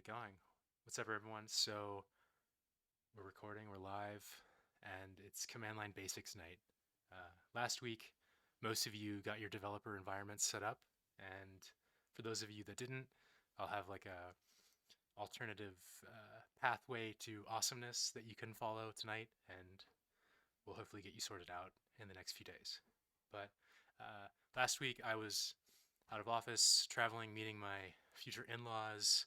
it going? What's up, everyone? So we're recording, we're live, and it's Command Line Basics night. Last week, most of you got your developer environments set up, and for those of you that didn't, I'll have like a alternative pathway to awesomeness that you can follow tonight, and we'll hopefully get you sorted out in the next few days. But last week, I was out of office, traveling, meeting my future in-laws,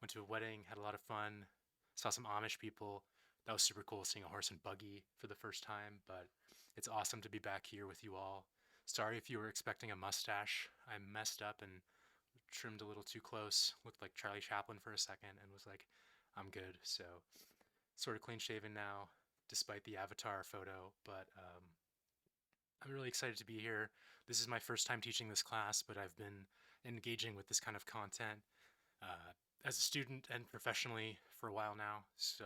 went to a wedding, had a lot of fun, saw some Amish people. That was super cool seeing a horse and buggy for the first time, but it's awesome to be back here with you all. Sorry if you were expecting a mustache. I messed up and trimmed a little too close, looked like Charlie Chaplin for a second, and was like, I'm good. So, sort of clean shaven now, despite the avatar photo, but I'm really excited to be here. This is my first time teaching this class, but I've been engaging with this kind of content uh, as a student and professionally for a while now. So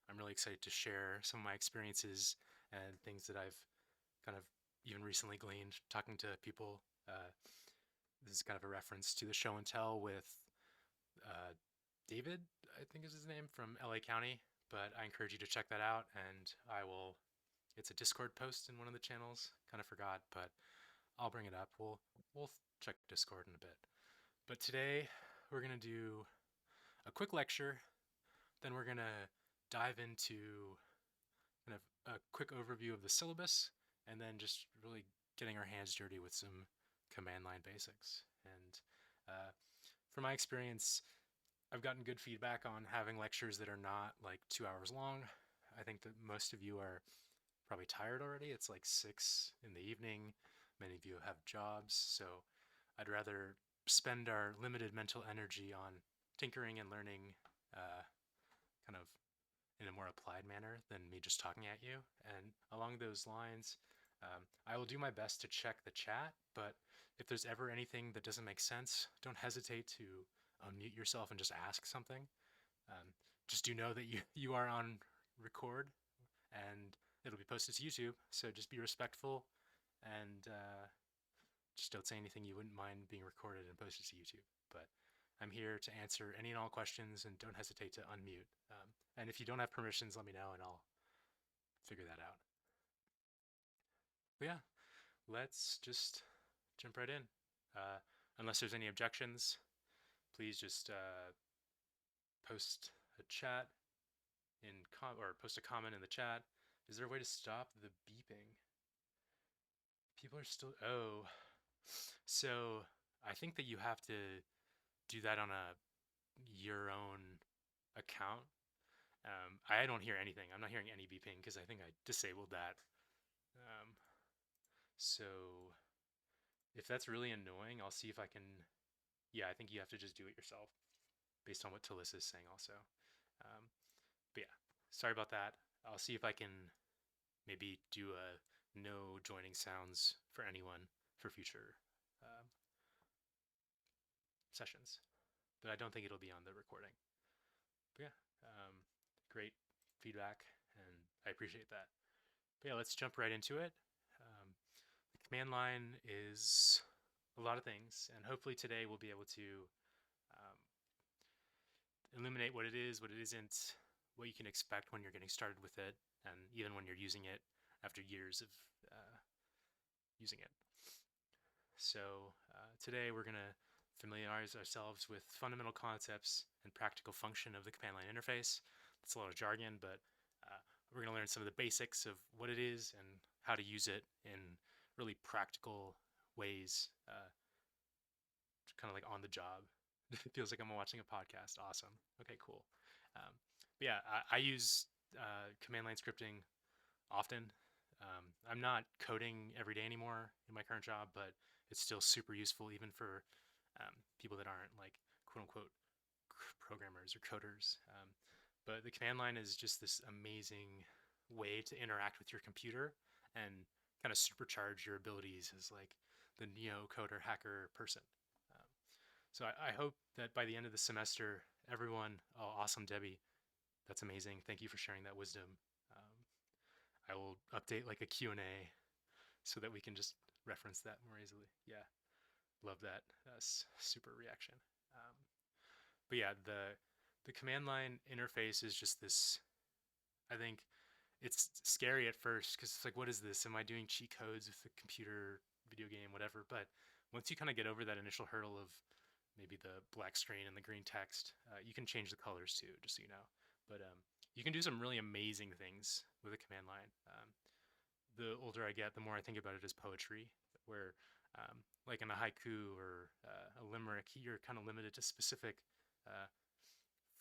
I'm really excited to share some of my experiences and things that I've kind of even recently gleaned talking to people. This is kind of a reference to the show and tell with uh, David, I think is his name, from LA County. But I encourage you to check that out, and I will. It's a Discord post in one of the channels. Kind of forgot, but I'll bring it up. We'll check Discord in a bit. But today we're gonna do a quick lecture. Then we're gonna dive into kind of a quick overview of the syllabus, and then just really getting our hands dirty with some command line basics. And from my experience, I've gotten good feedback on having lectures that are not like 2 hours long. I think that most of you are probably tired already. It's like 6 in the evening. Many of you have jobs, so I'd rather spend our limited mental energy on tinkering and learning kind of in a more applied manner than me just talking at you. And along those lines, I will do my best to check the chat, but if there's ever anything that doesn't make sense, don't hesitate to unmute yourself and just ask something. Um, just do know that you are on record and it'll be posted to YouTube, so just be respectful and just don't say anything you wouldn't mind being recorded and posted to YouTube. But I'm here to answer any and all questions, and don't hesitate to unmute. And if you don't have permissions, let me know, and I'll figure that out. But yeah, let's just jump right in. Unless there's any objections, please just post a chat or post a comment in the chat. Is there a way to stop the beeping? People are still. Oh, so I think that you have to do that on your own account. I don't hear anything. I'm not hearing any beeping because I think I disabled that. Um, so if that's really annoying, I'll see if I can. Yeah, I think you have to just do it yourself based on what Talissa is saying also. Um, but yeah, sorry about that. I'll see if I can maybe do a no joining sounds for anyone for future um, sessions. But I don't think it'll be on the recording. But yeah, great feedback, and I appreciate that. But yeah, let's jump right into it. The command line is a lot of things, and hopefully today we'll be able to um, illuminate what it is, what it isn't, what you can expect when you're getting started with it, and even when you're using it after years of using it. So today we're going to familiarize ourselves with fundamental concepts and practical function of the command line interface. That's a lot of jargon, but we're going to learn some of the basics of what it is and how to use it in really practical ways, kind of like on the job. It feels like I'm watching a podcast. Awesome. Okay, cool. But yeah, I use command line scripting often. I'm not coding every day anymore in my current job, but it's still super useful even for people that aren't like quote unquote programmers or coders. But the command line is just this amazing way to interact with your computer and kind of supercharge your abilities as like the neo coder hacker person. Um, so I hope that by the end of the semester, everyone, oh, awesome, Debbie, that's amazing. Thank you for sharing that wisdom. Um, I will update like a Q&A so that we can just reference that more easily. Yeah, love that super reaction. But yeah, the command line interface is just this. I think it's scary at first because it's like, what is this? Am I doing cheat codes with a computer video game, whatever? But once you kind of get over that initial hurdle of maybe the black screen and the green text, you can change the colors too, just so you know. But you can do some really amazing things with a command line. The older I get, the more I think about it as poetry, where like in a haiku or a limerick, you're kind of limited to specific uh,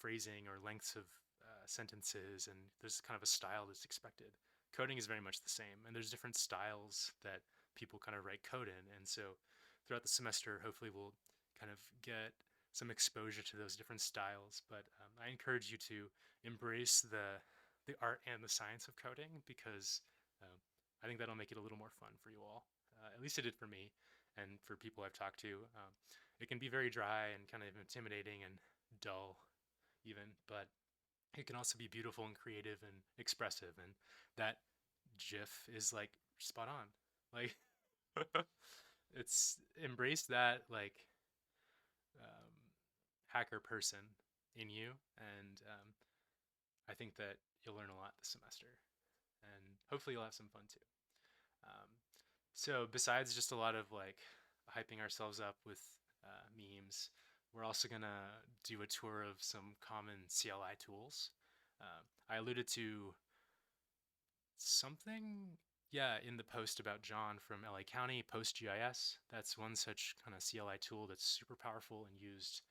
phrasing or lengths of sentences, and there's kind of a style that's expected. Coding is very much the same, and there's different styles that people kind of write code in, and so throughout the semester, hopefully, we'll kind of get some exposure to those different styles. But I encourage you to embrace the art and the science of coding because I think that'll make it a little more fun for you all. At least it did for me, and for people I've talked to. It can be very dry and kind of intimidating and dull, even, but it can also be beautiful and creative and expressive. And that GIF is like spot on. Like, it's embrace that like um, hacker person in you, and I think that you'll learn a lot this semester, and hopefully you'll have some fun too. Um, so besides just a lot of like hyping ourselves up with memes, we're also gonna do a tour of some common CLI tools. I alluded to something, yeah, in the post about John from LA County, PostGIS. That's one such kind of CLI tool that's super powerful and used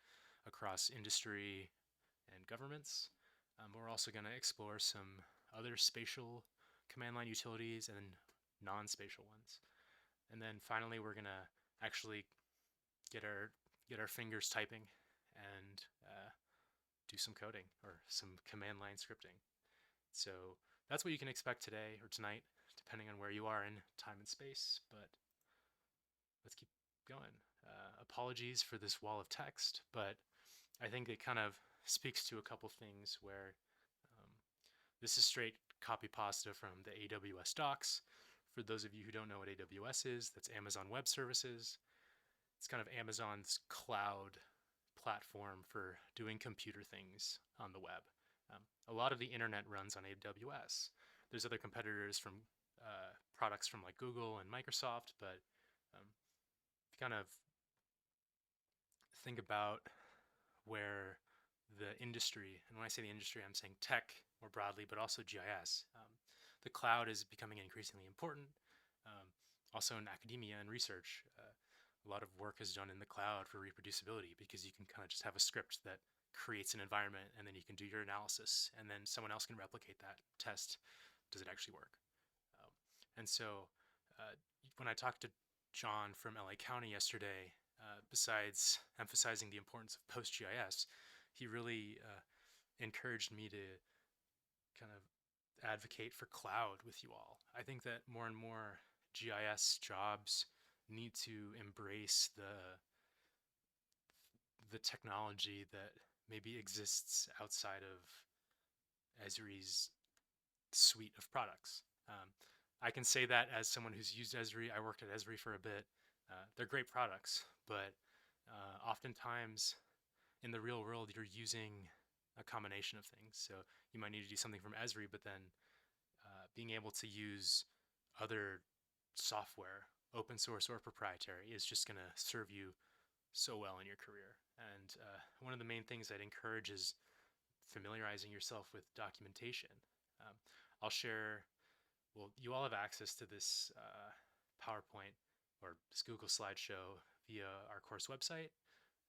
across industry and governments. We're also going to explore some other spatial command line utilities and non-spatial ones. And then finally, we're going to actually get our fingers typing and do some coding or some command line scripting. So that's what you can expect today or tonight, depending on where you are in time and space. But let's keep going. Apologies for this wall of text, but I think it kind of speaks to a couple things where um, this is straight copy pasta from the AWS docs. For those of you who don't know what AWS is, that's Amazon Web Services. It's kind of Amazon's cloud platform for doing computer things on the web. A lot of the internet runs on AWS. There's other competitors from products from like Google and Microsoft, but if you kind of think about where the industry, and when I say the industry, I'm saying tech more broadly, but also GIS. The cloud is becoming increasingly important. Also in academia and research, a lot of work is done in the cloud for reproducibility because you can kind of just have a script that creates an environment and then you can do your analysis and then someone else can replicate that, test, does it actually work? Um, and so when I talked to John from LA County yesterday, besides emphasizing the importance of PostGIS, he really encouraged me to kind of advocate for cloud with you all. I think that more and more GIS jobs need to embrace the technology that maybe exists outside of Esri's suite of products. I can say that as someone who's used Esri. I worked at Esri for a bit. They're great products, but oftentimes in the real world, you're using a combination of things. So you might need to do something from Esri, but then being able to use other software, open source or proprietary, is just going to serve you so well in your career. And one of the main things I'd encourage is familiarizing yourself with documentation. Um, I'll share, well, you all have access to this PowerPoint or this Google slideshow via our course website,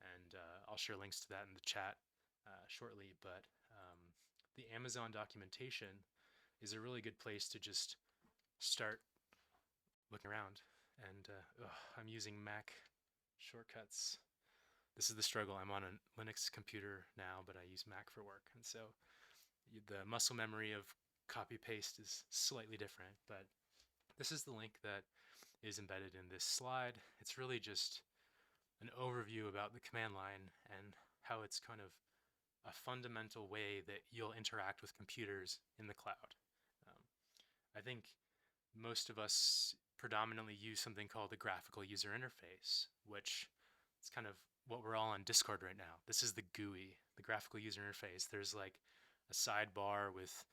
and I'll share links to that in the chat shortly. But the Amazon documentation is a really good place to just start looking around. And I'm using Mac shortcuts. This is the struggle. I'm on a Linux computer now, but I use Mac for work. And so the muscle memory of copy paste is slightly different, but this is the link that is embedded in this slide. It's really just an overview about the command line and how it's kind of a fundamental way that you'll interact with computers in the cloud. I think most of us predominantly use something called the graphical user interface, which is kind of what we're all on Discord right now. This is the GUI, the graphical user interface. There's like a sidebar with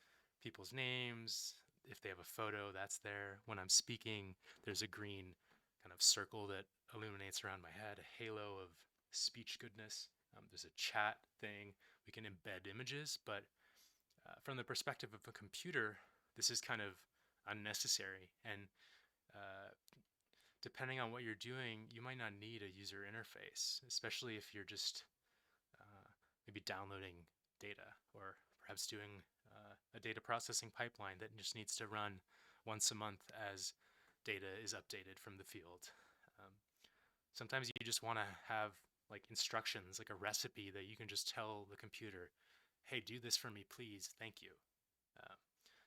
people's names. If they have a photo, that's there. When I'm speaking, there's a green kind of circle that illuminates around my head, a halo of speech goodness. There's a chat thing. We can embed images, but from the perspective of a computer, this is kind of unnecessary. And uh, depending on what you're doing, you might not need a user interface, especially if you're just maybe downloading data or perhaps doing a data processing pipeline that just needs to run once a month as data is updated from the field. Um, Sometimes you just want to have like instructions, like a recipe that you can just tell the computer, hey, do this for me, please, thank you. Uh,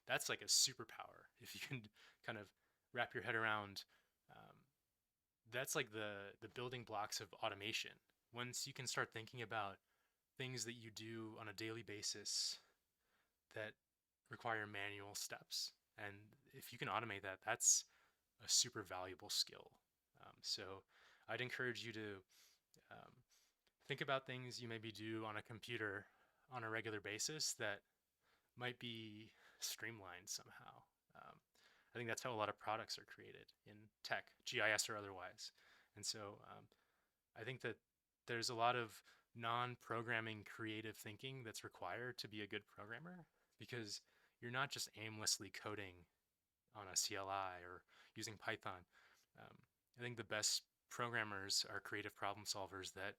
that's like a superpower if you can kind of wrap your head around. Um, that's like the building blocks of automation. Once you can start thinking about things that you do on a daily basis that require manual steps, and if you can automate that, that's a super valuable skill. So I'd encourage you to um, think about things you maybe do on a computer on a regular basis that might be streamlined somehow. Um, I think that's how a lot of products are created in tech, GIS or otherwise. And so I think that there's a lot of non-programming creative thinking that's required to be a good programmer, because you're not just aimlessly coding on a CLI or using Python. Um, I think the best programmers are creative problem solvers that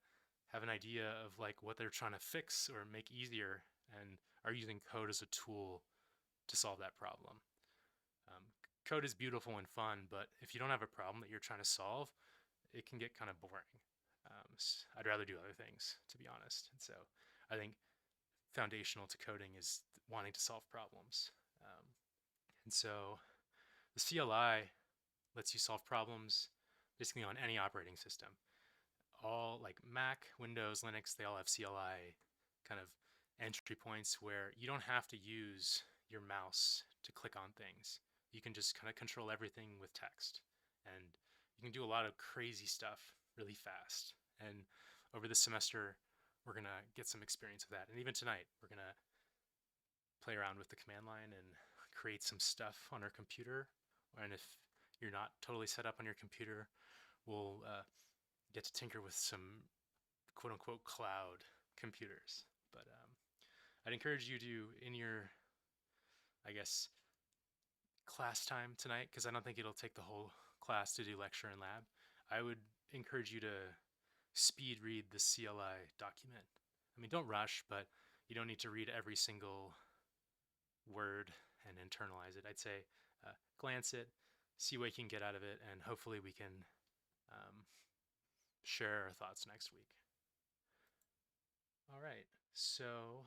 have an idea of like what they're trying to fix or make easier and are using code as a tool to solve that problem. Um, Code is beautiful and fun, but if you don't have a problem that you're trying to solve, it can get kind of boring. I'd rather do other things, to be honest. And so I think foundational to coding is wanting to solve problems. And so the CLI lets you solve problems basically on any operating system. All like Mac, Windows, Linux, they all have CLI kind of entry points where you don't have to use your mouse to click on things. You can just kind of control everything with text. And you can do a lot of crazy stuff really fast. And over this semester, we're going to get some experience with that. And even tonight, we're going to play around with the command line and create some stuff on our computer. And if you're not totally set up on your computer, we'll get to tinker with some quote unquote cloud computers. But I'd encourage you to, in your, I guess, class time tonight, because I don't think it'll take the whole class to do lecture and lab, I would encourage you to speed read the CLI document. I mean, don't rush, but you don't need to read every single word and internalize it. I'd say glance it, see what you can get out of it, and hopefully we can share our thoughts next week. All right, so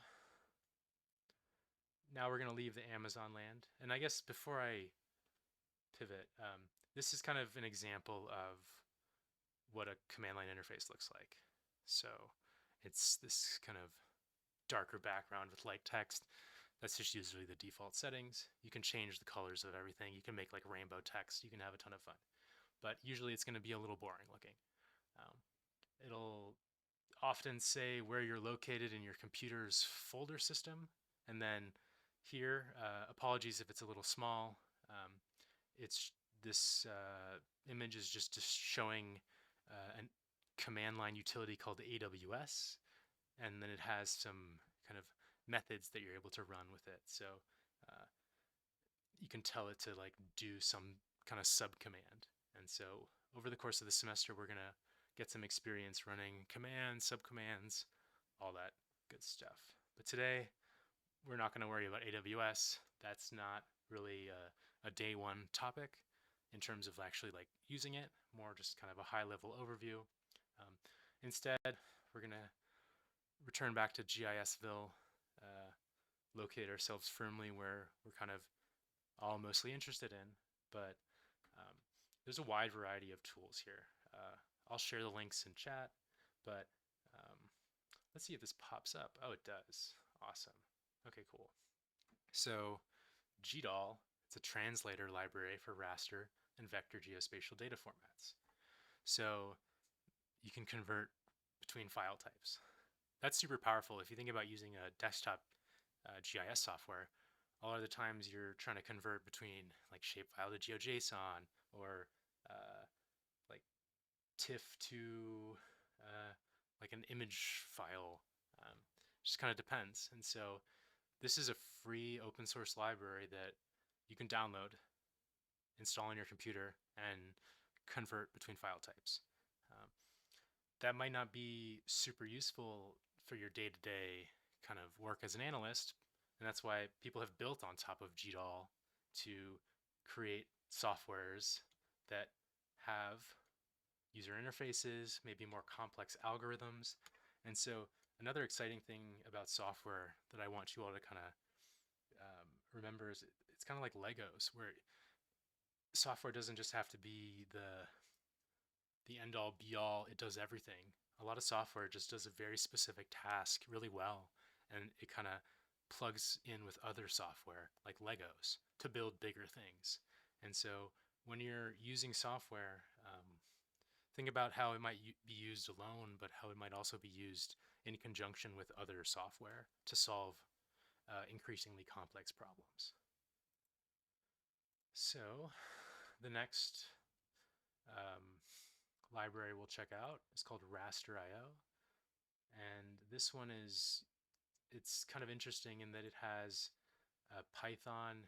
now we're going to leave the Amazon land. And I guess before I pivot, this is kind of an example of what a command line interface looks like. So it's this kind of darker background with light text. That's just usually the default settings. You can change the colors of everything. You can make like rainbow text. You can have a ton of fun. But usually it's going to be a little boring looking. It'll often say where you're located in your computer's folder system. And then here, apologies if it's a little small. It's this image is just showing a command line utility called AWS. And then it has some kind of methods that you're able to run with it. So you can tell it to like do some kind of sub command. And so over the course of the semester, we're going to get some experience running commands, sub commands, all that good stuff. But today, we're not going to worry about AWS. That's not really a day one topic in terms of actually like using it, more just kind of a high level overview. Instead, we're going to return back to GISville, locate ourselves firmly where we're kind of all mostly interested in, but there's a wide variety of tools here. I'll share the links in chat, but let's see if this pops up. Oh, it does. Awesome. Okay, cool. So GDAL, it's a translator library for raster and vector geospatial data formats. So you can convert between file types. That's super powerful if you think about using a desktop GIS software. A lot of the times you're trying to convert between like shapefile to GeoJSON or like TIFF to like an image file. Just kind of depends. And so this is a free open source library that you can download, install on your computer, and convert between file types. That might not be super useful for your day-to-day kind of work as an analyst, and that's why people have built on top of GDAL to create softwares that have user interfaces, maybe more complex algorithms. And so another exciting thing about software that I want you all to kind of remember is it's kind of like Legos, where software doesn't just have to be the end all be all, it does everything. A lot of software just does a very specific task really well, and it kind of plugs in with other software like Legos to build bigger things. And so when you're using software, think about how it might be used alone, but how it might also be used in conjunction with other software to solve increasingly complex problems. So the next library we'll check out is called Raster.io. And this one it's kind of interesting in that it has Python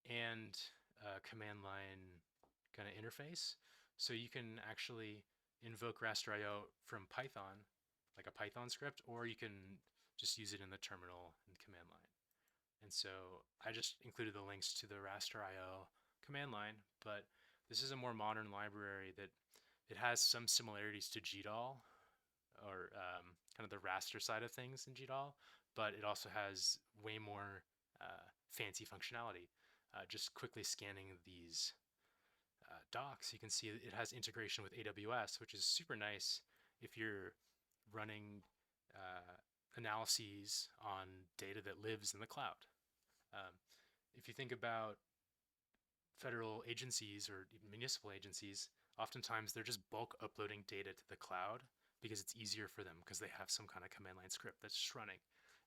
and command line kind of interface. So you can actually invoke Raster.io from Python, like a Python script, or you can just use it in the terminal and command line. And so I just included the links to the Raster.io command line, but this is a more modern library that it has some similarities to GDAL, or kind of the raster side of things in GDAL, but it also has way more fancy functionality. Just quickly scanning these docs, you can see it has integration with AWS, which is super nice if you're running analyses on data that lives in the cloud. If you think about federal agencies or even municipal agencies, oftentimes they're just bulk uploading data to the cloud because it's easier for them because they have some kind of command line script that's just running.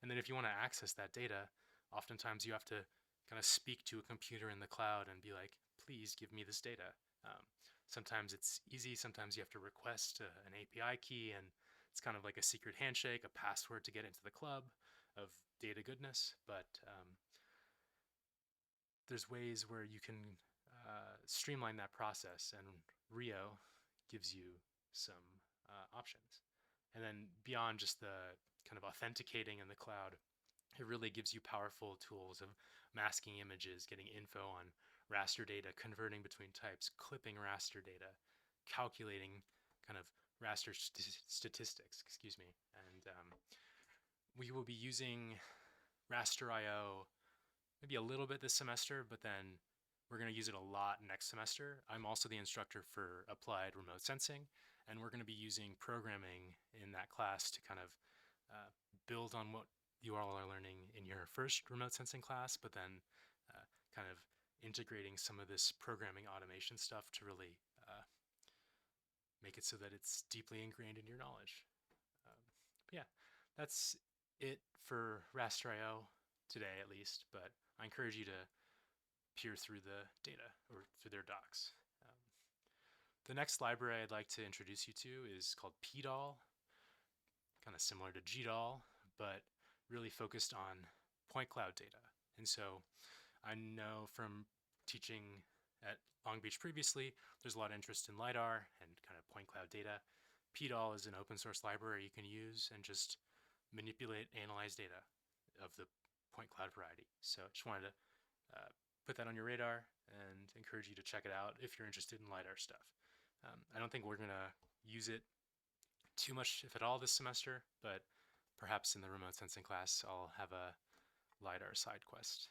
And then if you want to access that data, oftentimes you have to kind of speak to a computer in the cloud and be like, please give me this data. Sometimes it's easy, sometimes you have to request an API key, and it's kind of like a secret handshake, a password to get into the club of data goodness. But there's ways where you can streamline that process, and Rio gives you some options. And then beyond just the kind of authenticating in the cloud, it really gives you powerful tools of masking images, getting info on raster data, converting between types, clipping raster data, calculating kind of raster statistics, excuse me. And we will be using Raster.io maybe a little bit this semester, but then we're going to use it a lot next semester. I'm also the instructor for applied remote sensing, and we're going to be using programming in that class to kind of build on what you all are learning in your first remote sensing class, but then kind of integrating some of this programming automation stuff to really make it so that it's deeply ingrained in your knowledge. Yeah, that's it for Raster.io today, at least, but I encourage you to peer through the data or through their docs. The next library I'd like to introduce you to is called PDAL, kind of similar to GDAL, but really focused on point cloud data. And so I know from teaching at Long Beach previously, there's a lot of interest in LiDAR and kind of point cloud data. PDAL is an open source library you can use and just manipulate, analyze data of the point cloud variety. So I just wanted to put that on your radar and encourage you to check it out if you're interested in LiDAR stuff. I don't think we're going to use it too much, if at all, this semester, but perhaps in the remote sensing class, I'll have a LiDAR side quest.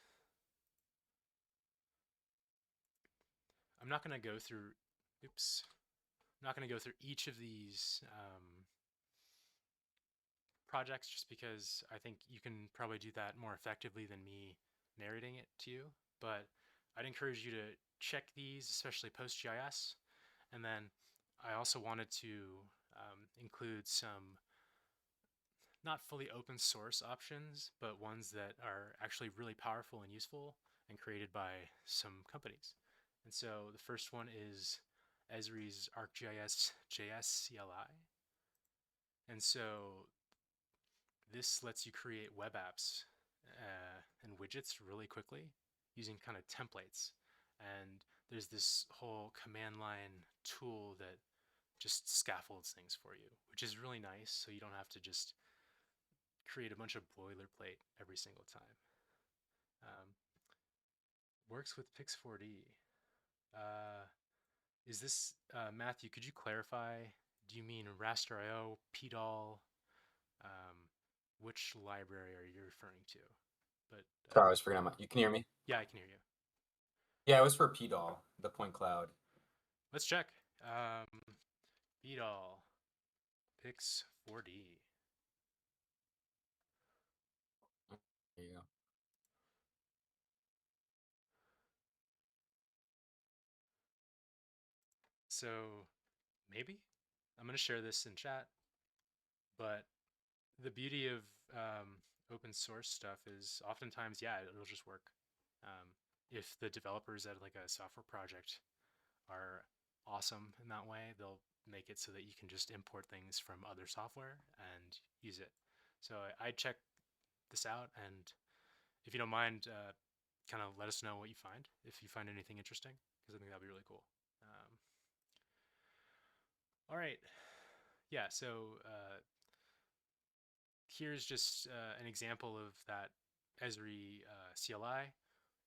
I'm not going to go through, I'm not going to go through each of these projects just because I think you can probably do that more effectively than me narrating it to you, but I'd encourage you to check these, especially PostGIS. And then I also wanted to include some not fully open source options, but ones that are actually really powerful and useful and created by some companies. And so the first one is Esri's ArcGIS JS CLI. And so this lets you create web apps and widgets really quickly using kind of templates. And there's this whole command line tool that just scaffolds things for you, which is really nice. So you don't have to just create a bunch of boilerplate every single time. Works with Pix4D. Is this, Matthew, could you clarify? Do you mean Raster.io, PDAL? Which library are you referring to? But Sorry, I was forgetting. You can hear me? yeah, I can hear you. Yeah, it was for PDAL, the point cloud. Let's check. PDAL, Pix4D. There you go. So maybe I'm going to share this in chat, but the beauty of open source stuff is oftentimes, yeah, it'll just work. If the developers at like a software project are awesome in that way, they'll make it so that you can just import things from other software and use it. So I'd check this out, and if you don't mind, kind of let us know what you find, if you find anything interesting, because I think that'd be really cool. All right. Yeah, so here's just an example of that Esri CLI.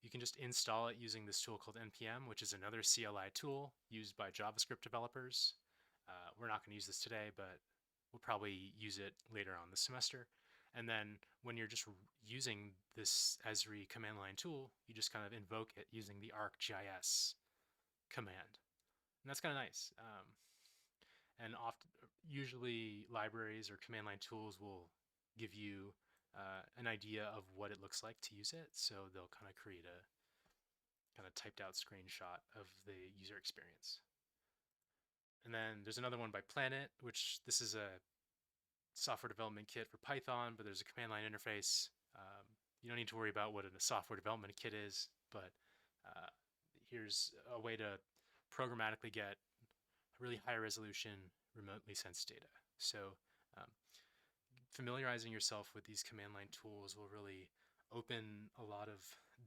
You can just install it using this tool called NPM, which is another CLI tool used by JavaScript developers. We're not going to use this today, but we'll probably use it later on this semester. And then when you're just using this Esri command line tool, you just kind of invoke it using the ArcGIS command. And that's kind of nice. And usually libraries or command line tools will give you an idea of what it looks like to use it. So they'll kind of create a kind of typed out screenshot of the user experience. And then there's another one by Planet, which this is a software development kit for Python, but there's a command line interface. You don't need to worry about what a software development kit is, but here's a way to programmatically get really high resolution, remotely sensed data. So familiarizing yourself with these command line tools will really open a lot of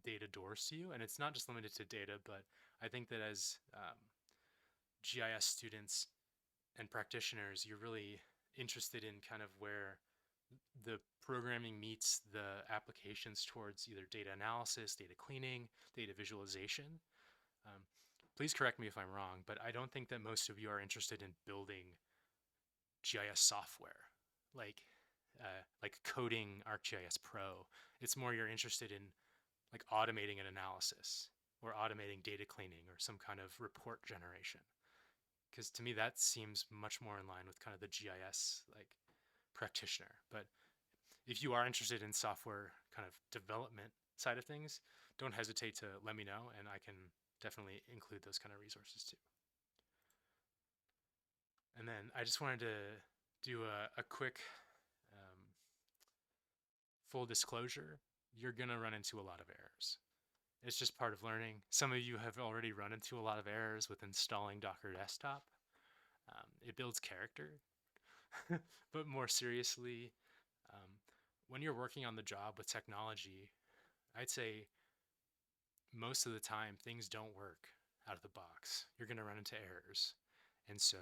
data doors to you. And it's not just limited to data, but I think that as GIS students and practitioners, you're really interested in kind of where the programming meets the applications towards either data analysis, data cleaning, data visualization. Please correct me if I'm wrong, but I don't think that most of you are interested in building GIS software, like coding ArcGIS Pro. It's more you're interested in like automating an analysis or automating data cleaning or some kind of report generation. Because to me, that seems much more in line with kind of the GIS like practitioner. But if you are interested in software kind of development side of things, don't hesitate to let me know, and I can definitely include those kind of resources too. And then I just wanted to do a quick full disclosure. You're going to run into a lot of errors. It's just part of learning. Some of you have already run into a lot of errors with installing Docker Desktop. It builds character. But more seriously, when you're working on the job with technology, I'd say most of the time things don't work out of the box. You're going to run into errors. And so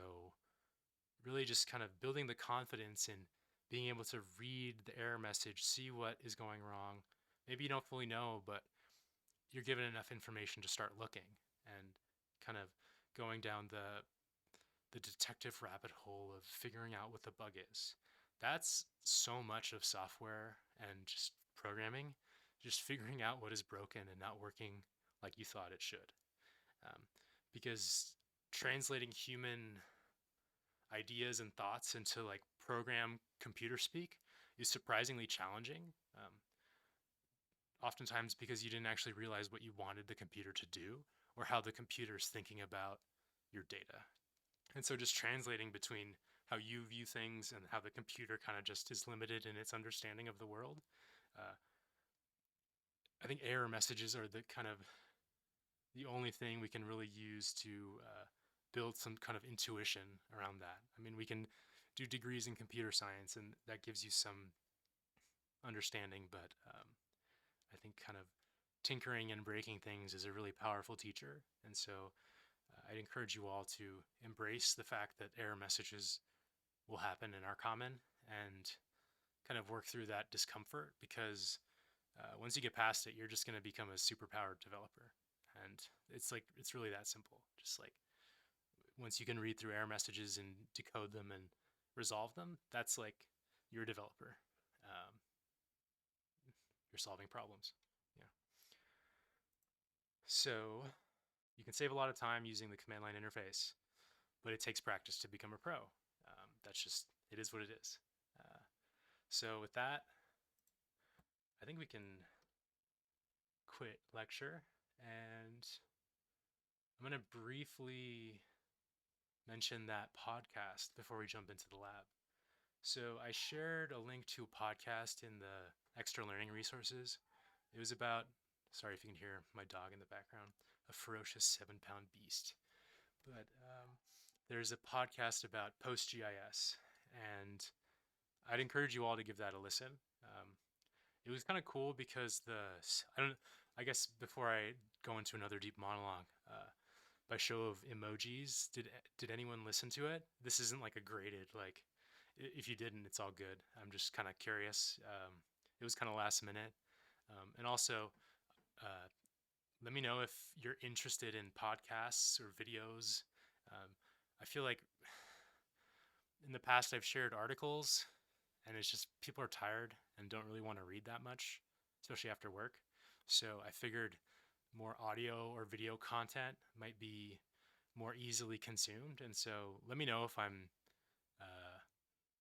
really just kind of building the confidence in being able to read the error message, see what is going wrong. Maybe you don't fully know, but you're given enough information to start looking and kind of going down the detective rabbit hole of figuring out what the bug is. That's so much of software and just programming, just figuring out what is broken and not working like you thought it should. Because translating human ideas and thoughts into like program computer speak is surprisingly challenging. Oftentimes because you didn't actually realize what you wanted the computer to do or how the computer is thinking about your data. And so just translating between how you view things and how the computer kind of just is limited in its understanding of the world. Uh, I think error messages are the kind of the only thing we can really use to build some kind of intuition around that. I mean, we can do degrees in computer science, and that gives you some understanding, but I think kind of tinkering and breaking things is a really powerful teacher. And so I'd encourage you all to embrace the fact that error messages will happen and are common, and kind of work through that discomfort, because once you get past it, you're just going to become a superpowered developer. And it's really that simple. Just like once you can read through error messages and decode them and resolve them, that's like you're a developer. Um, you're solving problems. Yeah. So you can save a lot of time using the command line interface, but it takes practice to become a pro. That's just, it is what it is. So with that, I think we can quit lecture, and I'm going to briefly mention that podcast before we jump into the lab. So I shared a link to a podcast in the extra learning resources. It was about, sorry if you can hear my dog in the background, a ferocious 7-pound beast. But there's a podcast about PostGIS, and I'd encourage you all to give that a listen. It was kind of cool because I guess before I go into another deep monologue, by show of emojis, did anyone listen to it? This isn't like a graded, like, if you didn't, it's all good. I'm just kind of curious. It was kind of last minute. And also, uh, let me know if you're interested in podcasts or videos. I feel like in the past I've shared articles, and it's just people are tired and don't really want to read that much, especially after work. So I figured more audio or video content might be more easily consumed. And so let me know if I'm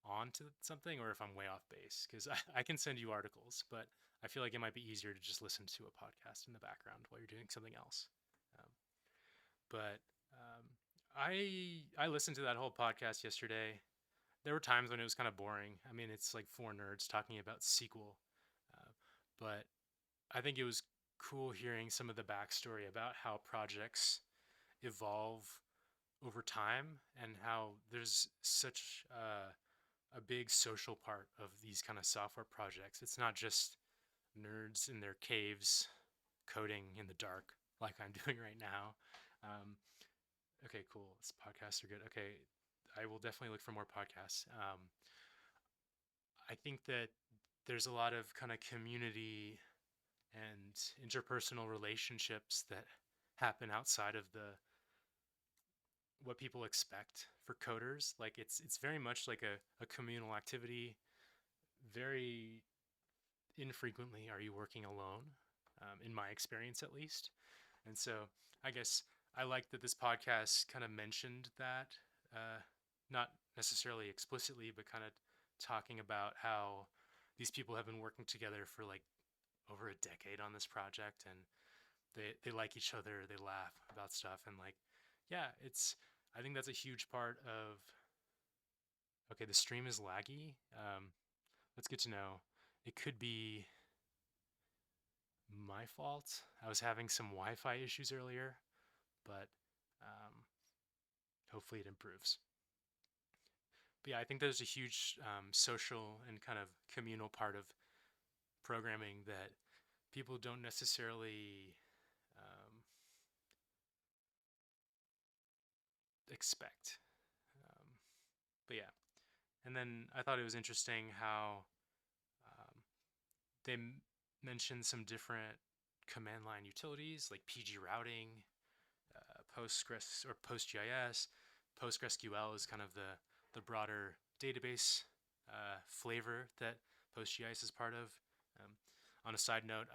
on to something or if I'm way off base, because I can send you articles, but I feel like it might be easier to just listen to a podcast in the background while you're doing something else. Um, but I listened to that whole podcast yesterday. There were times when it was kind of boring. I mean, it's like four nerds talking about SQL, but I think it was cool hearing some of the backstory about how projects evolve over time and how there's such a big social part of these kind of software projects. It's not just nerds in their caves coding in the dark like I'm doing right now. Um, okay, cool. This podcasts are good. Okay, I will definitely look for more podcasts. I think that there's a lot of kind of community and interpersonal relationships that happen outside of the what people expect for coders. Like it's very much like a communal activity. Very infrequently are you working alone, in my experience at least. And so I guess I like that this podcast kind of mentioned that, not necessarily explicitly, but kind of talking about how these people have been working together for like over a decade on this project, and they like each other, they laugh about stuff, and like, yeah, it's, I think that's a huge part of, okay, the stream is laggy. That's good to know. It could be my fault. I was having some Wi-Fi issues earlier, but hopefully it improves. But yeah, I think there's a huge social and kind of communal part of programming that people don't necessarily expect. Um, but yeah, and then I thought it was interesting how they mentioned some different command line utilities like PG routing, Postgres or PostGIS. PostgreSQL is kind of the broader database flavor that PostGIS is part of. Um, on a side note,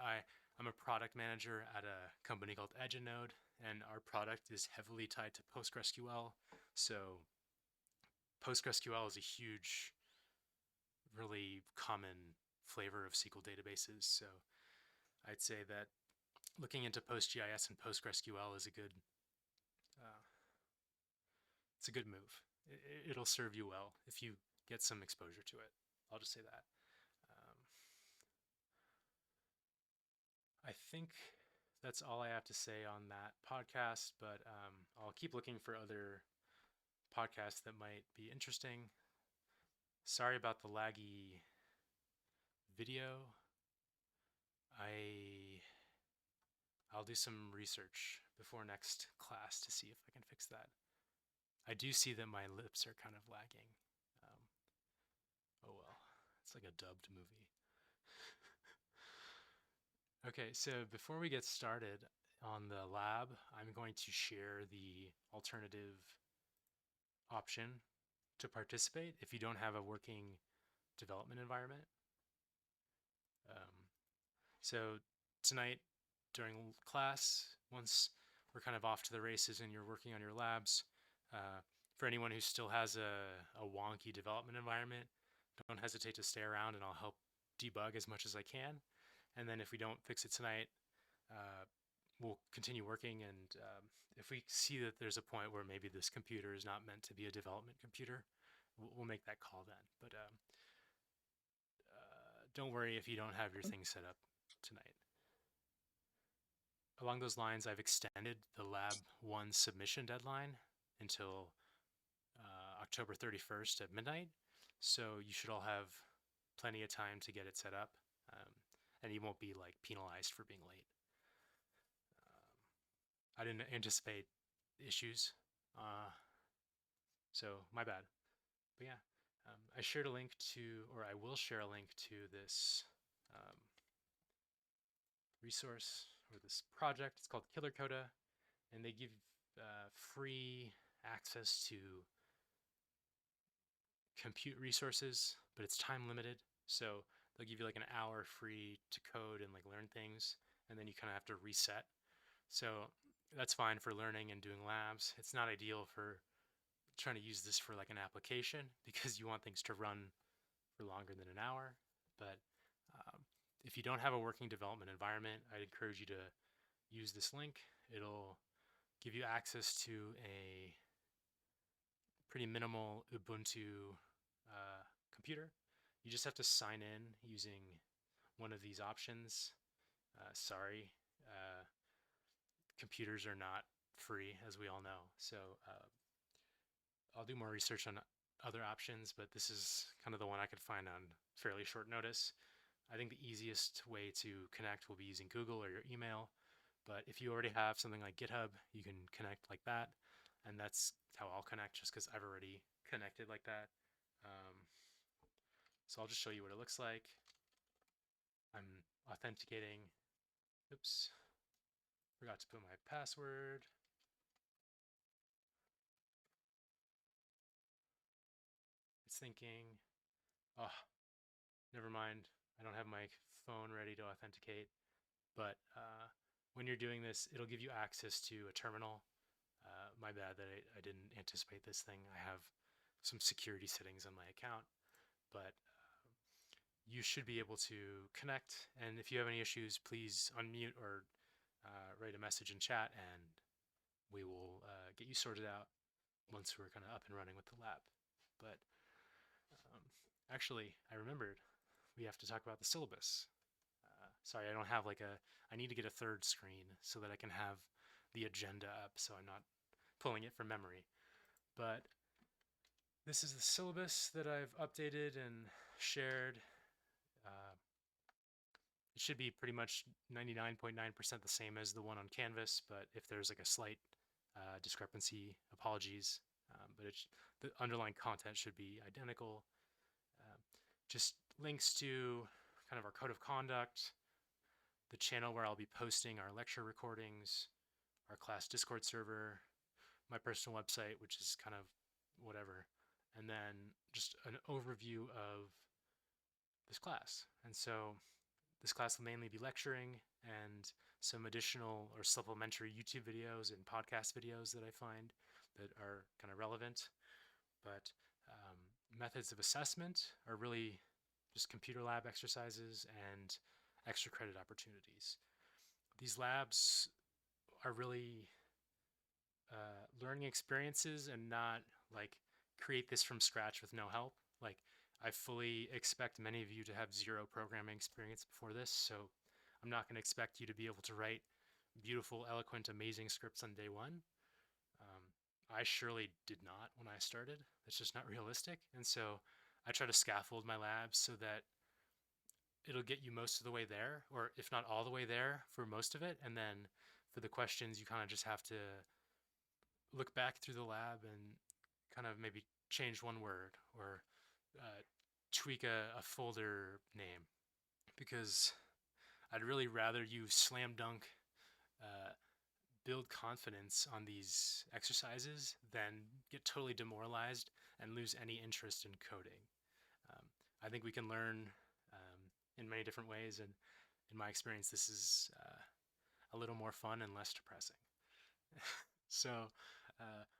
I'm a product manager at a company called Edgenode, and our product is heavily tied to PostgreSQL. So PostgreSQL is a huge, really common flavor of SQL databases. So I'd say that looking into PostGIS and PostgreSQL is a good, it's a good move. it'll serve you well if you get some exposure to it. I'll just say that. Um, I think that's all I have to say on that podcast, but I'll keep looking for other podcasts that might be interesting. Sorry about the laggy video. I I'll do some research before next class to see if I can fix that. I do see that my lips are kind of lagging. Um, oh well, it's like a dubbed movie. Okay, so before we get started on the lab, I'm going to share the alternative option to participate if you don't have a working development environment. Um, so tonight during class, once we're kind of off to the races and you're working on your labs, for anyone who still has a wonky development environment, don't hesitate to stay around and I'll help debug as much as I can. And then if we don't fix it tonight, we'll continue working. And if we see that there's a point where maybe this computer is not meant to be a development computer, we'll make that call then. But don't worry if you don't have your things set up tonight. Along those lines, I've extended the Lab 1 submission deadline until October 31st at midnight. So you should all have plenty of time to get it set up. And you won't be like penalized for being late. I didn't anticipate issues. So my bad. But yeah, I shared a link to, or I will share a link to this resource or this project. It's called Killer Coda, and they give free access to compute resources, but it's time limited. So they'll give you like an hour free to code and like learn things, and then you kind of have to reset. So that's fine for learning and doing labs. It's not ideal for trying to use this for like an application because you want things to run for longer than an hour. But if you don't have a working development environment, I'd encourage you to use this link. It'll give you access to a pretty minimal Ubuntu computer. You just have to sign in using one of these options. Sorry, computers are not free, as we all know. So I'll do more research on other options, but this is kind of the one I could find on fairly short notice. I think the easiest way to connect will be using Google or your email. But if you already have something like GitHub, you can connect like that. And that's how I'll connect just because I've already connected like that. So I'll just show you what it looks like. I'm authenticating. Oops. Forgot to put my password. It's thinking, oh, never mind. I don't have my phone ready to authenticate. But when you're doing this, it'll give you access to a terminal. My bad that I didn't anticipate this thing. I have some security settings on my account, but you should be able to connect. And if you have any issues, please unmute or write a message in chat, and we will get you sorted out once we're kind of up and running with the lab. But actually, I remembered we have to talk about the syllabus. Sorry, I don't have like I need to get a third screen so that I can have the agenda up so I'm not pulling it from memory. But this is the syllabus that I've updated and shared. It should be pretty much 99.9% the same as the one on Canvas, but if there's like a slight discrepancy, apologies. But the underlying content should be identical. Just links to kind of our code of conduct, the channel where I'll be posting our lecture recordings, our class Discord server, my personal website, which is kind of whatever, and then just an overview of this class. And so this class will mainly be lecturing and some additional or supplementary YouTube videos and podcast videos that I find that are kind of relevant. But methods of assessment are really just computer lab exercises and extra credit opportunities. These labs are really learning experiences and not like create this from scratch with no help. Like, I fully expect many of you to have zero programming experience before this, so I'm not going to expect you to be able to write beautiful, eloquent, amazing scripts on day one. I surely did not when I started. It's just not realistic. And so I try to scaffold my labs so that it'll get you most of the way there, or if not all the way there for most of it. And then for the questions, you kind of just have to look back through the lab and kind of maybe change one word or uh, tweak a folder name, because I'd really rather you slam dunk, uh, build confidence on these exercises than get totally demoralized and lose any interest in coding. Um, I think we can learn in many different ways, and in my experience, this is a little more fun and less depressing. So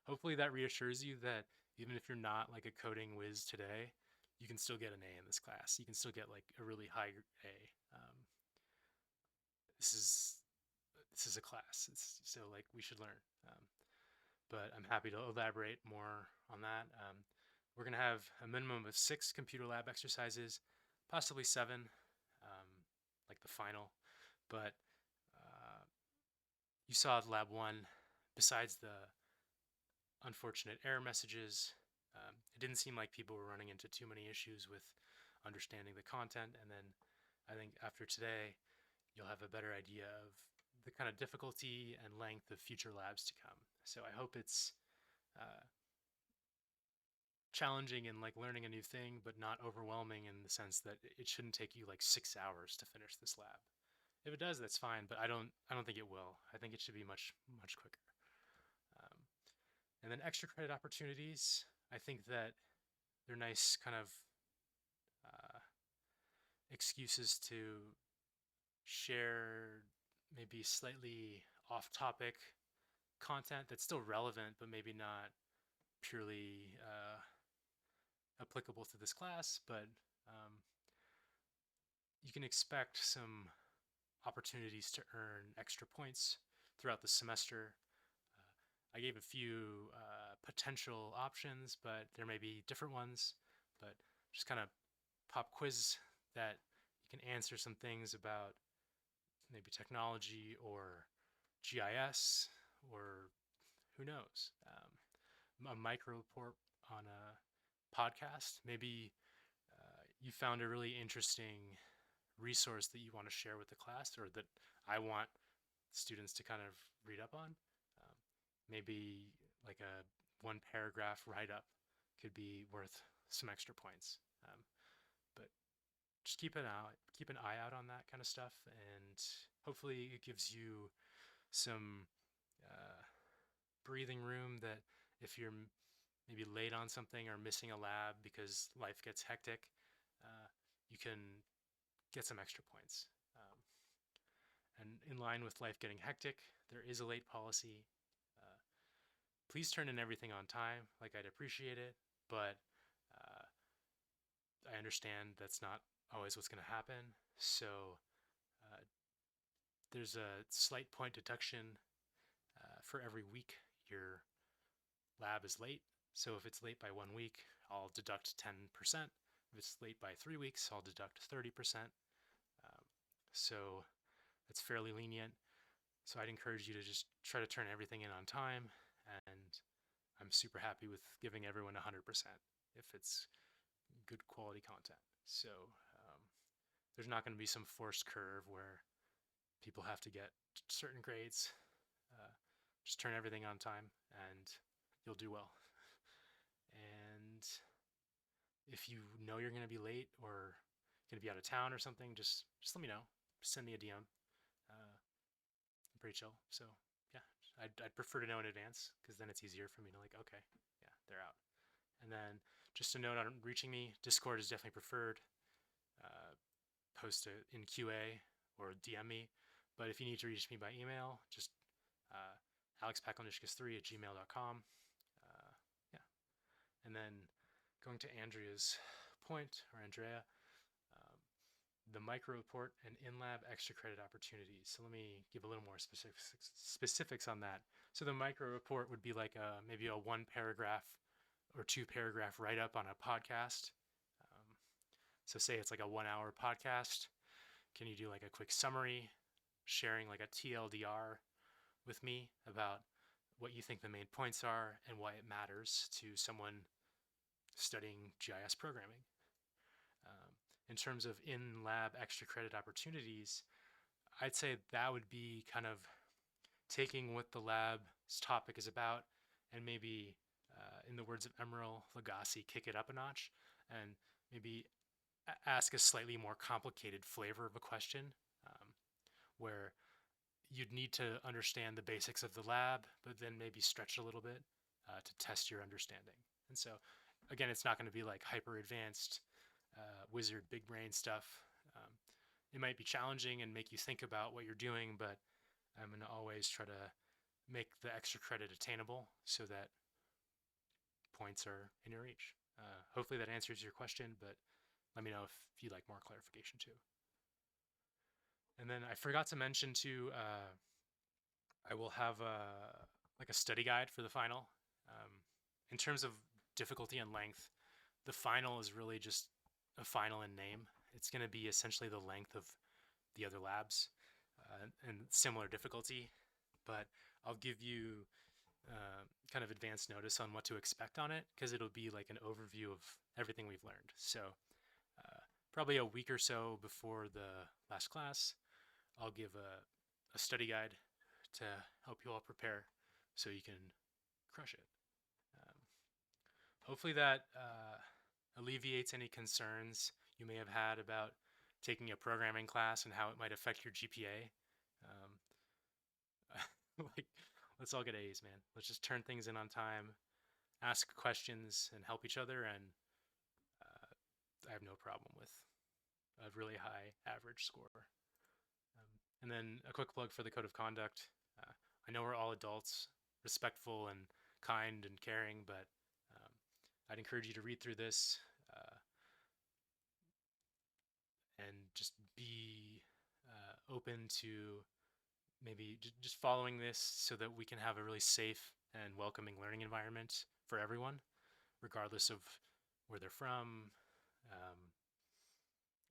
hopefully that reassures you that even if you're not like a coding whiz today, you can still get an A in this class. You can still get like a really high A. This is this is a class. So like we should learn. But I'm happy to elaborate more on that. We're gonna have a minimum of 6 computer lab exercises, possibly 7, like the final. But you saw lab 1. Besides the unfortunate error messages, it didn't seem like people were running into too many issues with understanding the content. And then I think after today, you'll have a better idea of the kind of difficulty and length of future labs to come. So I hope it's uh, challenging and like learning a new thing, but not overwhelming in the sense that it shouldn't take you like 6 hours to finish this lab. If it does, that's fine, but I don't think it will. I think it should be much quicker. Um, and then extra credit opportunities. I think that they're nice kind of uh, excuses to share maybe slightly off-topic content that's still relevant, but maybe not purely applicable to this class. But um, you can expect some opportunities to earn extra points throughout the semester. I gave a few potential options, but there may be different ones. But just kind of pop quiz that you can answer some things about maybe technology or GIS or who knows. A micro report on a podcast. Maybe you found a really interesting resource that you want to share with the class, or that I want students to kind of read up on. Maybe like a one paragraph write up could be worth some extra points. But just keep an eye out on that kind of stuff, and hopefully it gives you some uh, breathing room that if you're maybe late on something or missing a lab because life gets hectic, you can get some extra points. And in line with life getting hectic, there is a late policy. Uh, Please turn in everything on time. Like, I'd appreciate it, but uh, I understand that's not always what's going to happen. So uh, there's a slight point deduction for every week your lab is late. So if it's late by 1 week, I'll deduct 10%. If it's late by 3 weeks, I'll deduct 30%. So it's fairly lenient. So I'd encourage you to just try to turn everything in on time. And I'm super happy with giving everyone 100% if it's good quality content. So there's not going to be some forced curve where people have to get certain grades. Uh, just turn everything on time and you'll do well. And if you know you're going to be late or going to be out of town or something, just let me know. Just send me a DM. I'm pretty chill. So yeah, I'd prefer to know in advance, because then it's easier for me to like, okay, yeah, they're out. And then just a note on reaching me, Discord is definitely preferred. Post it in QA or DM me. But if you need to reach me by email, just alexpakolnishkas3 at gmail.com. Yeah. And then going to Andrea's point, or Andrea, the micro report and in-lab extra credit opportunities. So let me give a little more specifics on that. So the micro report would be like maybe a one paragraph or two paragraph write up on a podcast. So say it's like a 1 hour podcast. Can you do like a quick summary, sharing like a TLDR with me about what you think the main points are and why it matters to someone studying GIS programming? In terms of in-lab extra credit opportunities, I'd say that would be kind of taking what the lab's topic is about and maybe, in the words of Emeril Lagasse, kick it up a notch and maybe ask a slightly more complicated flavor of a question, um, where you'd need to understand the basics of the lab, but then maybe stretch a little bit to test your understanding. And so, again, it's not going to be like hyper advanced wizard big brain stuff. Um, it might be challenging and make you think about what you're doing, but I'm going to always try to make the extra credit attainable so that points are in your reach. Hopefully that answers your question, but let me know if you'd like more clarification too. And then I forgot to mention too, I will have like a study guide for the final. In terms of difficulty and length, the final is really just a final in name. It's going to be essentially the length of the other labs and similar difficulty, but I'll give you kind of advanced notice on what to expect on it because it'll be like an overview of everything we've learned. So probably a week or so before the last class, I'll give a study guide to help you all prepare so you can crush it. Hopefully that alleviates any concerns you may have had about taking a programming class and how it might affect your GPA. Like, let's all get A's, man. Let's just turn things in on time, ask questions, and help each other. And I have no problem with a really high average score. And then a quick plug for the code of conduct. I know we're all adults, respectful and kind and caring, but I'd encourage you to read through this and just be open to maybe just following this so that we can have a really safe and welcoming learning environment for everyone, regardless of where they're from,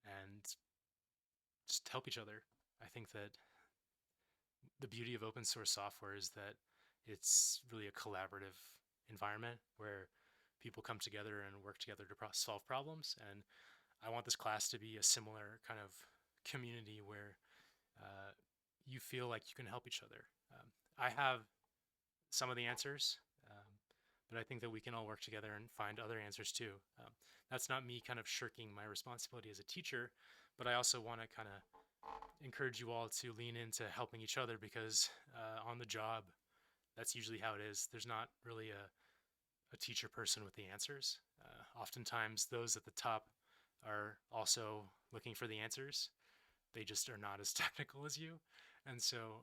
and just help each other. I think that the beauty of open source software is that it's really a collaborative environment where people come together and work together to solve problems. And I want this class to be a similar kind of community where you feel like you can help each other. I have some of the answers, but I think that we can all work together and find other answers too. That's not me kind of shirking my responsibility as a teacher, but I also want to kind of encourage you all to lean into helping each other because on the job, that's usually how it is. There's not really a teacher person with the answers. Oftentimes, those at the top are also looking for the answers. They just are not as technical as you. And so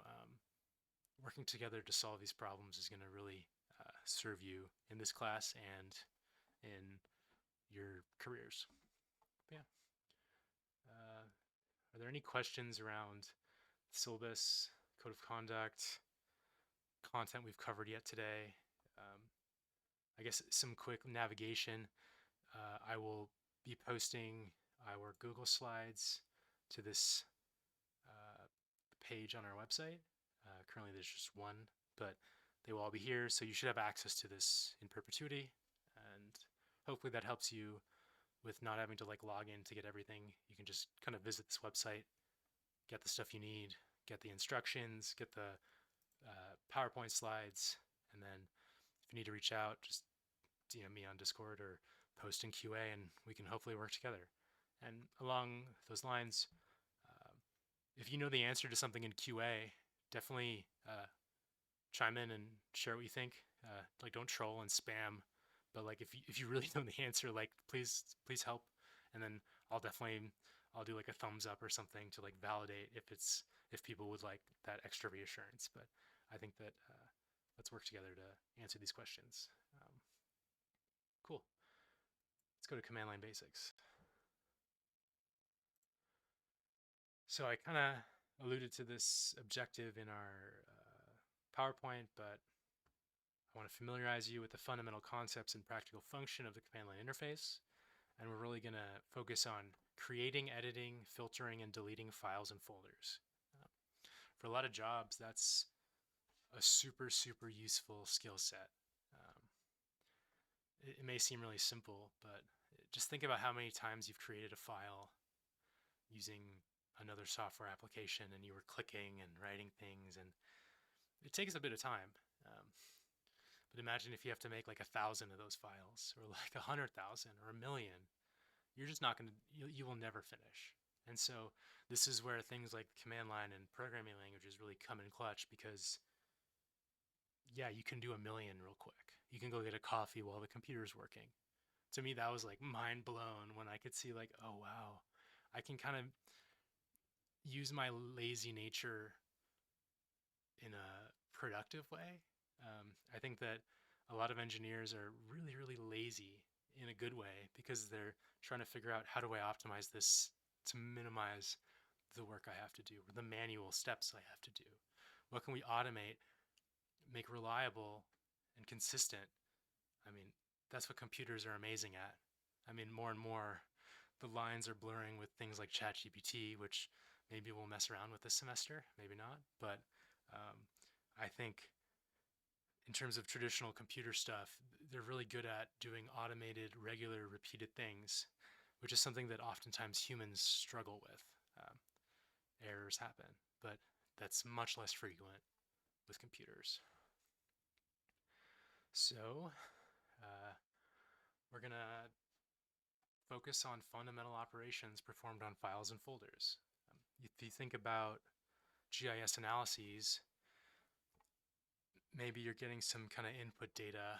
working together to solve these problems is going to really serve you in this class and in your careers. But yeah. Are there any questions around syllabus, code of conduct, content we've covered yet today? I guess some quick navigation. I will be posting our Google Slides to this page on our website. Currently there's just one, but they will all be here, so you should have access to this in perpetuity, and hopefully that helps you with not having to like log in to get everything. You can just kind of visit this website, get the stuff you need, get the instructions, get the PowerPoint slides, and then if you need to reach out, just DM me on Discord or post in QA, and we can hopefully work together. And along those lines, if you know the answer to something in QA, definitely chime in and share what you think. Like, don't troll and spam, but like if you really know the answer, like please help, and then I'll do like a thumbs up or something to like validate if people would like that extra reassurance. But I think that let's work together to answer these questions. Cool. Let's go to command line basics. So I kind of alluded to this objective in our PowerPoint, but I want to familiarize you with the fundamental concepts and practical function of the command line interface. And we're really going to focus on creating, editing, filtering, and deleting files and folders. For a lot of jobs, that's a super, super useful skill set. It may seem really simple, but just think about how many times you've created a file using another software application and you were clicking and writing things, and it takes a bit of time. But imagine if you have to make like 1,000 of those files, or like 100,000 or 1,000,000. You're just not going to, you will never finish. And so this is where things like command line and programming languages really come in clutch, because yeah, you can do 1,000,000 real quick. You can go get a coffee while the computer's working. To me, that was like mind blown when I could see like, oh wow, I can kind of use my lazy nature in a productive way. I think that a lot of engineers are really, really lazy in a good way, because they're trying to figure out, how do I optimize this to minimize the work I have to do, or the manual steps I have to do? What can we automate, make reliable and consistent? I mean, that's what computers are amazing at. I mean, more and more, the lines are blurring with things like ChatGPT, which maybe we'll mess around with this semester, maybe not. But I think in terms of traditional computer stuff, they're really good at doing automated, regular, repeated things, which is something that oftentimes humans struggle with. Um, Errors happen, but that's much less frequent with computers. So we're going to focus on fundamental operations performed on files and folders. If you think about GIS analyses, maybe you're getting some kind of input data,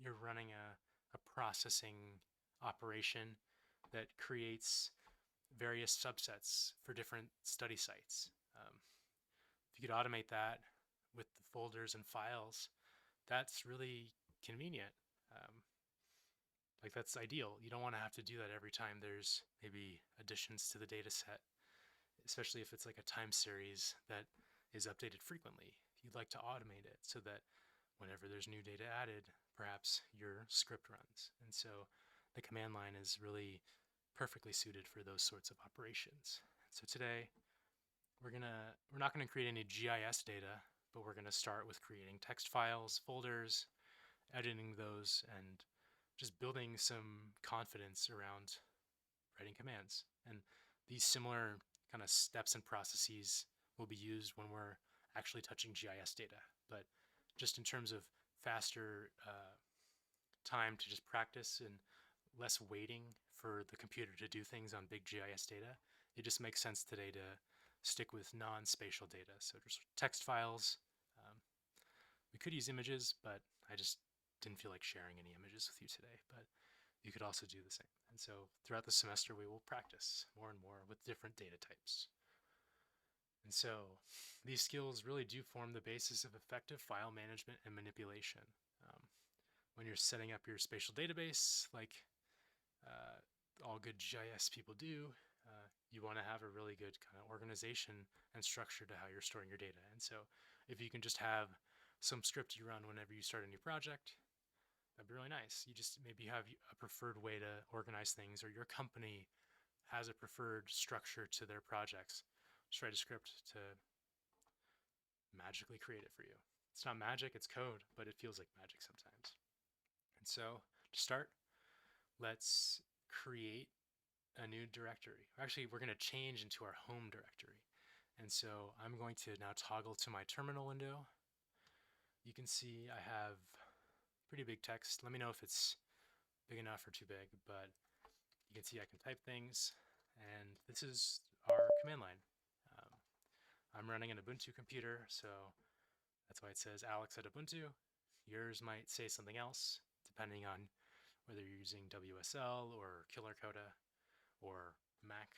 you're running a processing operation that creates various subsets for different study sites. If you could automate that with the folders and files, that's really convenient. Like, that's ideal. You don't want to have to do that every time there's maybe additions to the data set, especially if it's like a time series that is updated frequently. You'd like to automate it so that whenever there's new data added, perhaps your script runs. And so the command line is really perfectly suited for those sorts of operations. So today, we're not gonna create any GIS data, but we're gonna start with creating text files, folders, editing those, and just building some confidence around writing commands. And these similar kind of steps and processes will be used when we're actually touching GIS data. But just in terms of faster time to just practice and less waiting for the computer to do things on big GIS data, it just makes sense today to stick with non-spatial data. So just text files. We could use images, but I just didn't feel like sharing any images with you today. But you could also do the same. And so throughout the semester, we will practice more and more with different data types. And so these skills really do form the basis of effective file management and manipulation. When you're setting up your spatial database, like all good GIS people do, you want to have a really good kind of organization and structure to how you're storing your data. And so if you can just have some script you run whenever you start a new project, that'd be really nice. You just maybe have a preferred way to organize things, or your company has a preferred structure to their projects. Just write a script to magically create it for you. It's not magic, it's code, but it feels like magic sometimes. And so to start, let's create a new directory. Actually, we're going to change into our home directory. And so I'm going to now toggle to my terminal window. You can see I have pretty big text. Let me know if it's big enough or too big, but you can see I can type things, and this is our command line. I'm running an Ubuntu computer, so that's why it says Alex at Ubuntu. Yours might say something else, depending on whether you're using WSL or Killer Coda or Mac.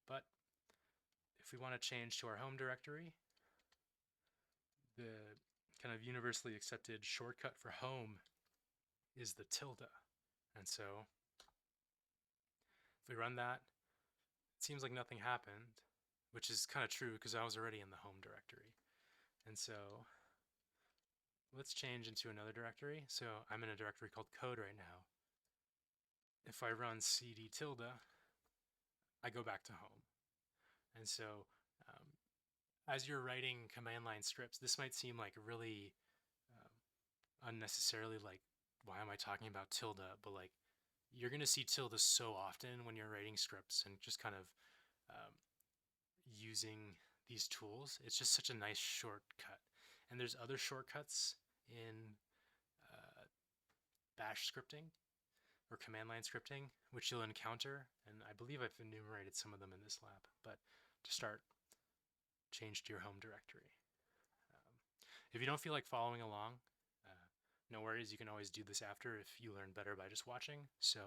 But if we want to change to our home directory, the kind of universally accepted shortcut for home is the tilde. And so if we run that, it seems like nothing happened, which is kind of true because I was already in the home directory. And so let's change into another directory. So I'm in a directory called code right now. If I run cd tilde, I go back to home. And so um, as you're writing command line scripts, this might seem like really unnecessarily like, why am I talking about tilde? But like, you're going to see tilde so often when you're writing scripts and just kind of um, using these tools. It's just such a nice shortcut. And there's other shortcuts in uh, bash scripting or command line scripting, which you'll encounter. And I believe I've enumerated some of them in this lab. But to start, change to your home directory. If you don't feel like following along, no worries. You can always do this after if you learn better by just watching. So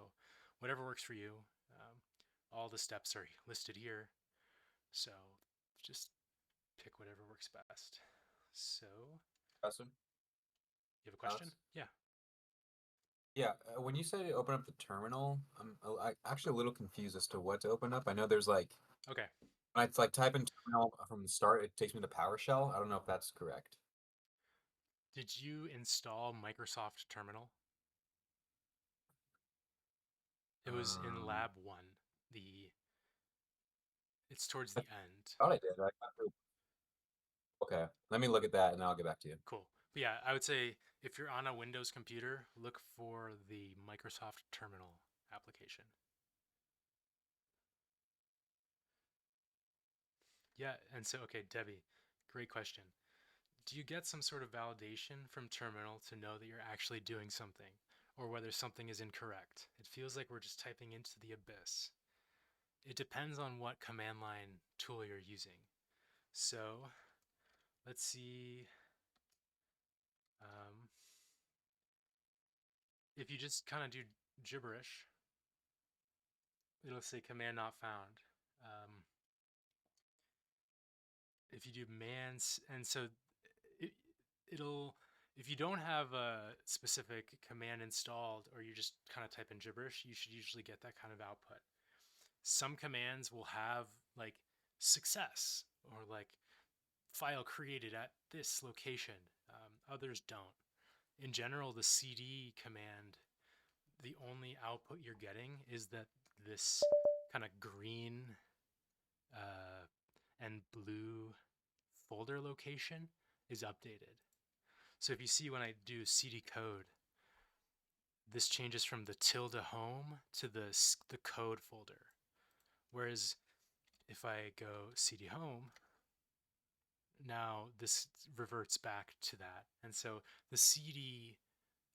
whatever works for you. All the steps are listed here. So just pick whatever works best. So Awesome. you have a question? Alex? Yeah. Yeah, when you say open up the terminal, I'm actually a little confused as to what to open up. I know there's like, Okay. when it's like type in terminal from the start, it takes me to PowerShell. I don't know if that's correct. Did you install Microsoft Terminal? It was in Um, lab 1. The it's towards I the end. thought I did. Okay, let me look at that and I'll get back to you. Cool. But yeah, I would say if you're on a Windows computer, look for the Microsoft Terminal application. Yeah, and so okay, Debbie, great question. Do you get some sort of validation from Terminal to know that you're actually doing something or whether something is incorrect? It feels like we're just typing into the abyss. It depends on what command line tool you're using. So let's see. Um, if you just kind of do gibberish, it'll say command not found. If you do mans, and so it, it'll, if you don't have a specific command installed or you just kind of type in gibberish, you should usually get that kind of output. Some commands will have like success or like file created at this location. Others don't. In general, the cd command, the only output you're getting is that this kind of green uh, and blue folder location is updated. So if you see when I do cd code, this changes from the tilde home to the code folder. Whereas if I go cd home, now this reverts back to that. And so the cd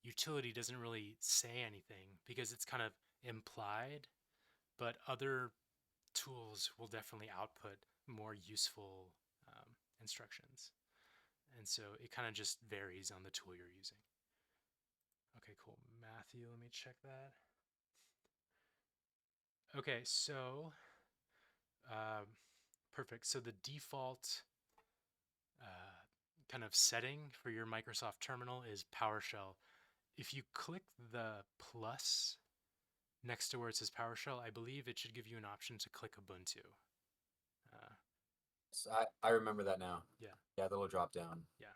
utility doesn't really say anything because it's kind of implied, but other tools will definitely output more useful instructions. And so it kind of just varies on the tool you're using. Okay, cool. Matthew, let me check that. Okay, so perfect. So the default kind of setting for your Microsoft terminal is PowerShell. If you click the plus next to where it says PowerShell, I believe it should give you an option to click Ubuntu. Uh, So I remember that now. yeah, Yeah, the little drop down. yeah.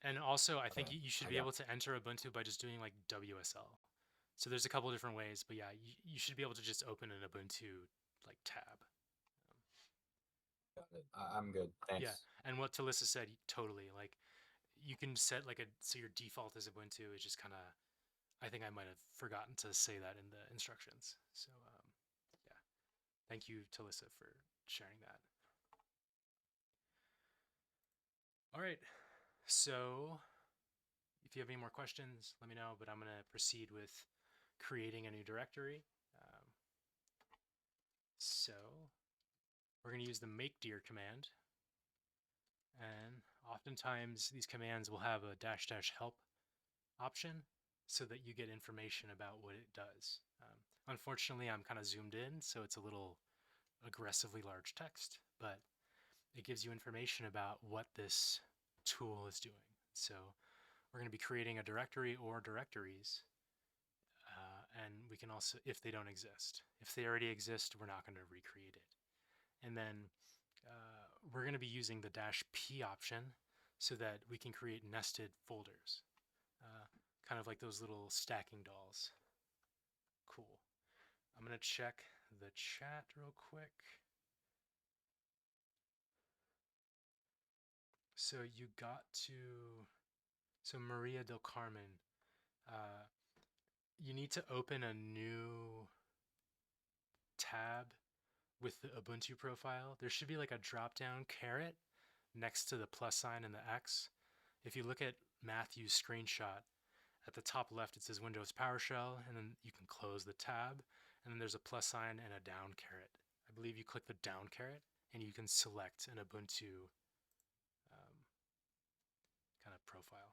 And also, I think Okay, you should I be got. able to enter Ubuntu by just doing like WSL. So there's a couple different ways, but yeah, you should be able to just open an Ubuntu like tab. Got it. I'm good. Yeah, Thanks. and what Talissa said, totally. Like you can set like a so your default is Ubuntu. It's just kind of I think I might have forgotten to say that in the instructions. So yeah, thank you Talissa for sharing that. All right, so if you have any more questions, let me know. But I'm gonna proceed with creating a new directory. So we're going to use the makedir command. And oftentimes these commands will have a dash dash help option so that you get information about what it does. Unfortunately, I'm kind of zoomed in, so it's a little aggressively large text, but it gives you information about what this tool is doing. So we're going to be creating a directory or directories, and we can also, if they don't exist. If they already exist, we're not going to recreate it. And then we're going to be using the -p option so that we can create nested folders, uh, kind of like those little stacking dolls. Cool. I'm going to check the chat real quick. So you got to, so Maria del Carmen, uh, you need to open a new tab with the Ubuntu profile. There should be like a drop down caret next to the plus sign and the X. If you look at Matthew's screenshot, at the top left it says Windows PowerShell, and then you can close the tab, and then there's a plus sign and a down caret. I believe you click the down caret and you can select an Ubuntu kind of profile.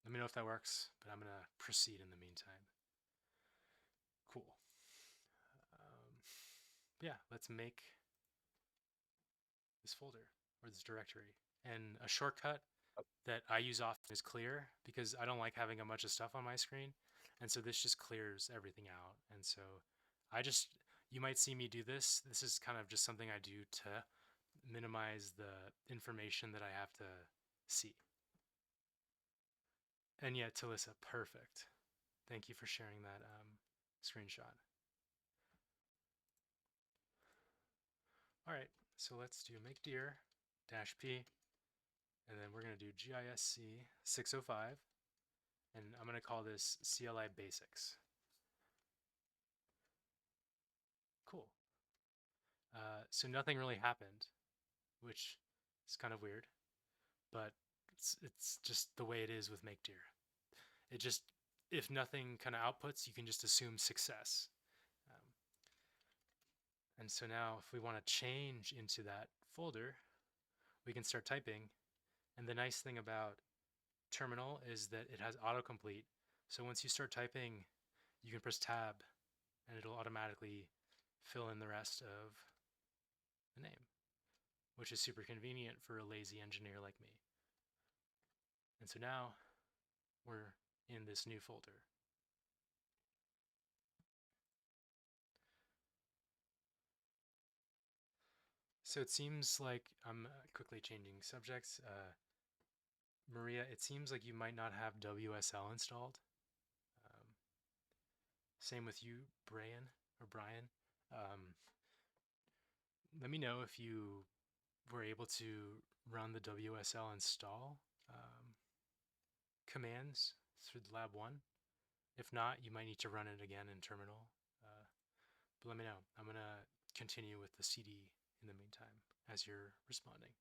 Let me know if that works, but I'm going to proceed in the meantime. Cool. Yeah, let's make this folder or this directory. And a shortcut that I use often is clear, because I don't like having a bunch of stuff on my screen. And so this just clears everything out. And so you might see me do this. This is kind of just something I do to minimize the information that I have to see. And yeah, Talissa, perfect. Thank you for sharing that screenshot. All right, so let's do make dir -p, and then we're going to do GISC 605, and I'm going to call this CLI basics. Cool. So nothing really happened, which is kind of weird, but it's just the way it is with make dir. It just, if nothing kind of outputs, you can just assume success. And so now if we want to change into that folder, we can start typing. And the nice thing about Terminal is that it has autocomplete. So once you start typing, you can press tab and it'll automatically fill in the rest of the name, which is super convenient for a lazy engineer like me. And so now we're in this new folder. So it seems like I'm quickly changing subjects. Maria, it seems like you might not have WSL installed. Same with you, Brian. Let me know if you were able to run the WSL install commands through the lab 1. If not, you might need to run it again in terminal. But let me know. I'm going to continue with the CD in the meantime as you're responding.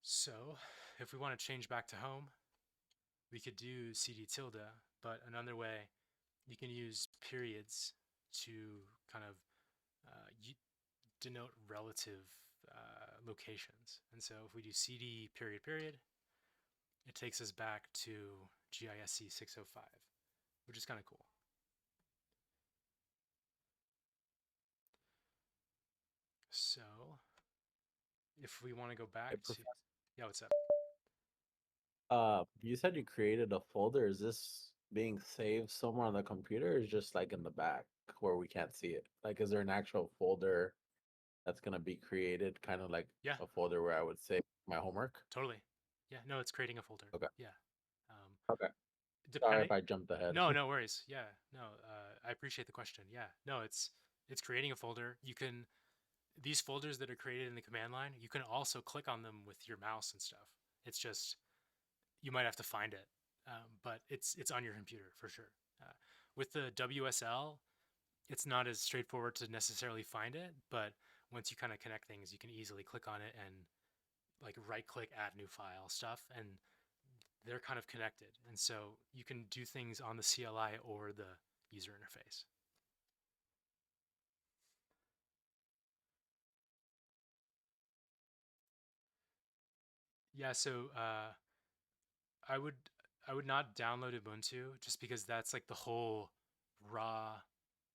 So if we want to change back to home, we could do CD tilde, but another way, you can use periods to kind of denote relative locations. And so if we do CD period period, it takes us back to GISC 605, which is kind of cool. So if we want to go back to, yeah, what's up? You said you created a folder. Is this being saved somewhere on the computer, or is just like in the back where we can't see it? Like, is there an actual folder that's gonna be created, kind of like Yeah, a folder where I would save my homework? totally. Yeah, no, it's creating a folder. Okay. Yeah. Okay. Sorry Depending. if I jumped ahead. No, no worries. Yeah, no, I appreciate the question. Yeah, no, it's creating a folder. You can, these folders that are created in the command line, you can also click on them with your mouse and stuff. It's just, you might have to find it, but it's on your computer for sure. With the WSL, it's not as straightforward to necessarily find it, but once you kind of connect things, you can easily click on it and like right click, add new file stuff, and they're kind of connected. And so you can do things on the CLI or the user interface. Yeah, so I would not download Ubuntu just because that's like the whole raw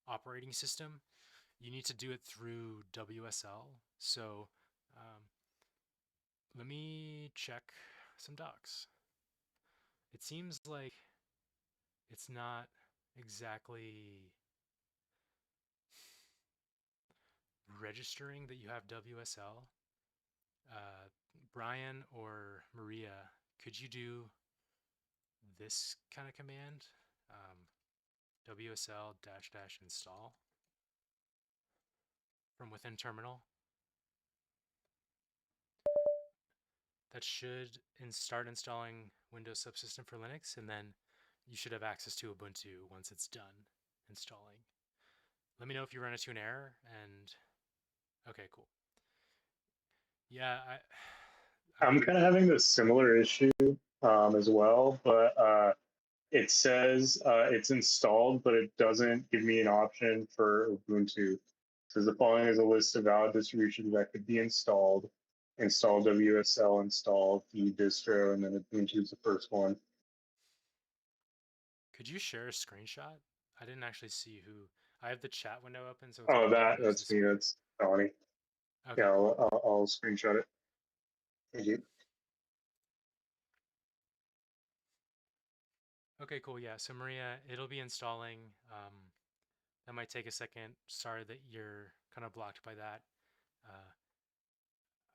operating system. You need to do it through WSL. So let me check some docs. It seems like it's not exactly registering that you have WSL, Brian or Maria, could you do this kind of command? WSL -- install from within terminal. That should start installing Windows Subsystem for Linux, and then you should have access to Ubuntu once it's done installing. Let me know if you run into an error, and okay, cool. Yeah, I'm kind of having this similar issue as well, but it says it's installed, but it doesn't give me an option for Ubuntu. It says the following is a list of valid distributions that could be installed. Install WSL, install the distro, and then Ubuntu is the first one. could you share a screenshot? I didn't actually see who. I have the chat window open, so it's Oh, hard to use that's the me. screen. That's Donnie. Okay, Yeah, cool. I'll screenshot it. Thank you. Okay, cool. Yeah, so Maria, it'll be installing. That might take a second. Sorry that you're kind of blocked by that.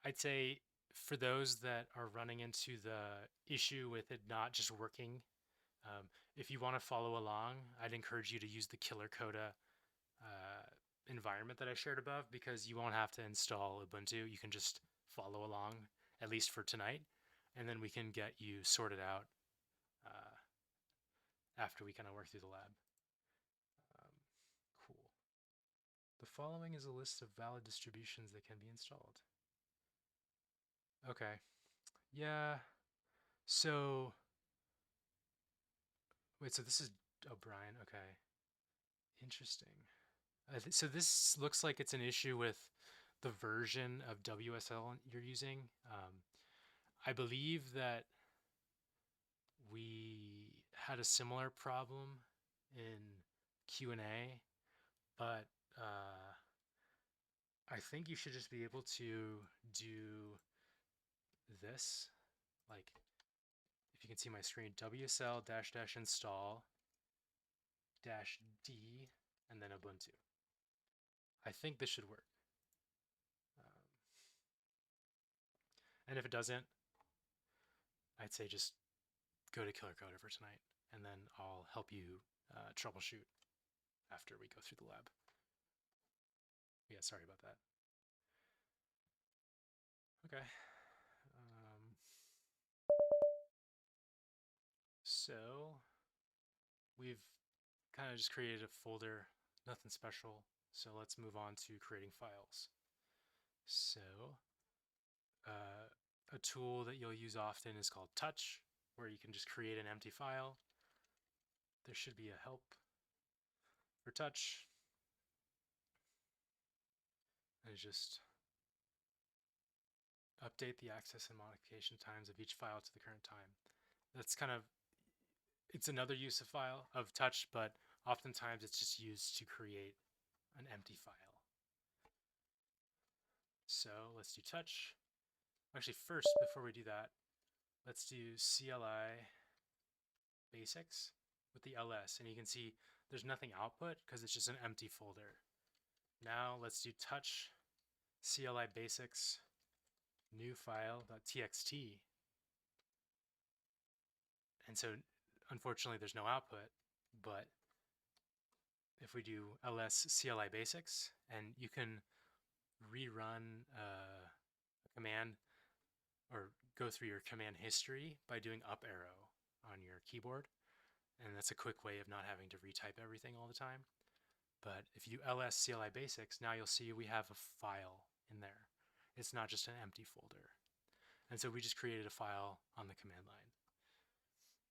I'd say for those that are running into the issue with it not just working, if you want to follow along, I'd encourage you to use the Killer Coda environment that I shared above, because you won't have to install Ubuntu. You can just follow along, at least for tonight, and then we can get you sorted out after we kind of work through the lab. Cool. The following is a list of valid distributions that can be installed. Okay. Yeah. So, wait, so this is O'Brien. Okay. Interesting. So this looks like it's an issue with the version of WSL you're using. I believe that we had a similar problem in Q&A, but I think you should just be able to do this, like, if you can see my screen, WSL -- install -d and then Ubuntu. I think this should work. And if it doesn't, I'd say just go to Killer Coda for tonight, and then I'll help you troubleshoot after we go through the lab. Yeah, sorry about that. Okay. So we've kind of just created a folder, nothing special. So let's move on to creating files. So a tool that you'll use often is called Touch, where you can just create an empty file. There should be a help for Touch. And just update the access and modification times of each file to the current time. That's kind of, it's another use of Touch, but oftentimes it's just used to create an empty file. So let's do Touch. Actually, first, before we do that, let's do CLI basics with the ls, and you can see there's nothing output because it's just an empty folder. Now let's do Touch CLI basics new file.txt, and so unfortunately there's no output, but if we do ls CLI basics, and you can rerun a command or go through your command history by doing up arrow on your keyboard, and that's a quick way of not having to retype everything all the time. But if you ls CLI basics, now you'll see we have a file in there. It's not just an empty folder. And so we just created a file on the command line.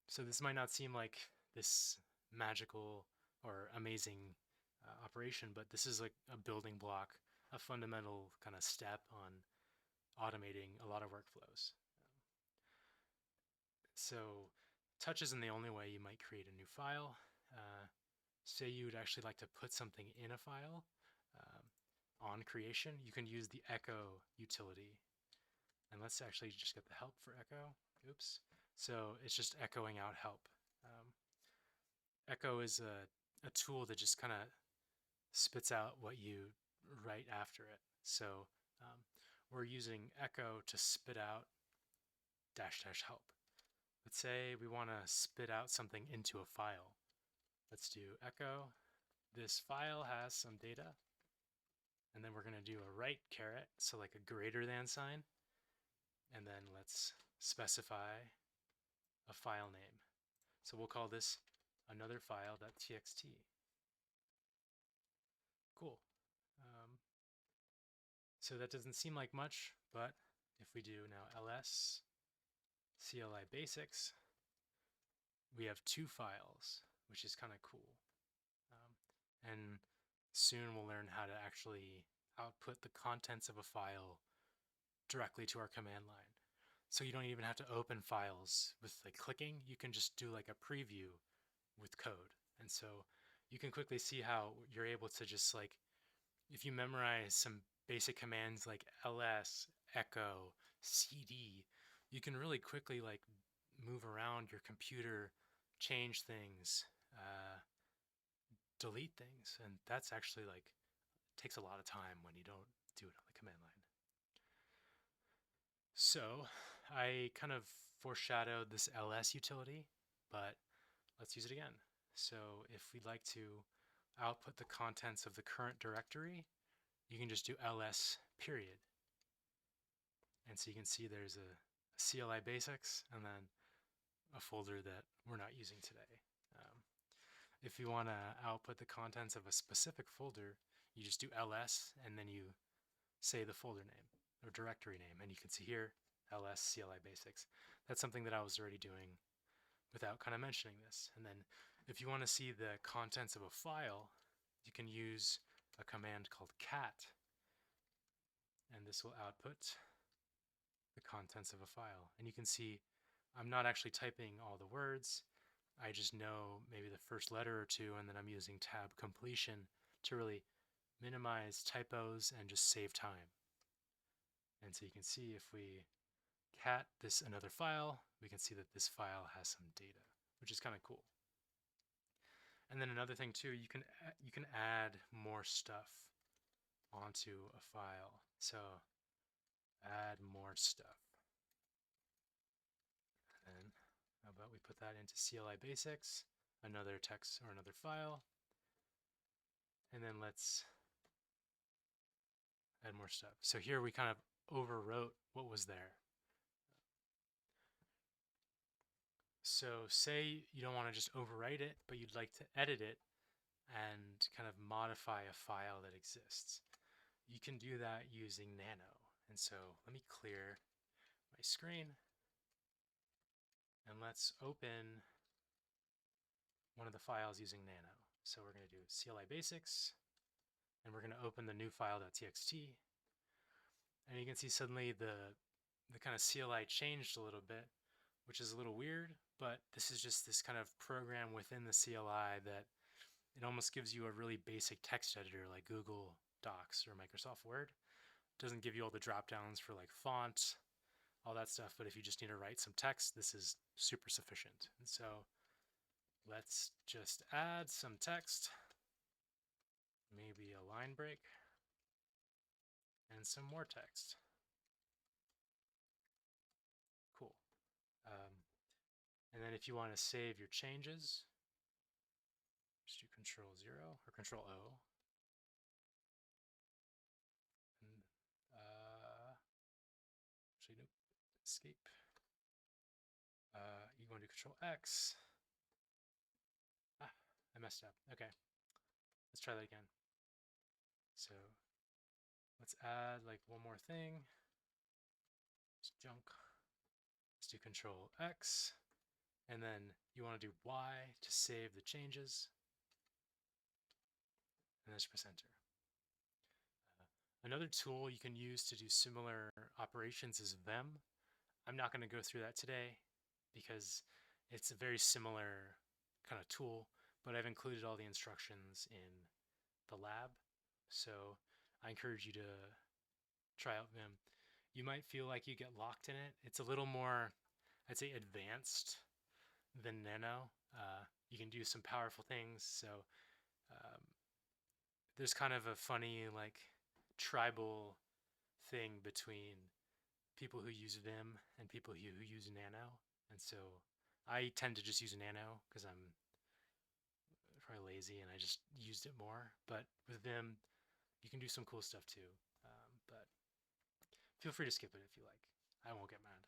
So this might not seem like this magical or amazing operation, but this is like a building block, a fundamental kind of step on automating a lot of workflows. So Touch isn't the only way you might create a new file. Say you would actually like to put something in a file on creation, you can use the echo utility. And let's actually just get the help for echo. Oops. So it's just echoing out help. Echo is a tool that just kind of spits out what you write after it. So we're using echo to spit out dash dash help. Let's say we want to spit out something into a file. Let's do echo. This file has some data. And then we're going to do a right caret, so like a greater than sign. And then let's specify a file name. So we'll call this another file.txt. Cool. So that doesn't seem like much, but if we do now ls CLI basics, we have 2 files, which is kind of cool. And soon we'll learn how to actually output the contents of a file directly to our command line. So you don't even have to open files with like clicking. You can just do like a preview with code. And so you can quickly see how you're able to just like, if you memorize some basic commands like ls, echo, cd, you can really quickly like move around your computer, change things, delete things. And that's actually like, takes a lot of time when you don't do it on the command line. So I kind of foreshadowed this ls utility, but let's use it again. So if we'd like to output the contents of the current directory, you can just do ls period. And so you can see there's a CLI basics and then a folder that we're not using today. If you want to output the contents of a specific folder, you just do ls and then you say the folder name or directory name, and you can see here ls CLI basics. That's something that I was already doing without kind of mentioning this. And then if you want to see the contents of a file, you can use a command called cat, and this will output the contents of a file. And you can see I'm not actually typing all the words. I just know maybe the first letter or two, and then I'm using tab completion to really minimize typos and just save time. And so you can see if we cat this another file, we can see that this file has some data, which is kind of cool. And then another thing too, you can add more stuff onto a file. So add more stuff. And how about we put that into CLI basics, another text or another file, and then let's add more stuff. So here we kind of overwrote what was there. So say you don't want to just overwrite it, but you'd like to edit it and kind of modify a file that exists. You can do that using Nano. And so let me clear my screen and let's open one of the files using Nano. So we're going to do CLI basics and we're going to open the new file.txt. And you can see suddenly the kind of CLI changed a little bit, which is a little weird, but this is just this kind of program within the CLI that it almost gives you a really basic text editor like Google Docs or Microsoft Word. It doesn't give you all the drop downs for like font, all that stuff, but if you just need to write some text, this is super sufficient. And so let's just add some text, maybe a line break, and some more text. Cool. And then if you want to save your changes, just do Control-0 or Control-O. And actually, nope, escape. You want to do Control-X. I messed up. Okay, let's try that again. So let's add like one more thing. It's junk. Let's do Control-X. And then you want to do Y to save the changes. And let's press enter. Another tool you can use to do similar operations is Vem. I'm not going to go through that today because it's a very similar kind of tool, but I've included all the instructions in the lab. So I encourage you to try out Vim. You might feel like you get locked in it. It's a little more, I'd say, advanced than Nano. You can do some powerful things. So there's kind of a funny like tribal thing between people who use Vim and people who use Nano. And so I tend to just use Nano because I'm probably lazy and I just used it more. But with Vim, you can do some cool stuff too. But feel free to skip it if you like. I won't get mad.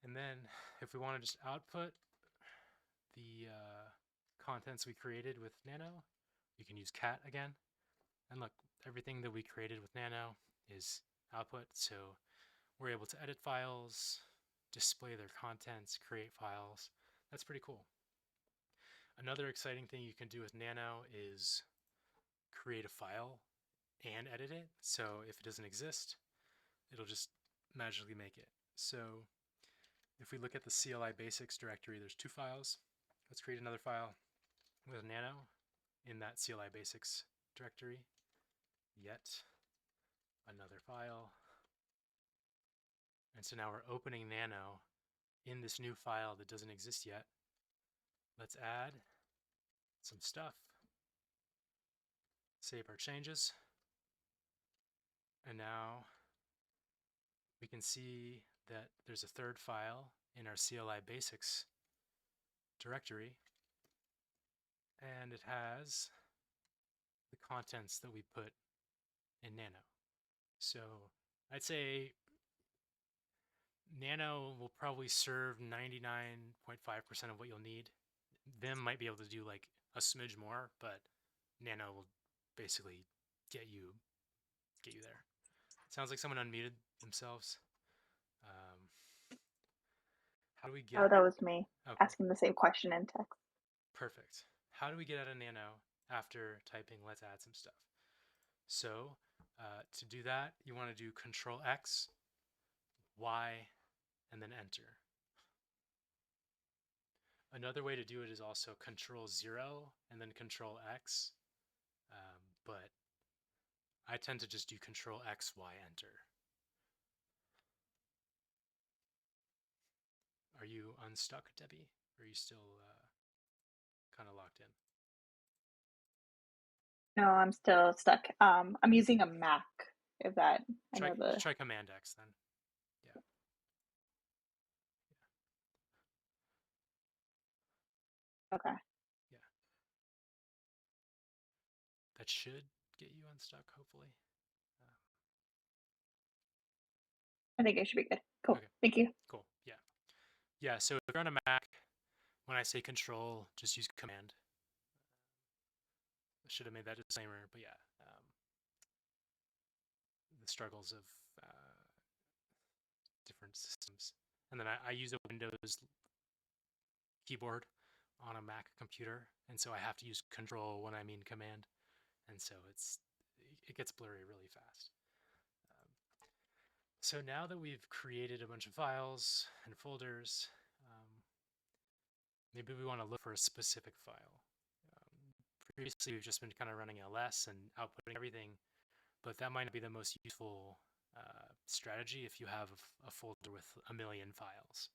And then if we want to just output the contents we created with Nano, you can use cat again. And look, everything that we created with Nano is output. So we're able to edit files, display their contents, create files. That's pretty cool. Another exciting thing you can do with Nano is create a file and edit it. So if it doesn't exist, it'll just magically make it. So if we look at the CLI basics directory, there's 2 files. Let's create another file with Nano in that CLI basics directory. Yet another file. And so now we're opening Nano in this new file that doesn't exist yet. Let's add some stuff. Save our changes. And now we can see that there's a third file in our CLI basics directory. And it has the contents that we put in Nano. So I'd say Nano will probably serve 99.5% of what you'll need. Vim might be able to do like a smidge more, but Nano will basically get you there. Sounds like someone unmuted themselves. How do we get? Oh, that was me Okay, asking the same question in text. perfect. How do we get out of Nano after typing let's add some stuff? So to do that, you want to do Control X, Y, and then enter. Another way to do it is also Control 0 and then Control X, but I tend to just do Control X, Y, enter. Are you unstuck, Debbie? Or are you still kind of locked in? No, I'm still stuck. I'm using a Mac. If that, I know the. Try Command X then. Yeah. Okay. Yeah. That should get you unstuck, hopefully. I think it should be good. Cool. Okay. Thank you. Cool. Yeah. Yeah. So if you're on a Mac, when I say Control, just use Command. I should have made that disclaimer, but yeah. The struggles of different systems. And then I use a Windows keyboard on a Mac computer, and so I have to use Control when I mean Command, and so it gets blurry really fast. So now that we've created a bunch of files and folders, maybe we want to look for a specific file. Previously, we've just been kind of running ls and outputting everything, but that might not be the most useful strategy if you have a folder with a million files.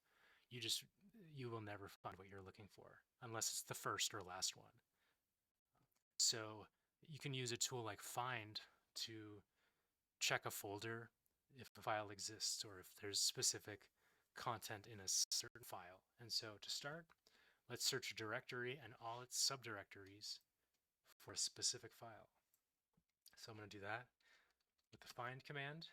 You will never find what you're looking for unless it's the first or last one. So you can use a tool like find to check a folder if a file exists or if there's specific content in a certain file. And so to start, let's search a directory and all its subdirectories for a specific file. So I'm going to do that with the find command.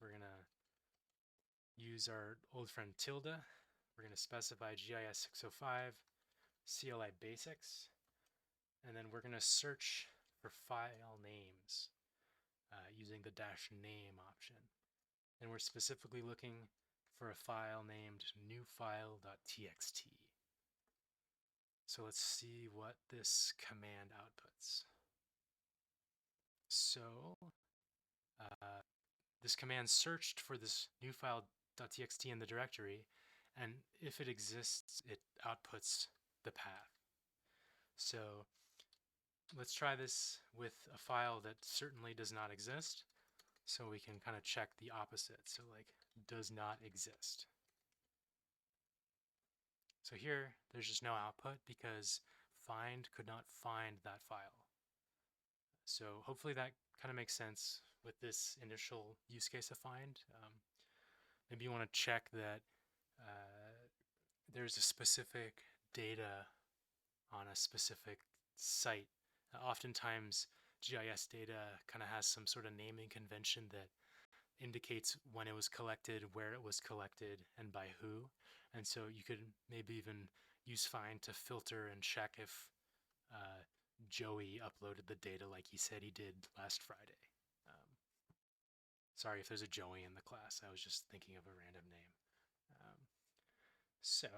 We're going to use our old friend tilde. We're going to specify GIS 605 CLI basics, and then we're going to search for file names using the -name option. And we're specifically looking for a file named newfile.txt. So let's see what this command outputs. So this command searched for this newfile.txt in the directory, and if it exists, it outputs the path. So let's try this with a file that certainly does not exist, so we can kind of check the opposite. So like does not exist. So here, there's just no output because find could not find that file. So hopefully that kind of makes sense with this initial use case of find. maybe you want to check that there's a specific data on a specific site. Oftentimes, GIS data kind of has some sort of naming convention that indicates when it was collected, where it was collected, and by who. And so you could maybe even use find to filter and check if Joey uploaded the data like he said he did last Friday. Sorry if there's a Joey in the class. I was just thinking of a random name. So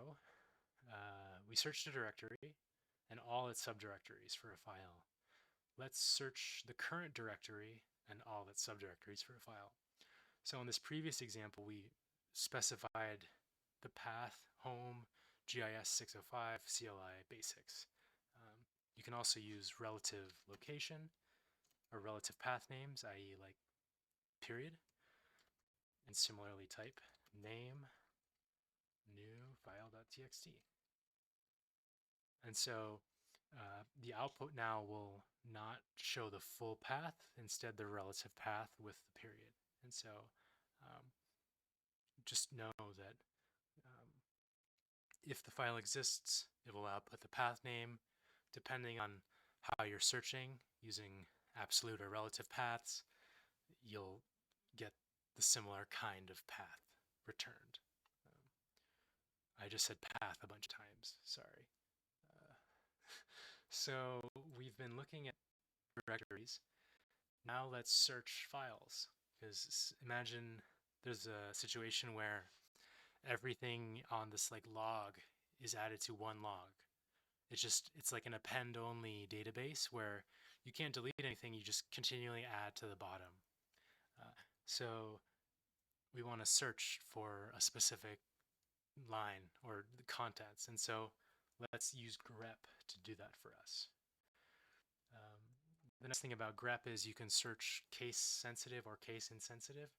we searched a directory and all its subdirectories for a file. Let's search the current directory and all its subdirectories for a file. So in this previous example, we specified the path home GIS 605 CLI basics. You can also use relative location or relative path names, i.e. like period, and similarly type name new file.txt. And so the output now will not show the full path, instead the relative path with the period. And so just know that if the file exists, it will output the path name. Depending on how you're searching using absolute or relative paths, you'll get the similar kind of path returned. I just said path a bunch of times, sorry. So we've been looking at directories. Now let's search files, because imagine there's a situation where everything on this like log is added to one log. It's like an append only database where you can't delete anything, you just continually add to the bottom. So we want to search for a specific line or the contents, and so let's use grep to do that for us. The nice thing about grep is you can search case sensitive or case insensitive.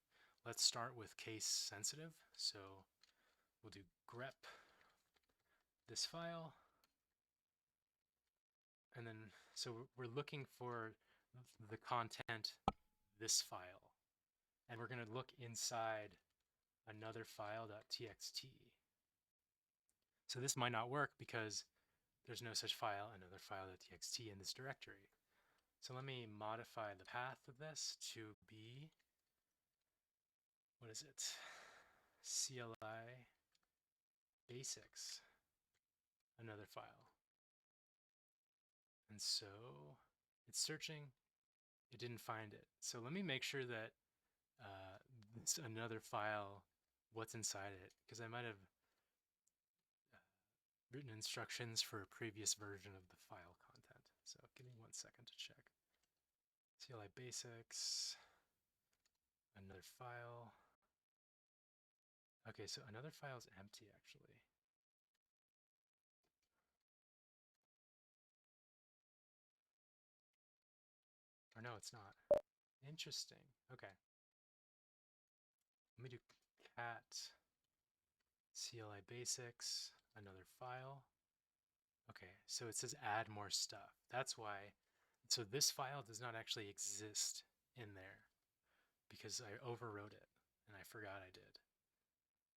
Let's start with case sensitive. So we'll do grep this file. And then, so we're looking for the content, this file. And we're going to look inside another file.txt. So this might not work because there's no such file, another file.txt in this directory. So let me modify the path of this to be, what is it? CLI basics, another file. And so it's searching, it didn't find it. So let me make sure that it's another file, what's inside it, because I might have written instructions for a previous version of the file content. So give me 1 second to check. CLI basics, another file. Okay, so another file is empty actually. Or no, it's not. Interesting. Okay. Let me do cat CLI basics, another file. Okay, so it says add more stuff. That's why. So this file does not actually exist in there because I overwrote it and I forgot I did.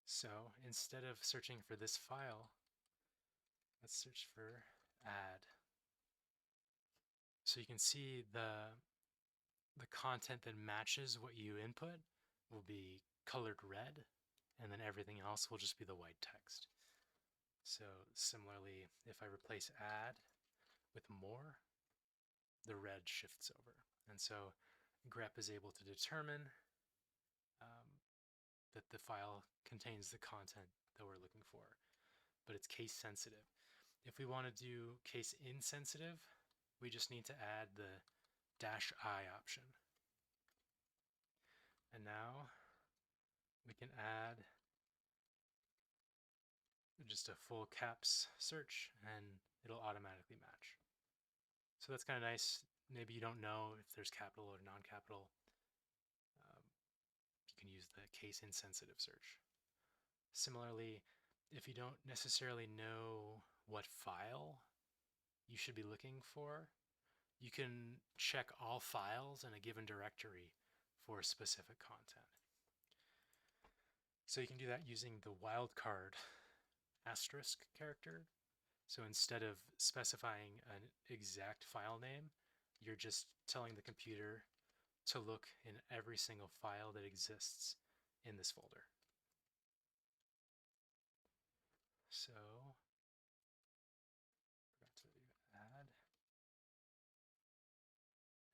So instead of searching for this file, let's search for add. So you can see the content that matches what you input will be colored red, and then everything else will just be the white text. So similarly, if I replace add with more, the red shifts over. And so grep is able to determine that the file contains the content that we're looking for, but it's case sensitive. If we want to do case insensitive, we just need to add the -I option. And now we can add just a full caps search and it'll automatically match. So that's kind of nice. Maybe you don't know if there's capital or non-capital. You can use the case insensitive search. Similarly, if you don't necessarily know what file you should be looking for, you can check all files in a given directory for specific content. So you can do that using the wildcard asterisk character. So instead of specifying an exact file name, you're just telling the computer to look in every single file that exists in this folder. So, forgot to do add.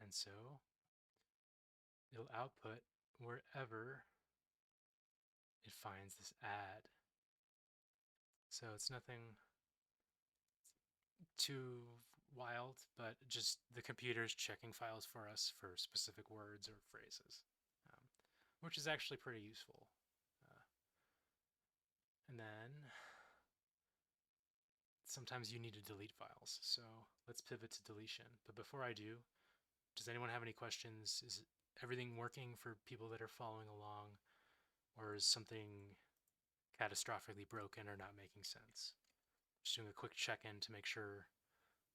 And so, it'll output wherever it finds this add. So it's nothing too wild, but just the computer's checking files for us for specific words or phrases, which is actually pretty useful. And then sometimes you need to delete files, so let's pivot to deletion. But before I do, does anyone have any questions? Is everything working for people that are following along, or is something catastrophically broken or not making sense? Just doing a quick check-in to make sure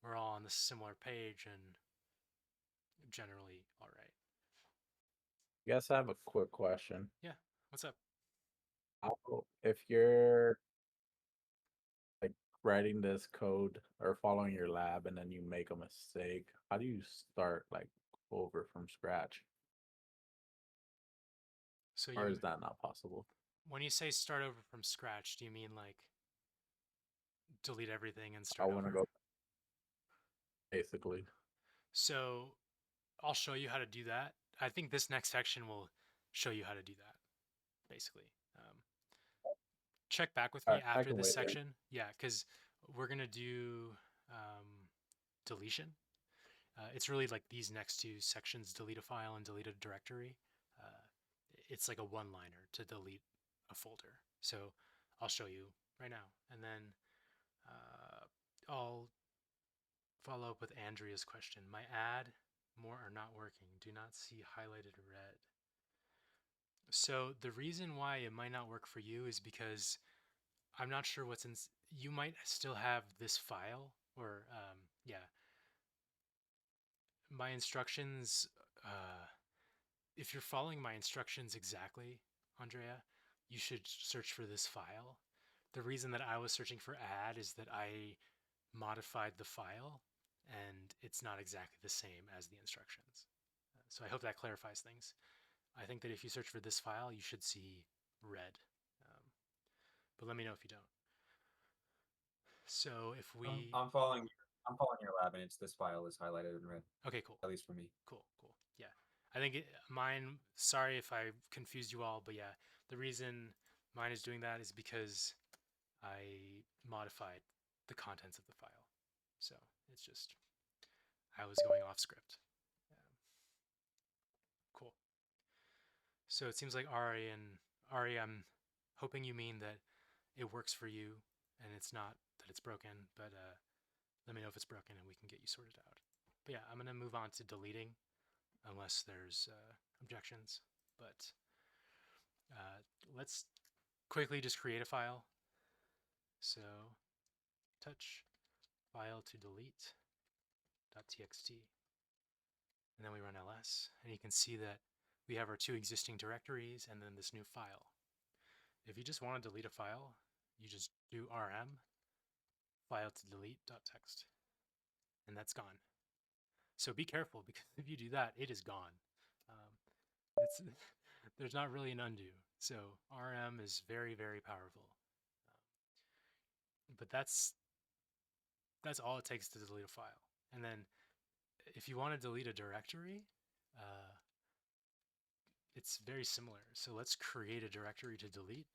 we're all on the similar page and generally all right. I guess I have a quick question. What's up? If you're like writing this code or following your lab and then you make a mistake, how do you start like over from scratch? So Or you, is that not possible? when you say start over from scratch, do you mean like delete everything and I start want to over? go basically. So I'll show you how to do that. I think this next section will show you how to do that, basically. Check back with me I after can this wait there. section. Yeah, because we're going to do deletion. It's really like these next two sections, delete a file and delete a directory. It's like a one-liner to delete a folder. So I'll show you right now. And then I'll follow up with Andrea's question. My add more are not working. Do not see highlighted red. So the reason why it might not work for you is because I'm not sure what's in. You might still have this file, or yeah, my instructions. If you're following my instructions exactly, Andrea, you should search for this file. The reason that I was searching for add is that I modified the file and it's not exactly the same as the instructions. So I hope that clarifies things. I think that if you search for this file, you should see red. But let me know if you don't. So if we... I'm following your lab, and it's this file is highlighted in red, Okay, cool. at least for me. Cool. Yeah. I think mine, sorry if I confused you all, but yeah, the reason mine is doing that is because I modified the contents of the file. So it's just, I was going off script. Cool. So it seems like Ari, I'm hoping you mean that it works for you and it's not that it's broken, but let me know if it's broken and we can get you sorted out. But yeah, I'm going to move on to deleting unless there's objections. But let's quickly just create a file. So touch file to delete.txt. And then we run ls, and you can see that we have our two existing directories and then this new file. If you just want to delete a file, you just do rm file to delete.txt, and that's gone. So be careful, because if you do that, it is gone. There's not really an undo. So rm is very, very powerful. But that's all it takes to delete a file. And then if you want to delete a directory, it's very similar. So let's create a directory to delete.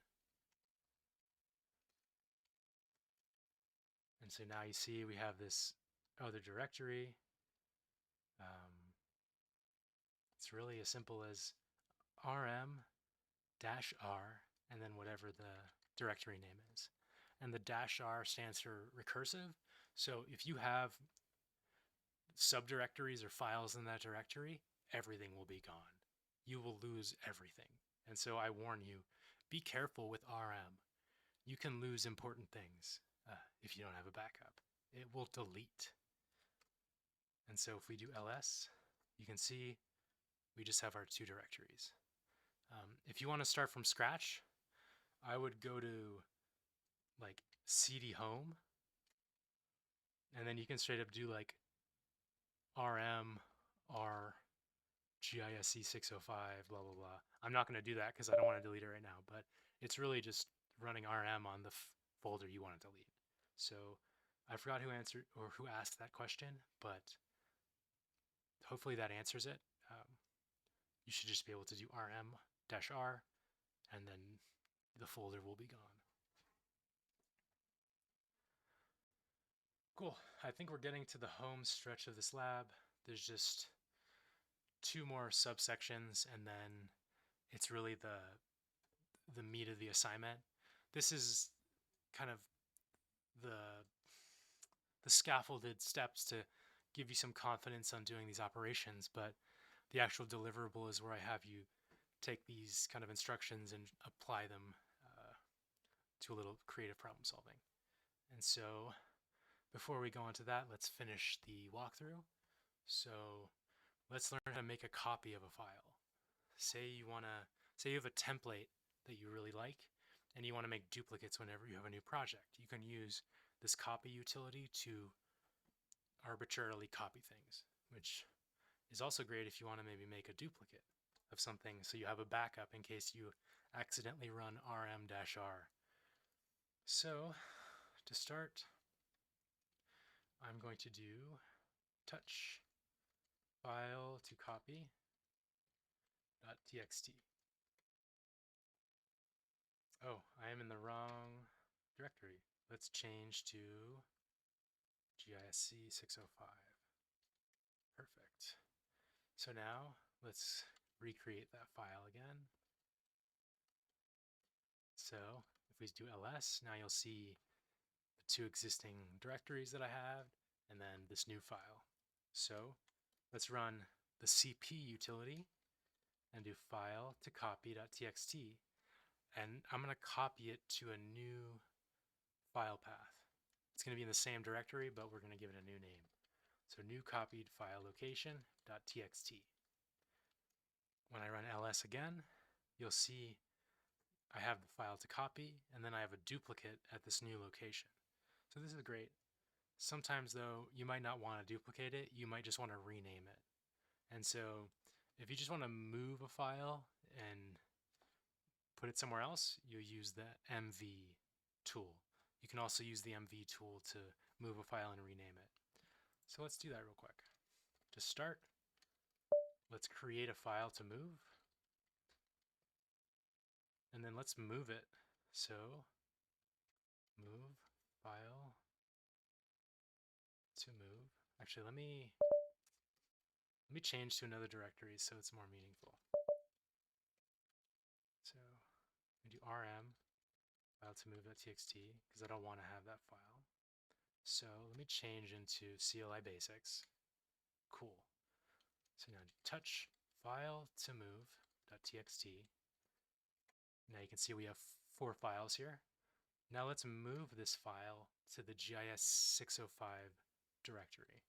And so now you see we have this other directory. It's really as simple as rm-r and then whatever the directory name is. And the -r stands for recursive. So if you have subdirectories or files in that directory, everything will be gone. You will lose everything. And so I warn you, be careful with rm. You can lose important things if you don't have a backup. It will delete. And so if we do ls, you can see we just have our two directories. If you want to start from scratch, I would go to like cd home, and then you can straight up do like rm r gisc 605 blah blah blah. I'm not going to do that because I don't want to delete it right now, but it's really just running rm on the folder you want to delete. So I forgot who answered or who asked that question, but hopefully that answers it. You should just be able to do rm-r, and then the folder will be gone. Cool. I think we're getting to the home stretch of this lab. There's just 2 more subsections, and then it's really the meat of the assignment. This is kind of the scaffolded steps to give you some confidence on doing these operations, but the actual deliverable is where I have you take these kind of instructions and apply them to a little creative problem solving. And so before we go on to that, let's finish the walkthrough. So let's learn how to make a copy of a file. Say you have a template that you really like and you want to make duplicates whenever you have a new project. You can use this copy utility to arbitrarily copy things, which is also great if you want to maybe make a duplicate of something so you have a backup in case you accidentally run rm-r. So to start, I'm going to do touch file to copy.txt. Oh, I am in the wrong directory. Let's change to gisc 605. Perfect. So now let's recreate that file again. So if we do ls, now you'll see the 2 existing directories that I have and then this new file. So let's run the cp utility and do file to copy.txt, and I'm going to copy it to a new file path. It's going to be in the same directory, but we're going to give it a new name. So new copied file location.txt. When I run ls again, you'll see I have the file to copy, and then I have a duplicate at this new location. So this is great. Sometimes though, you might not want to duplicate it, you might just want to rename it. And so if you just want to move a file and put it somewhere else, you use the mv tool. You can also use the mv tool to move a file and rename it. So let's do that real quick. To start, let's create a file to move. And then let's move it. So move file to move. Actually, let me change to another directory so it's more meaningful. So we do rm file to move.txt because I don't want to have that file. So let me change into CLI basics. Cool. So now touch file to move.txt. Now you can see we have 4 files here. Now let's move this file to the GIS 605 directory.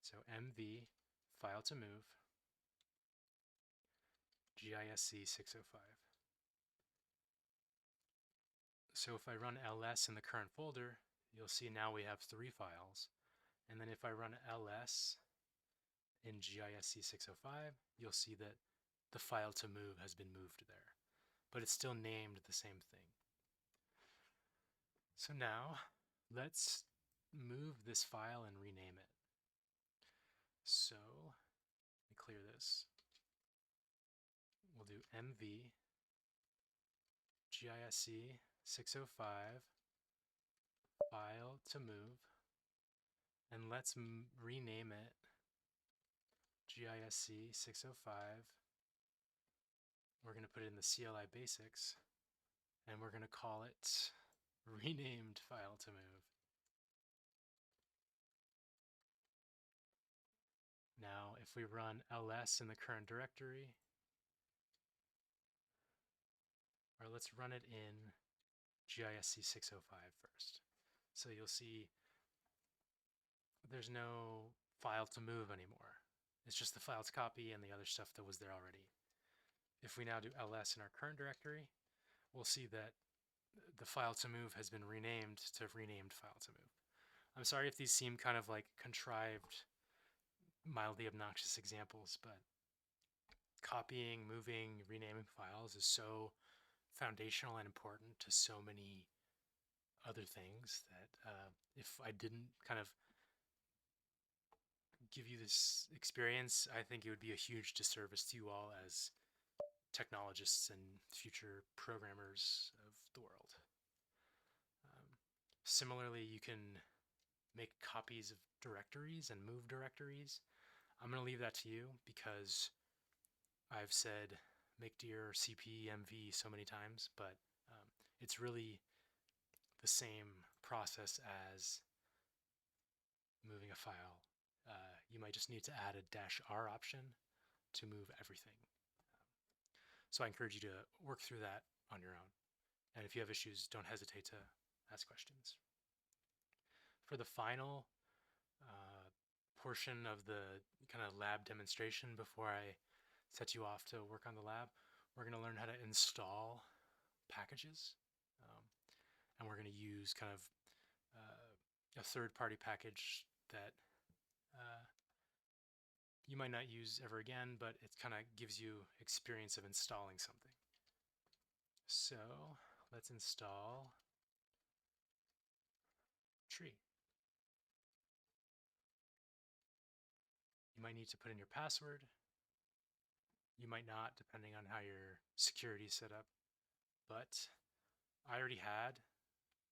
So mv file to move GISC 605. So if I run ls in the current folder, you'll see now we have 3 files. And then if I run ls in GISC 605, you'll see that the file to move has been moved there, but it's still named the same thing. So now let's move this file and rename it. So let me clear this. We'll do mv GISC 605 file to move, and let's rename it GISC 605. We're going to put it in the CLI basics, and we're going to call it renamed file to move. Now, if we run ls in the current directory, or let's run it in GISC 605 first. So you'll see there's no file to move anymore. It's just the file to copy and the other stuff that was there already. If we now do ls in our current directory, we'll see that the file to move has been renamed to renamed file to move. I'm sorry if these seem kind of like contrived, mildly obnoxious examples, but copying, moving, renaming files is so foundational and important to so many other things that if I didn't kind of give you this experience, I think it would be a huge disservice to you all as technologists and future programmers of the world. Similarly, you can make copies of directories and move directories. I'm going to leave that to you because I've said make dir cpmv so many times, but it's really the same process as moving a file. You might just need to add a -r option to move everything. So I encourage you to work through that on your own. And if you have issues, don't hesitate to ask questions. For the final portion of the kind of lab demonstration before I set you off to work on the lab, we're going to learn how to install packages. And we're going to use kind of a third-party package that you might not use ever again, but it kind of gives you experience of installing something. So let's install tree. You might need to put in your password. You might not, depending on how your security is set up. But I already had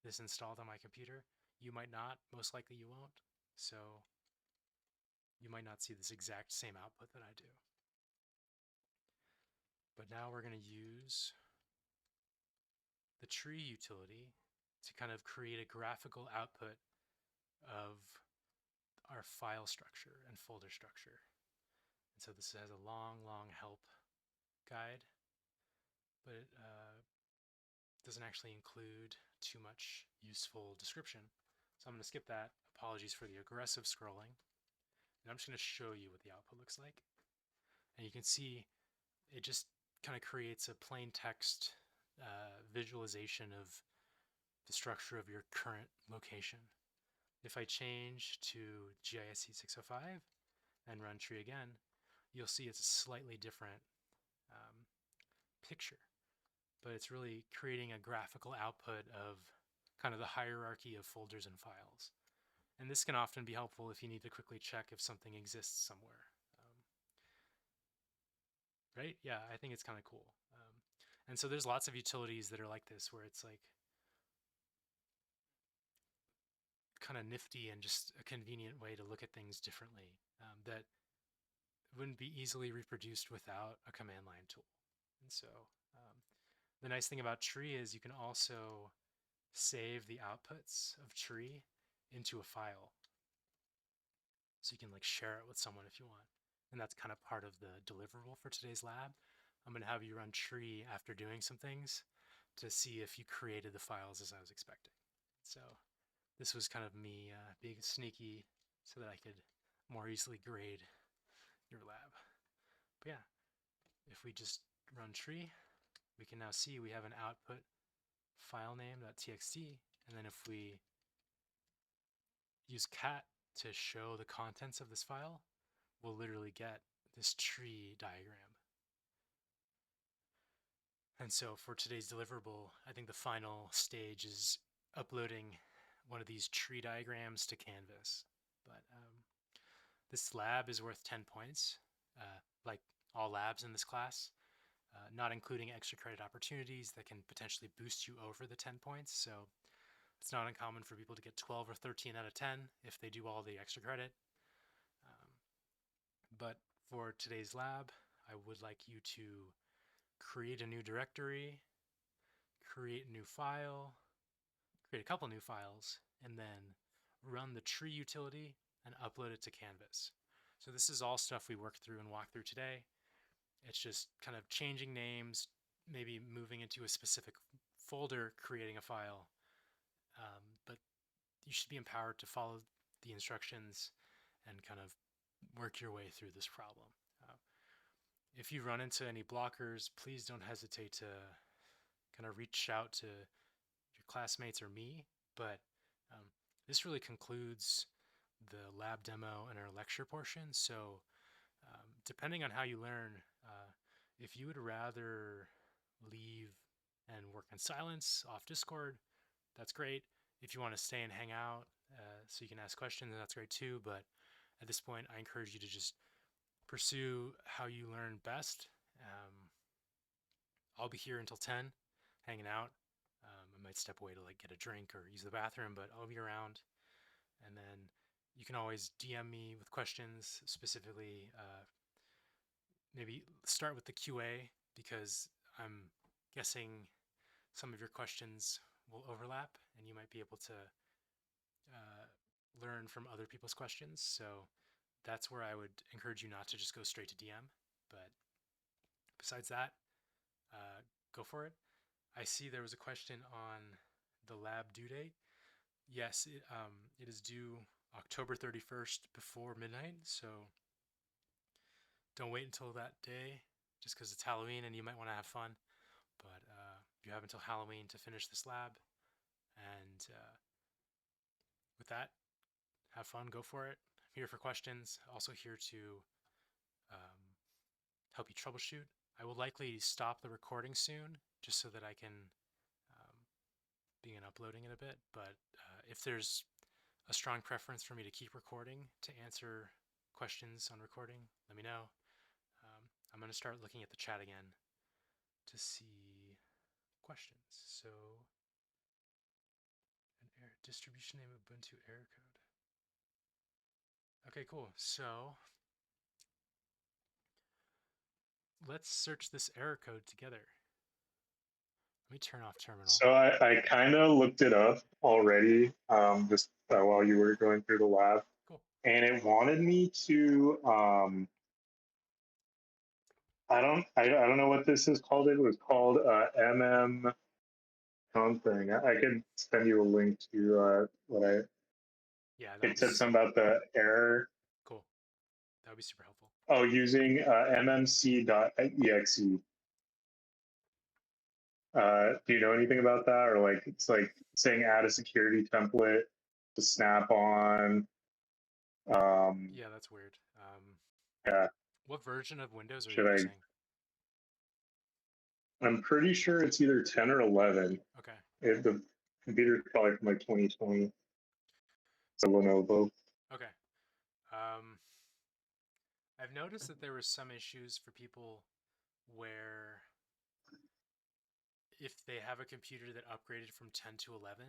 this installed on my computer. You might not, most likely you won't. So you might not see this exact same output that I do. But now we're going to use the tree utility to kind of create a graphical output of our file structure and folder structure. And so this has a long help guide, but it doesn't actually include too much useful description. So I'm going to skip that. Apologies for the aggressive scrolling. And I'm just going to show you what the output looks like. And you can see it just kind of creates a plain text visualization of the structure of your current location. If I change to GISC 605 and run tree again, you'll see it's a slightly different picture. But it's really creating a graphical output of kind of the hierarchy of folders and files. And this can often be helpful if you need to quickly check if something exists somewhere. Right? Yeah, I think it's kind of cool. And so there's lots of utilities that are like this, where it's like kind of nifty and just a convenient way to look at things differently that wouldn't be easily reproduced without a command line tool. And so the nice thing about tree is you can also save the outputs of tree into a file. So you can like share it with someone if you want. And that's kind of part of the deliverable for today's lab. I'm going to have you run tree after doing some things to see if you created the files as I was expecting. So this was kind of me being sneaky so that I could more easily grade your lab. But yeah, if we just run tree, we can now see we have an output file name.txt, and then if we use cat to show the contents of this file, we'll literally get this tree diagram. And so for today's deliverable, I think the final stage is uploading one of these tree diagrams to Canvas. But this lab is worth 10 points, like all labs in this class, not including extra credit opportunities that can potentially boost you over the 10 points. So it's not uncommon for people to get 12 or 13 out of 10 if they do all the extra credit. But for today's lab, I would like you to create a new directory, create a new file, create a couple new files, and then run the tree utility and upload it to Canvas. So this is all stuff we worked through and walked through today. It's just kind of changing names, maybe moving into a specific folder, creating a file. But you should be empowered to follow the instructions and kind of work your way through this problem. If you run into any blockers, please don't hesitate to kind of reach out to classmates or me, but this really concludes the lab demo and our lecture portion. So depending on how you learn, if you would rather leave and work in silence off Discord, that's great. If you want to stay and hang out so you can ask questions, that's great too. But at this point, I encourage you to just pursue how you learn best. I'll be here until 10, hanging out. I might step away to like get a drink or use the bathroom, but I'll be around. And then you can always DM me with questions, specifically maybe start with the QA, because I'm guessing some of your questions will overlap and you might be able to learn from other people's questions. So that's where I would encourage you not to just go straight to DM. But besides that, go for it. I see there was a question on the lab due date. Yes, it is due October 31st before midnight. So don't wait until that day just because it's Halloween and you might want to have fun. But you have until Halloween to finish this lab. And with that, have fun, go for it. I'm here for questions. Also here to help you troubleshoot. I will likely stop the recording soon just so that I can begin uploading it a bit. But if there's a strong preference for me to keep recording to answer questions on recording, let me know. I'm going to start looking at the chat again to see questions. So, distribution name Ubuntu error code. Okay, cool. So, let's search this error code together. Let me turn off terminal. So I kind of looked it up already, just while you were going through the lab, Cool. and it wanted me to. I don't know what this is called. It was called MM something. I could send you a link to what I. Yeah, It said something about the error. Cool. That would be super helpful. Oh, using mmc.exe. Do you know anything about that? Or like it's like saying add a security template to Snap-on. Yeah, that's weird. Yeah. What version of Windows are Should you I- using? I'm pretty sure it's either 10 or 11. Okay. The computer's probably from like 2020. So Lenovo. Okay. I've noticed that there were some issues for people where if they have a computer that upgraded from 10 to 11,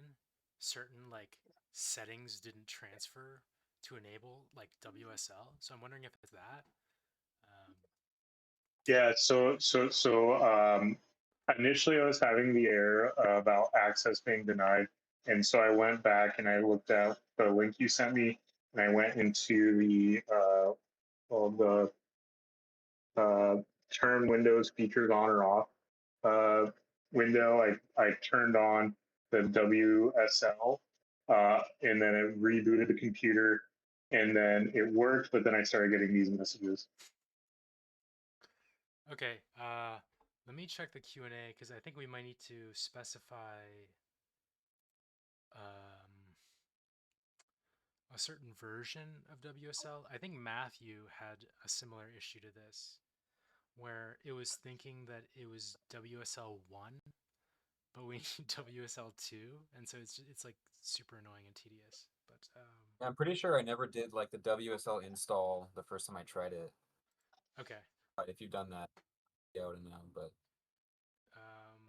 certain like settings didn't transfer to enable like WSL. So I'm wondering if it's that. Yeah. So initially I was having the error about access being denied, and so I went back and I looked at the link you sent me, and I went into the turn Windows features on or off window. I turned on the WSL, and then it rebooted the computer, and then it worked, but then I started getting these messages. Okay, let me check the Q&A because I think we might need to specify a certain version of WSL. I think Matthew had a similar issue to this, where it was thinking that it was WSL 1, but we need WSL 2, and so it's like super annoying and tedious. But I'm pretty sure I never did like the WSL install the first time I tried it. okay. But if you've done that, yeah, I would know. But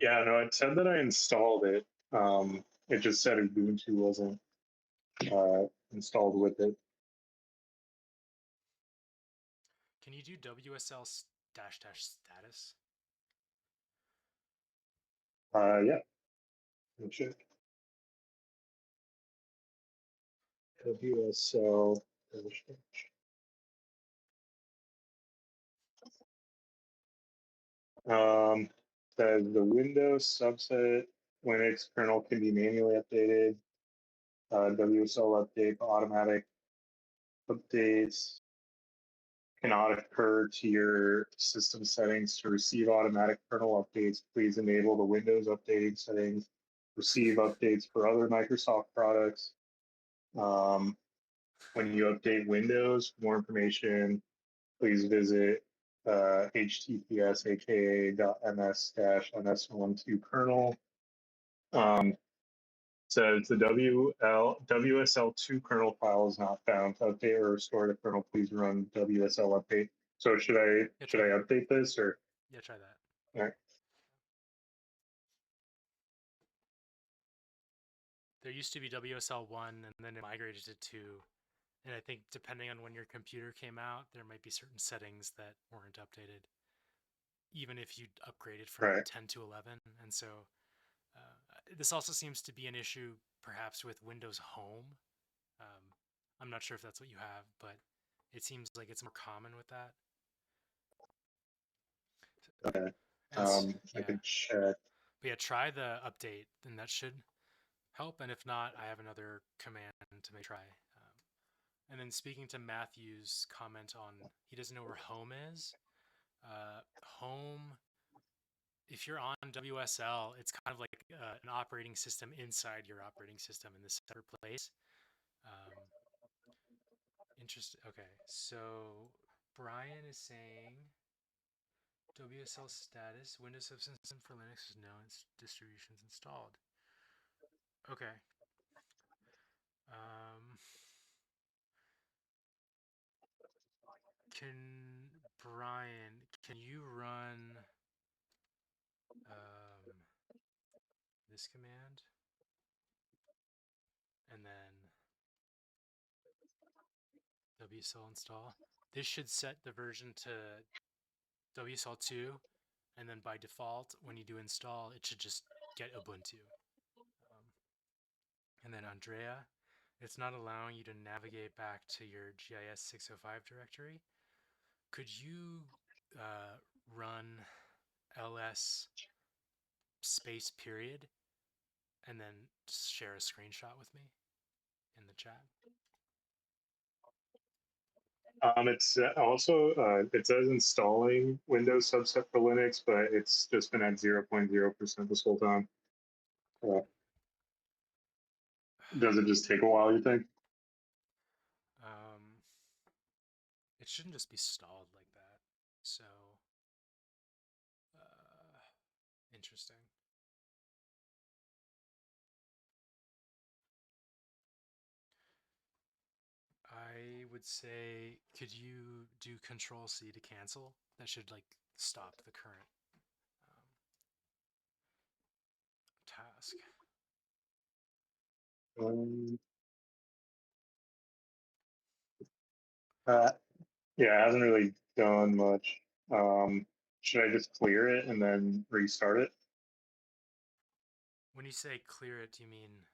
Yeah, no, it said that I installed it. It just said Ubuntu wasn't installed with it. Can you do WSL dash status? Yeah, let me check. WSL. Says the Windows subset Linux kernel can be manually updated. WSL update for automatic updates cannot occur to your system settings. To receive automatic kernel updates, please enable the Windows updating settings receive updates for other Microsoft products. When you update Windows, for more information, please visit https aka.ms-ms12 kernel. Says the WSL2 kernel file is not found. To update or restore the kernel, please run WSL update. So should I try that. update this or? Yeah, try that. All right. There used to be WSL1 and then it migrated to 2. And I think depending on when your computer came out, there might be certain settings that weren't updated, even if you upgraded from Right. 10 to 11. And so this also seems to be an issue perhaps with Windows Home. I'm not sure if that's what you have, but it seems like it's more common with that. Okay. And I could check. But yeah, try the update, and that should help. And if not, I have another command to make try. And then speaking to Matthew's comment on he doesn't know where home is. Home, if you're on WSL, it's kind of like an operating system inside your operating system in this separate place. Interesting. Okay, so Brian is saying WSL status, Windows subsystem for Linux is known, its distributions installed. Okay. Can you run this command and then WSL install? This should set the version to WSL2, and then by default, when you do install, it should just get Ubuntu. And then Andrea, it's not allowing you to navigate back to your GIS 605 directory. Could you run ls space period and then share a screenshot with me in the chat? It's also it says installing Windows subset for Linux, but it's just been at 0.0% this whole time. Does it just take a while, you think? It shouldn't just be stalled like that. So, interesting. I would say, could you do Control C to cancel? That should like stop the current task. Yeah, it hasn't really done much. Should I just clear it and then restart it? When you say clear it, do you mean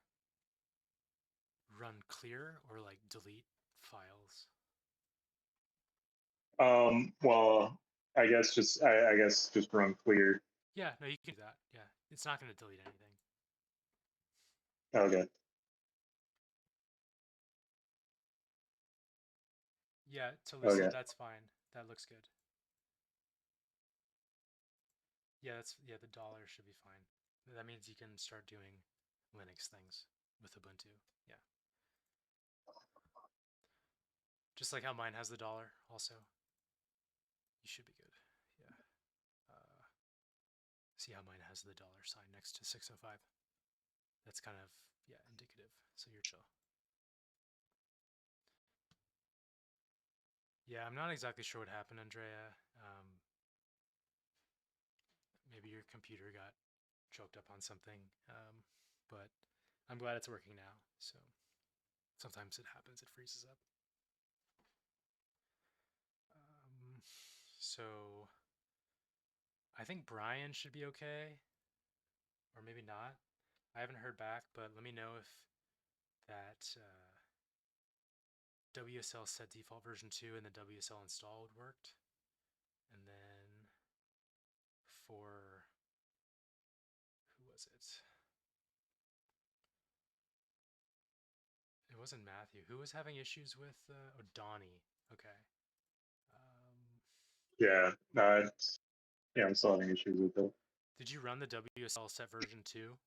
run clear or like delete files? Well, I guess just run clear. Yeah, no, you can do that. Yeah, it's not going to delete anything. Okay. Yeah, Talisa, Okay. that's fine. That looks good. Yeah, the dollar should be fine. That means you can start doing Linux things with Ubuntu. Yeah. Just like how mine has the dollar also. You should be good. Yeah. See how mine has the dollar sign next to 605. That's kind of, yeah, indicative. So you're chill. Yeah, I'm not exactly sure what happened, Andrea. Maybe your computer got choked up on something, but I'm glad it's working now. So sometimes it happens, it freezes up. So I think Brian should be okay, or maybe not. I haven't heard back, but let me know if that WSL set default version 2 and the WSL install would worked. And then for, who was it? It wasn't Matthew. Who was having issues with, oh, Donnie. Okay. Yeah, yeah, I'm still having issues with it. Did you run the WSL set version 2?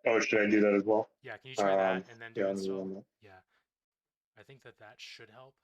Oh, should I do that as well? Yeah, can you try that and then do Yeah, let me install? run that. Yeah, I think that should help.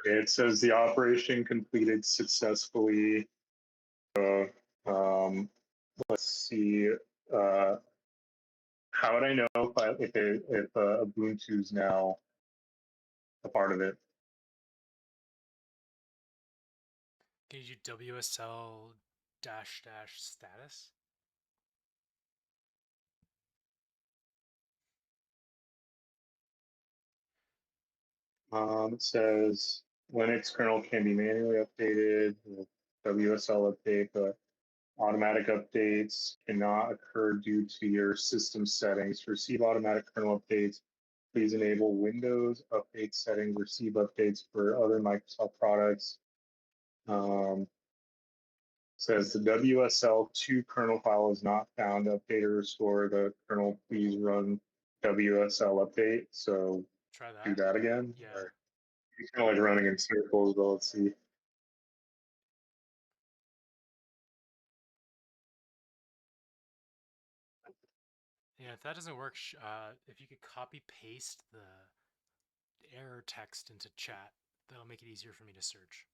Okay, it says the operation completed successfully. Um, let's see. Uh, how would I know if Ubuntu's now a part of it? Can you do WSL -- status? It says Linux kernel can be manually updated with WSL update, but automatic updates cannot occur due to your system settings. To receive automatic kernel updates, please enable Windows update settings, receive updates for other Microsoft products. Says the WSL2 kernel file is not found. Update or restore the kernel. Please run WSL update. So Try that. do that again. Yeah. Or it's kind of like running in circles. But let's see. Yeah, if that doesn't work, if you could copy paste the error text into chat, that'll make it easier for me to search.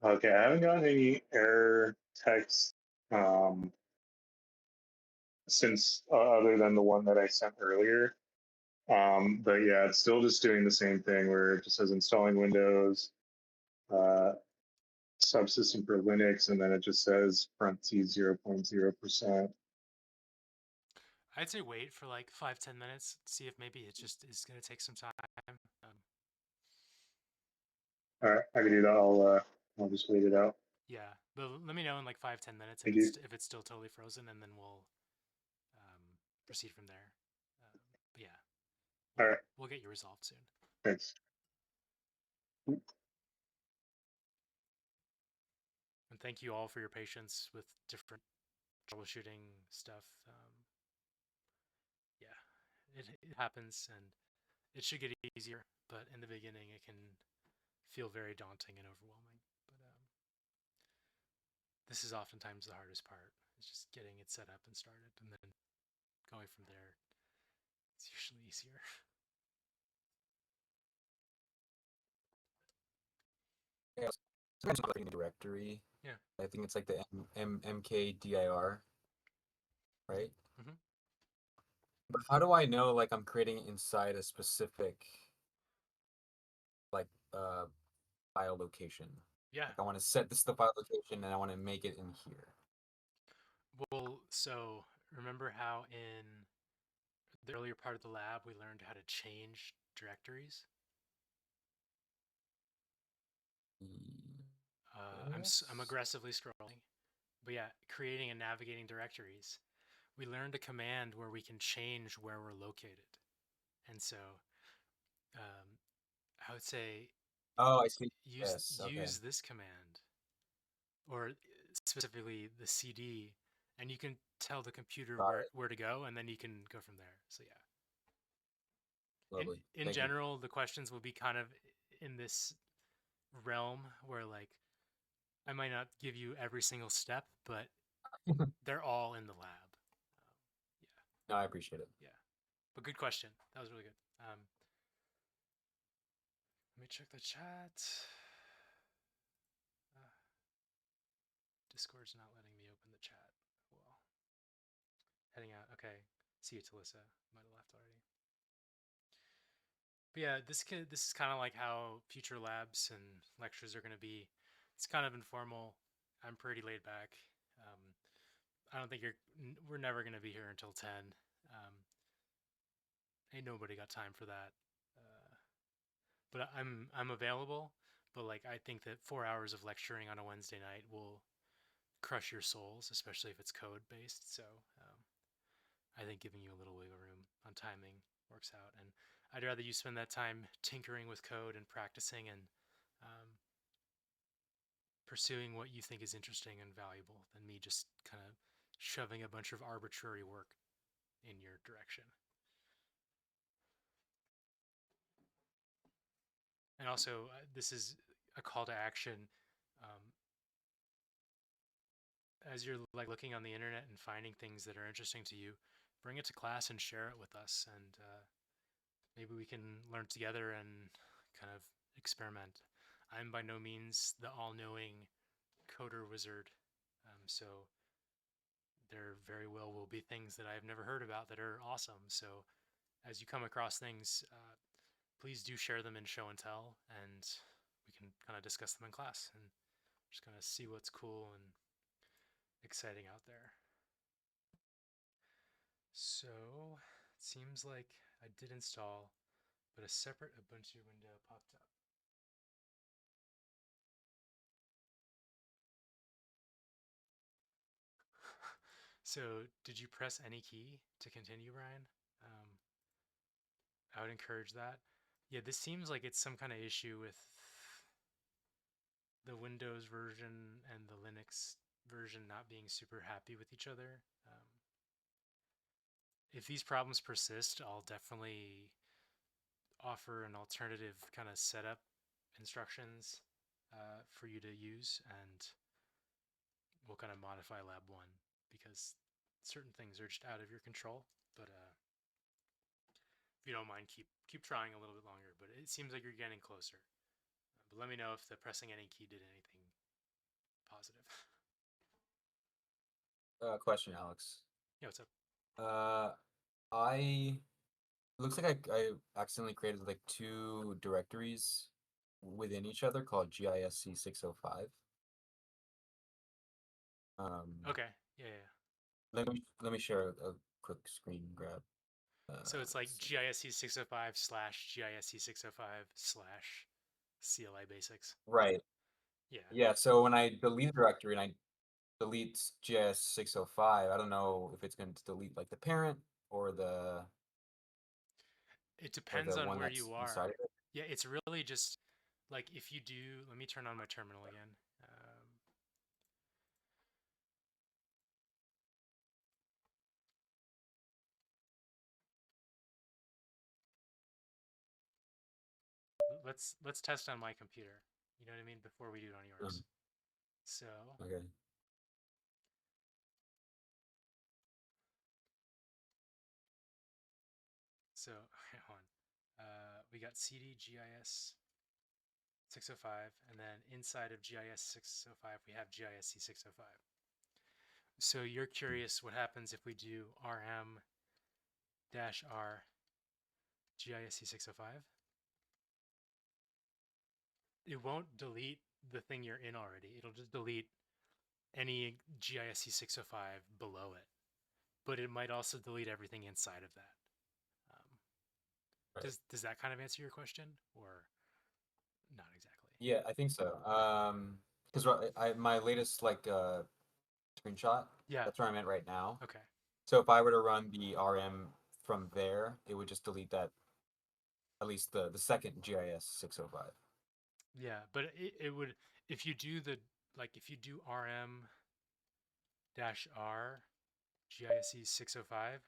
Okay, I haven't gotten any error text since other than the one that I sent earlier. But yeah, it's still just doing the same thing where it just says installing Windows, subsystem for Linux, and then it just says parentheses 0.0%. I'd say wait for like 5-10 minutes, see if maybe it just is going to take some time. All right, I can do that. I'll just wait it out. Yeah, but let me know in like 5-10 minutes Thank you. if it's still totally frozen, and then we'll proceed from there. But yeah, All right, we'll get you resolved soon. thanks. And thank you all for your patience with different troubleshooting stuff. Yeah, it happens, and it should get easier. But in the beginning, it can feel very daunting and overwhelming. But this is oftentimes the hardest part. It's just getting it set up and started, and then going from there. It's usually easier. Yeah, sometimes I'm in the directory. Yeah. I think it's like the mkdir, right? Mhm. But how do I know like I'm creating it inside a specific like file location? Yeah. Like I want to set this to the file location and I want to make it in here. Well, so remember how in the earlier part of the lab we learned how to change directories? I'm aggressively scrolling, but yeah, creating and navigating directories. We learned a command where we can change where we're located, and so I would say Oh, I see. use Yes. Okay. use this command, or specifically the CD, and you can tell the computer Got it. where to go, and then you can go from there. So yeah. Lovely. In Thank you. general, the questions will be kind of in this realm where like I might not give you every single step, but they're all in the lab. Yeah, No, I appreciate it. yeah. But good question. That was really good. Let me check the chat. Discord's not letting me open the chat. Well, heading out. Okay. See you, Talissa. Might have left already. But yeah, this is kind of like how future labs and lectures are going to be. It's kind of informal. I'm pretty laid back. I don't think we're never going to be here until 10. ain't nobody got time for that. But I'm available. But like I think that 4 hours of lecturing on a Wednesday night will crush your souls, especially if it's code based. So I think giving you a little wiggle room on timing works out. And I'd rather you spend that time tinkering with code and practicing and pursuing what you think is interesting and valuable than me just kind of shoving a bunch of arbitrary work in your direction. And also, this is a call to action. As you're like looking on the internet and finding things that are interesting to you, bring it to class and share it with us, and maybe we can learn together and kind of experiment. I'm by no means the all-knowing coder wizard, so there very well will be things that I've never heard about that are awesome. So as you come across things, please do share them in show and tell, and we can kind of discuss them in class and just kind of see what's cool and exciting out there. So it seems like I did install, but a separate Ubuntu window popped up. So did you press any key to continue, Ryan? I would encourage that. Yeah, this seems like it's some kind of issue with the Windows version and the Linux version not being super happy with each other. If these problems persist, I'll definitely offer an alternative kind of setup instructions for you to use, and we'll kind of modify lab 1 because certain things are just out of your control. But if you don't mind, keep trying a little bit longer. But it seems like you're getting closer. But let me know if the pressing any key did anything positive. Question, Alex. Yeah, what's up? I looks like I accidentally created like 2 directories within each other called GISC 605. Okay, yeah. Let me share a quick screen grab. So it's like let's see. GISC 605 / GISC 605 / CLI basics. Right. Yeah. Yeah. So when I delete a directory and I delete GIS 605, I don't know if it's going to delete like the parent or It depends the on one where that's you inside are. of it. Yeah, it's really just like if you do. Let me turn on my terminal again. Let's test on my computer. You know what I mean? Before we do it on yours. So Okay. hold on. We got CD GIS 605, and then inside of GIS 605 we have GISC 605. So you're curious what happens if we do rm -r GISC 605? It won't delete the thing you're in already. It'll just delete any GISC 605 below it. But it might also delete everything inside of that. Right. Does that kind of answer your question, or not exactly? Yeah, I think so. Because my latest screenshot, Yeah. that's where I'm at right now. Okay. So if I were to run the RM from there, it would just delete that, at least the second GIS 605. Yeah, but it would, if you do if you do rm -r GISC 605,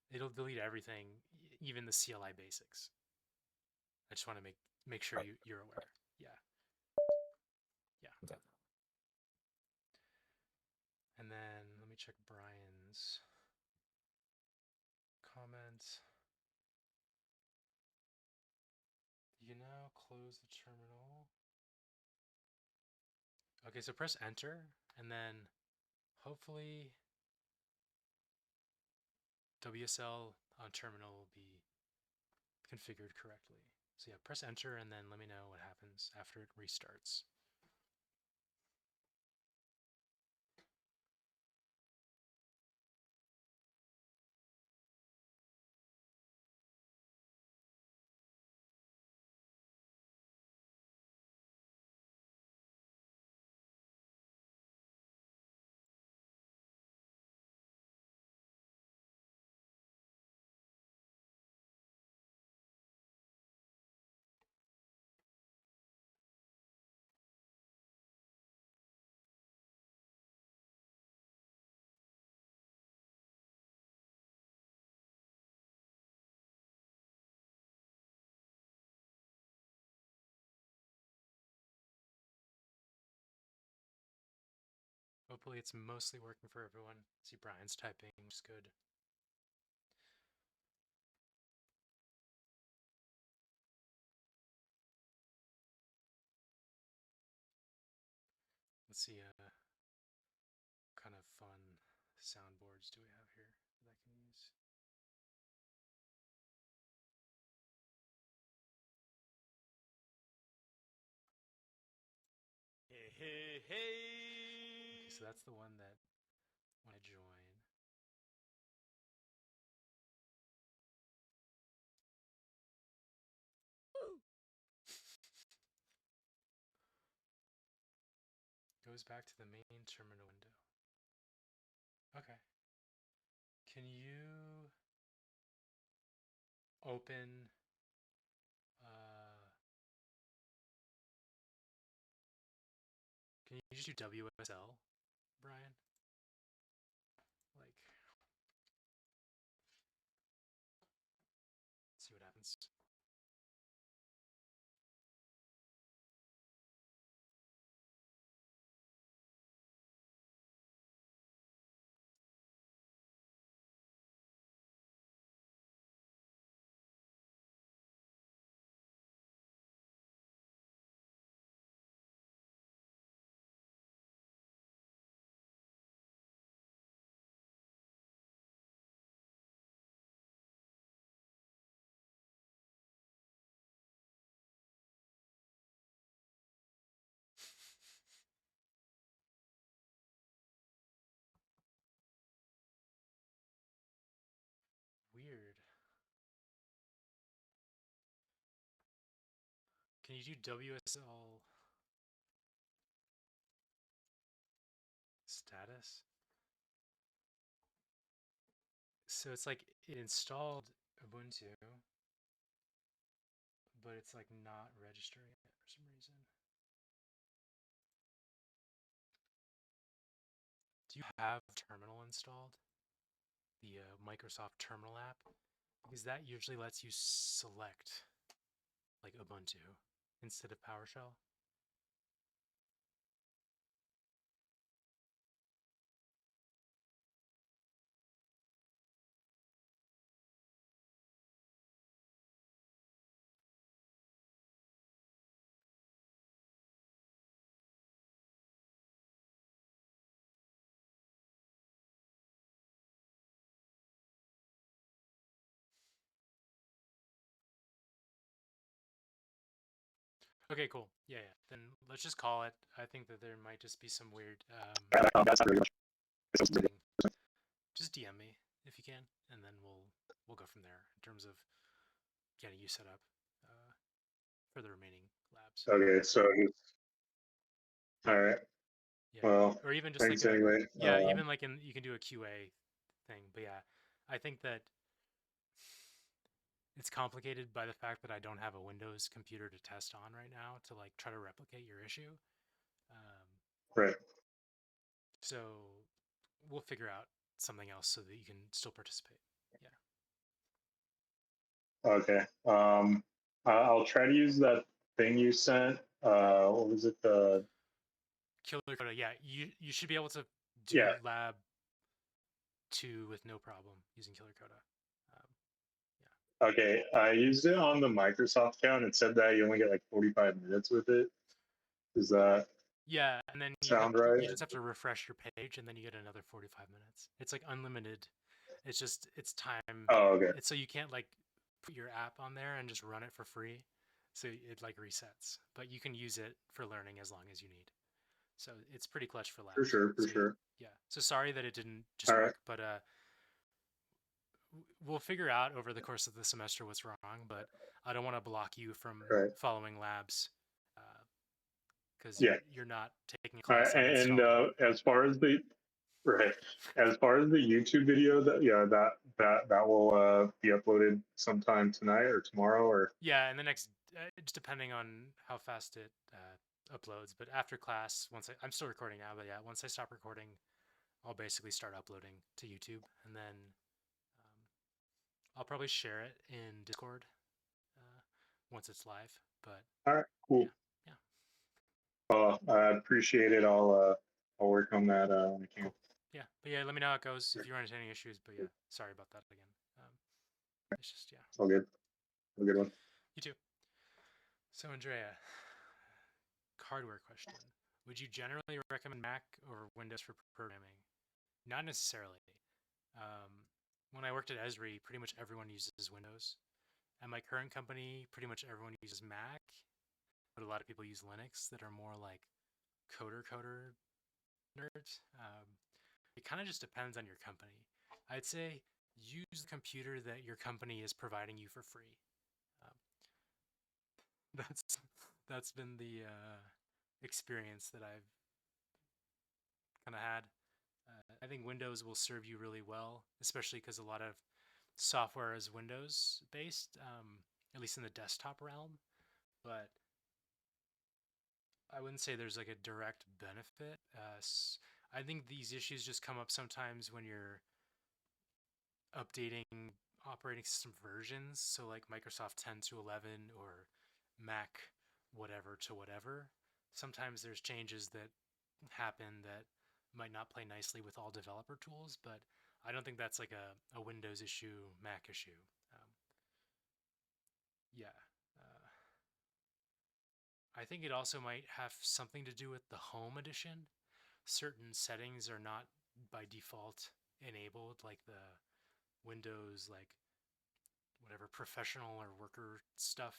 it'll delete everything, even the CLI basics. I just want to make sure Right. you're aware. Right. Yeah. Okay. And then let me check Brian's comment. You now close the terminal. Okay, so press enter, and then hopefully WSL on terminal will be configured correctly. So yeah, press enter and then let me know what happens after it restarts. Hopefully it's mostly working for everyone. See Brian's typing, which is good. Let's see, what kind of fun soundboards do we have here that I can use? Hey, hey, hey! Okay, so that's the one that when I join. Goes back to the main terminal window. Okay. Can you open can you just do WSL, Brian? Like, see what happens. Weird. Can you do WSL status? So it's like it installed Ubuntu, but it's like not registering it for some reason. Do you have Terminal installed? The Microsoft Terminal app? Because that usually lets you select like Ubuntu instead of PowerShell. Okay, cool. Yeah, yeah. Then let's just call it. I think that there might just be some weird That's not really much. thing. Just DM me if you can, and then we'll go from there in terms of getting you set up for the remaining labs. Okay, so all right. Yeah. Well, Or even just thanks like a anyway. yeah, even like you can do a QA thing. But yeah, I think that it's complicated by the fact that I don't have a Windows computer to test on right now to like try to replicate your issue. Right. So we'll figure out something else so that you can still participate. Yeah. Okay. I'll try to use that thing you sent. What was it? The Killer Coda. Yeah, you should be able to do yeah. lab 2 with no problem using Killer Coda. Okay, I used it on the Microsoft account. It said that you only get like 45 minutes with it. Does that Yeah, and then sound you right? just have to refresh your page, and then you get another 45 minutes. It's like unlimited. It's just it's time. Oh, okay. It's so you can't like put your app on there and just run it for free. So it like resets, but you can use it for learning as long as you need. So it's pretty clutch for labs. For sure, for So, yeah, sure. yeah. So sorry that it didn't just All right. work, but we'll figure out over the course of the semester what's wrong. But I don't want to block you from Right. following labs because Yeah. you're not taking a All right, class on and installing. as far as the right, as far as the YouTube video, that will be uploaded sometime tonight or tomorrow or Yeah, and the next, just depending on how fast it uploads. But after class, I'm still recording now, but yeah, once I stop recording, I'll basically start uploading to YouTube, and then I'll probably share it in Discord once it's live. But all right, cool. yeah. I appreciate it. I'll work on that when I can. Yeah, but yeah, let me know how it goes if you run into any issues. But yeah, sorry about that again. It's just yeah. It's all good. Have a good one. You too. So Andrea, hardware question: would you generally recommend Mac or Windows for programming? Not necessarily. When I worked at Esri, pretty much everyone uses Windows. At my current company, pretty much everyone uses Mac, but a lot of people use Linux that are more like coder nerds. It kind of just depends on your company. I'd say use the computer that your company is providing you for free. Um, that's been the experience that I've kind of had. I think Windows will serve you really well, especially because a lot of software is Windows based, at least in the desktop realm. But I wouldn't say there's like a direct benefit. I think these issues just come up sometimes when you're updating operating system versions. So like Microsoft 10 to 11 or Mac whatever to whatever. Sometimes there's changes that happen that might not play nicely with all developer tools, but I don't think that's like a Windows issue, Mac issue. Yeah. I think it also might have something to do with the home edition. Certain settings are not by default enabled, like the Windows, like whatever professional or worker stuff.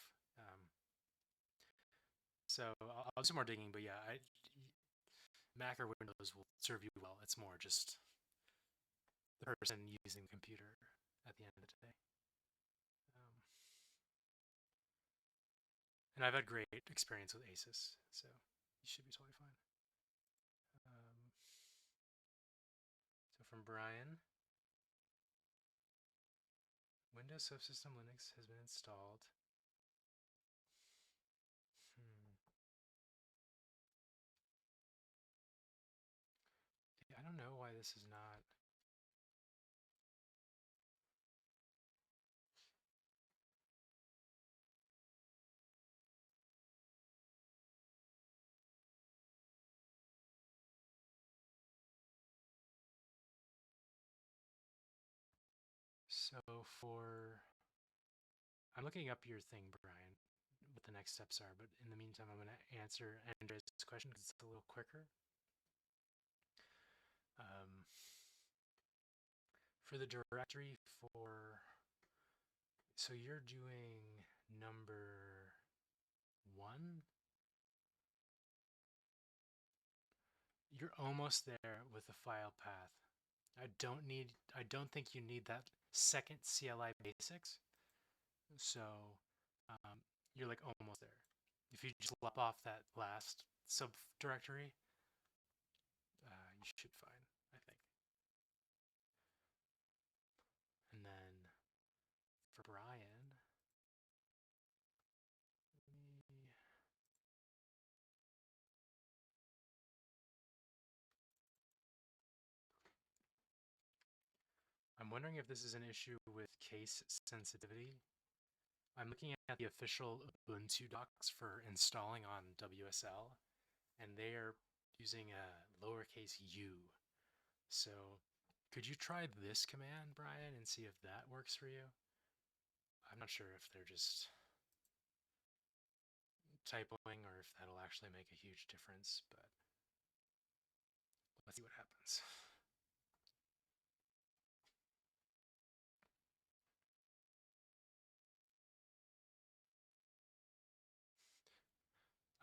So I'll do some more digging, but yeah, Mac or Windows will serve you well. It's more just the person using the computer at the end of the day. And I've had great experience with Asus, so you should be totally fine. So from Brian, Windows Subsystem Linux has been installed. I don't know why this is not. So I'm looking up your thing, Brian, what the next steps are, but in the meantime, I'm going to answer Andre's question because it's a little quicker. For the directory so you're doing number 1? You're almost there with the file path. I don't think you need that second CLI basics. So you're like almost there. If you just lop off that last subdirectory, you should find, I think. And then for Brian, I'm wondering if this is an issue with case sensitivity. I'm looking at the official Ubuntu docs for installing on WSL, and they are using a lowercase u. So could you try this command, Brian, and see if that works for you? I'm not sure if they're just typoing or if that'll actually make a huge difference, but let's see what happens.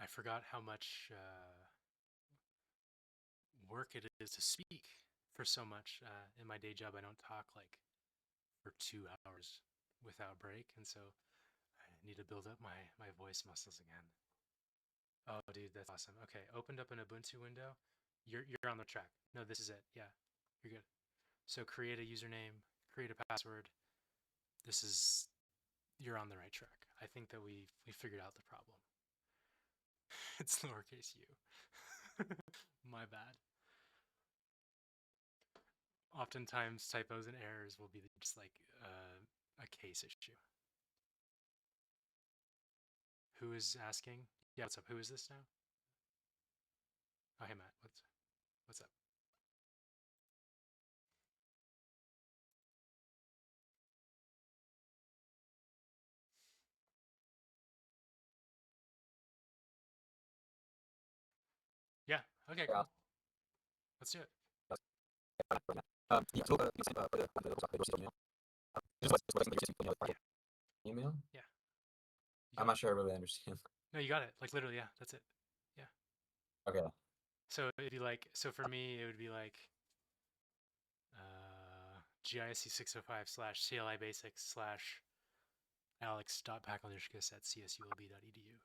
I forgot how much work it is to speak for so much. In my day job, I don't talk like for 2 hours without break, and so I need to build up my voice muscles again. Oh, dude, that's awesome. Okay, opened up an Ubuntu window. You're on the track. No, this is it. Yeah, you're good. So create a username, create a password. You're on the right track. I think that we figured out the problem. It's lowercase u. My bad. Oftentimes typos and errors will be just like a case issue. Who is asking? Yeah, what's up? Who is this now? Oh, hey Matt. What's up? Yeah. Okay. Yeah. Cool. Let's do it. Yeah, so, email? Yeah. You I'm got not it. sure I really understand. No, you got it. Like literally, yeah. That's it. Okay. So it'd be like, so for me, it would be like GISC 605 / CLI basics / alex.packalnishkus at csulb.edu.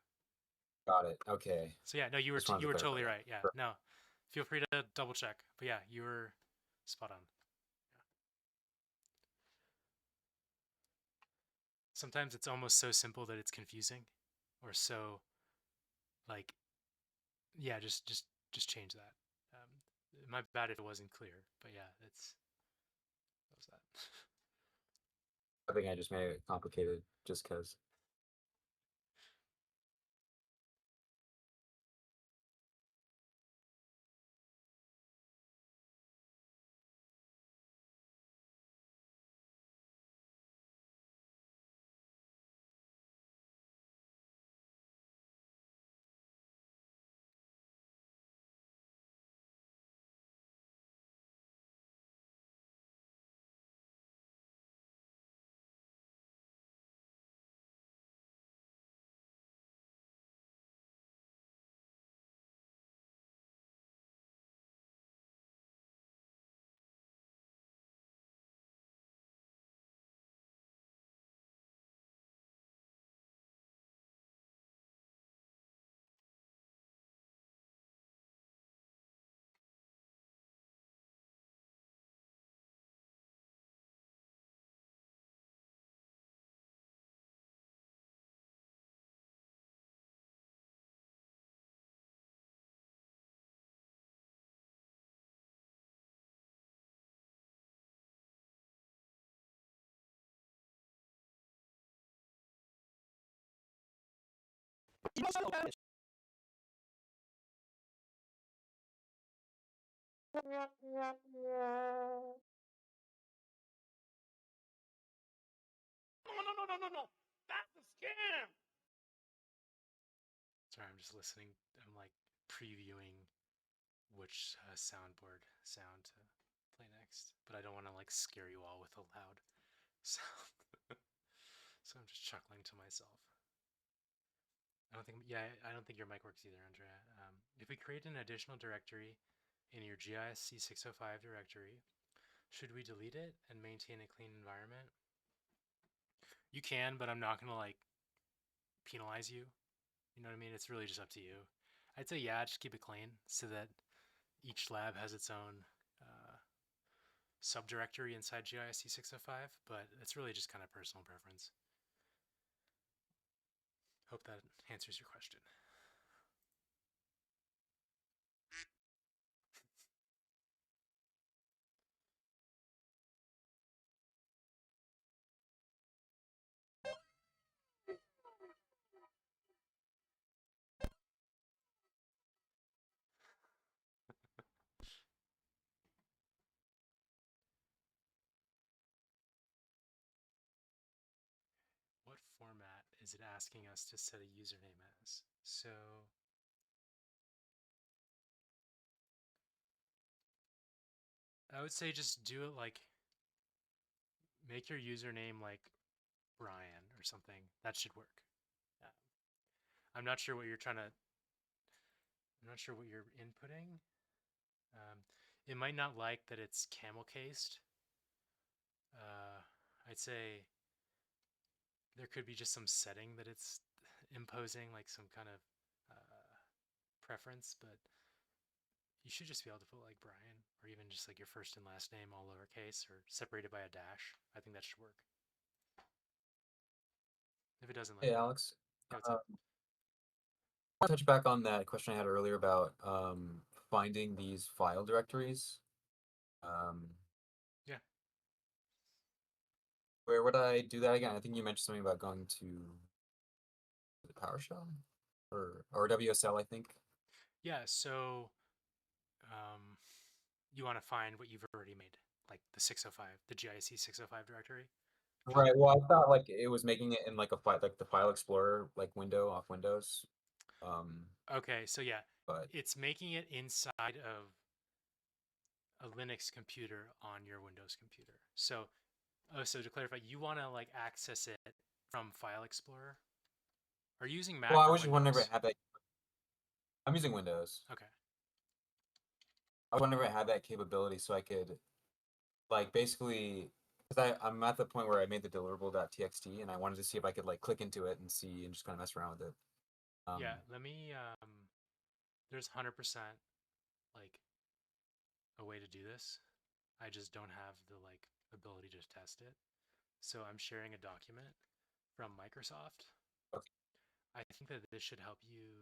Got it. Okay. So yeah, no, you were Just wanted to you were clarify totally that. right. Yeah, Perfect. no, feel free to double check. But yeah, you were spot on. Yeah. Sometimes it's almost so simple that it's confusing, or so like, yeah, just change that. My bad if it wasn't clear, but yeah, it's what was that? I think I just made it complicated just because. No. That's a scam. Sorry, I'm just listening. I'm like previewing which soundboard sound to play next, but I don't want to like scare you all with a loud sound. So I'm just chuckling to myself. I don't think your mic works either, Andrea. If we create an additional directory in your GISC 605 directory, should we delete it and maintain a clean environment? You can, but I'm not gonna like penalize you. You know what I mean? It's really just up to you. I'd say yeah, just keep it clean so that each lab has its own subdirectory inside GISC 605, but it's really just kind of personal preference. Hope that answers your question. What format is it asking us to set a username as? So I would say just do it like, make your username like Brian or something. That should work. I'm not sure what you're inputting. It might not like that it's camel cased. I'd say there could be just some setting that it's imposing, like some kind of preference, but you should just be able to put like Brian or even just like your first and last name all lowercase or separated by a dash. I think that should work. If it doesn't, let Hey, me know. Alex. Yeah, what's up? I want to touch back on that question I had earlier about finding these file directories. Yeah. Where would I do that again? I think you mentioned something about going to the PowerShell or WSL, I think. Yeah, so you want to find what you've already made, like the 605, the GISC 605 directory. Right. Well, I thought like it was making it in like a file, like the file explorer, like window off Windows. Okay, so yeah, But it's making it inside of a Linux computer on your Windows computer. So, so to clarify, you want to like access it from File Explorer. Are you using Mac well, I or was just wondering if Windows? it had that. I'm using Windows. Okay. I was wondering if it had that capability, so I could, like, basically, because I'm at the point where I made the deliverable.txt, and I wanted to see if I could like click into it and see and just kind of mess around with it. Yeah, let me. There's 100% like a way to do this. I just don't have the like ability to test it. So I'm sharing a document from Microsoft. Okay. I think that this should help you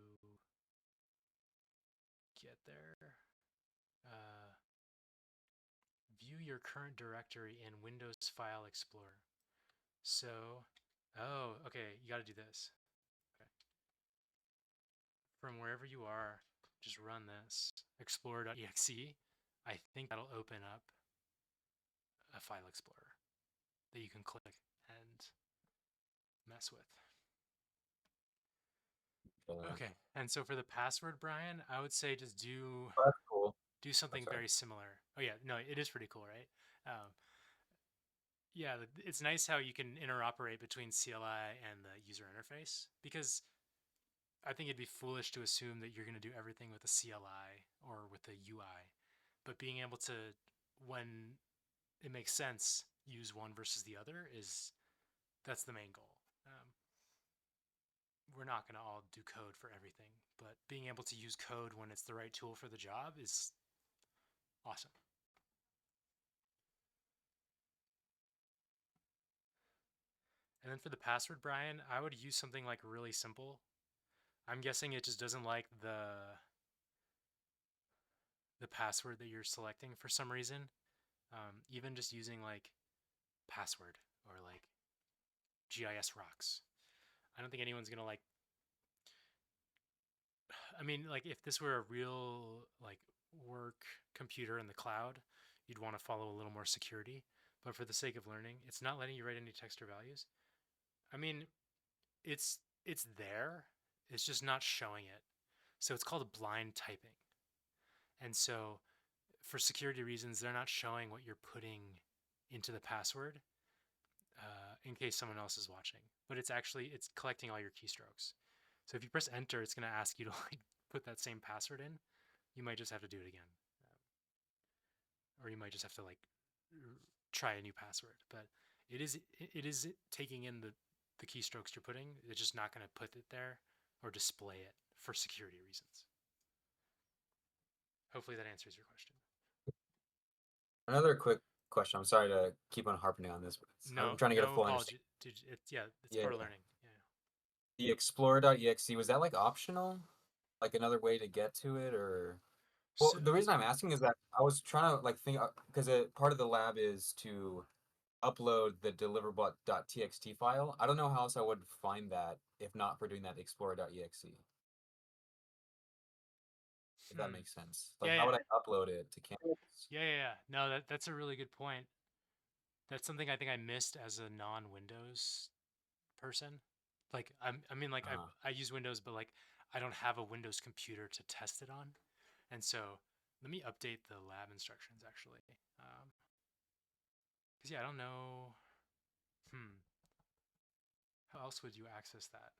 get there. View your current directory in Windows File Explorer. So, oh, okay, you got to do this. Okay. From wherever you are, just run this explorer.exe. I think that'll open up a file explorer that you can click and mess with. Okay, and so for the password, Brian, I would say just do That's cool. something sorry. very similar. Oh yeah, no, it is pretty cool, right? Yeah, it's nice how you can interoperate between CLI and the user interface, because I think it'd be foolish to assume that you're going to do everything with a CLI or with a UI, but being able to, when it makes sense, use one versus the other that's the main goal. We're not going to all do code for everything, but being able to use code when it's the right tool for the job is awesome. And then for the password, Brian, I would use something like really simple. I'm guessing it just doesn't like the password that you're selecting for some reason. Even just using like password or like GIS rocks. I don't think anyone's gonna like. I mean, like if this were a real like work computer in the cloud, you'd want to follow a little more security. But for the sake of learning, it's not letting you write any text or values. I mean, it's there. It's just not showing it. So it's called blind typing. And so for security reasons, they're not showing what you're putting into the password in case someone else is watching. But it's collecting all your keystrokes. So if you press enter, it's going to ask you to like put that same password in. You might just have to do it again. Or you might just have to like try a new password. But it is taking in the keystrokes you're putting. It's just not going to put it there or display it for security reasons. Hopefully that answers your question. Another quick question. I'm sorry to keep on harping on this, but I'm trying to get a full understanding. It's Yeah, part of yeah. learning. Yeah. The explorer.exe, was that like optional? Like another way to get to it, or? Well, So, the reason I'm asking is that I was trying to like think, because part of the lab is to upload the deliverable.txt file. I don't know how else I would find that if not for doing that explorer.exe. If that makes sense. Like, Yeah, how yeah. would I upload it to Canvas? Yeah. No, that's a really good point. That's something I think I missed as a non-Windows person. Like I mean, like Uh-huh. I use Windows, but like I don't have a Windows computer to test it on, and so let me update the lab instructions actually. Because yeah, I don't know. How else would you access that?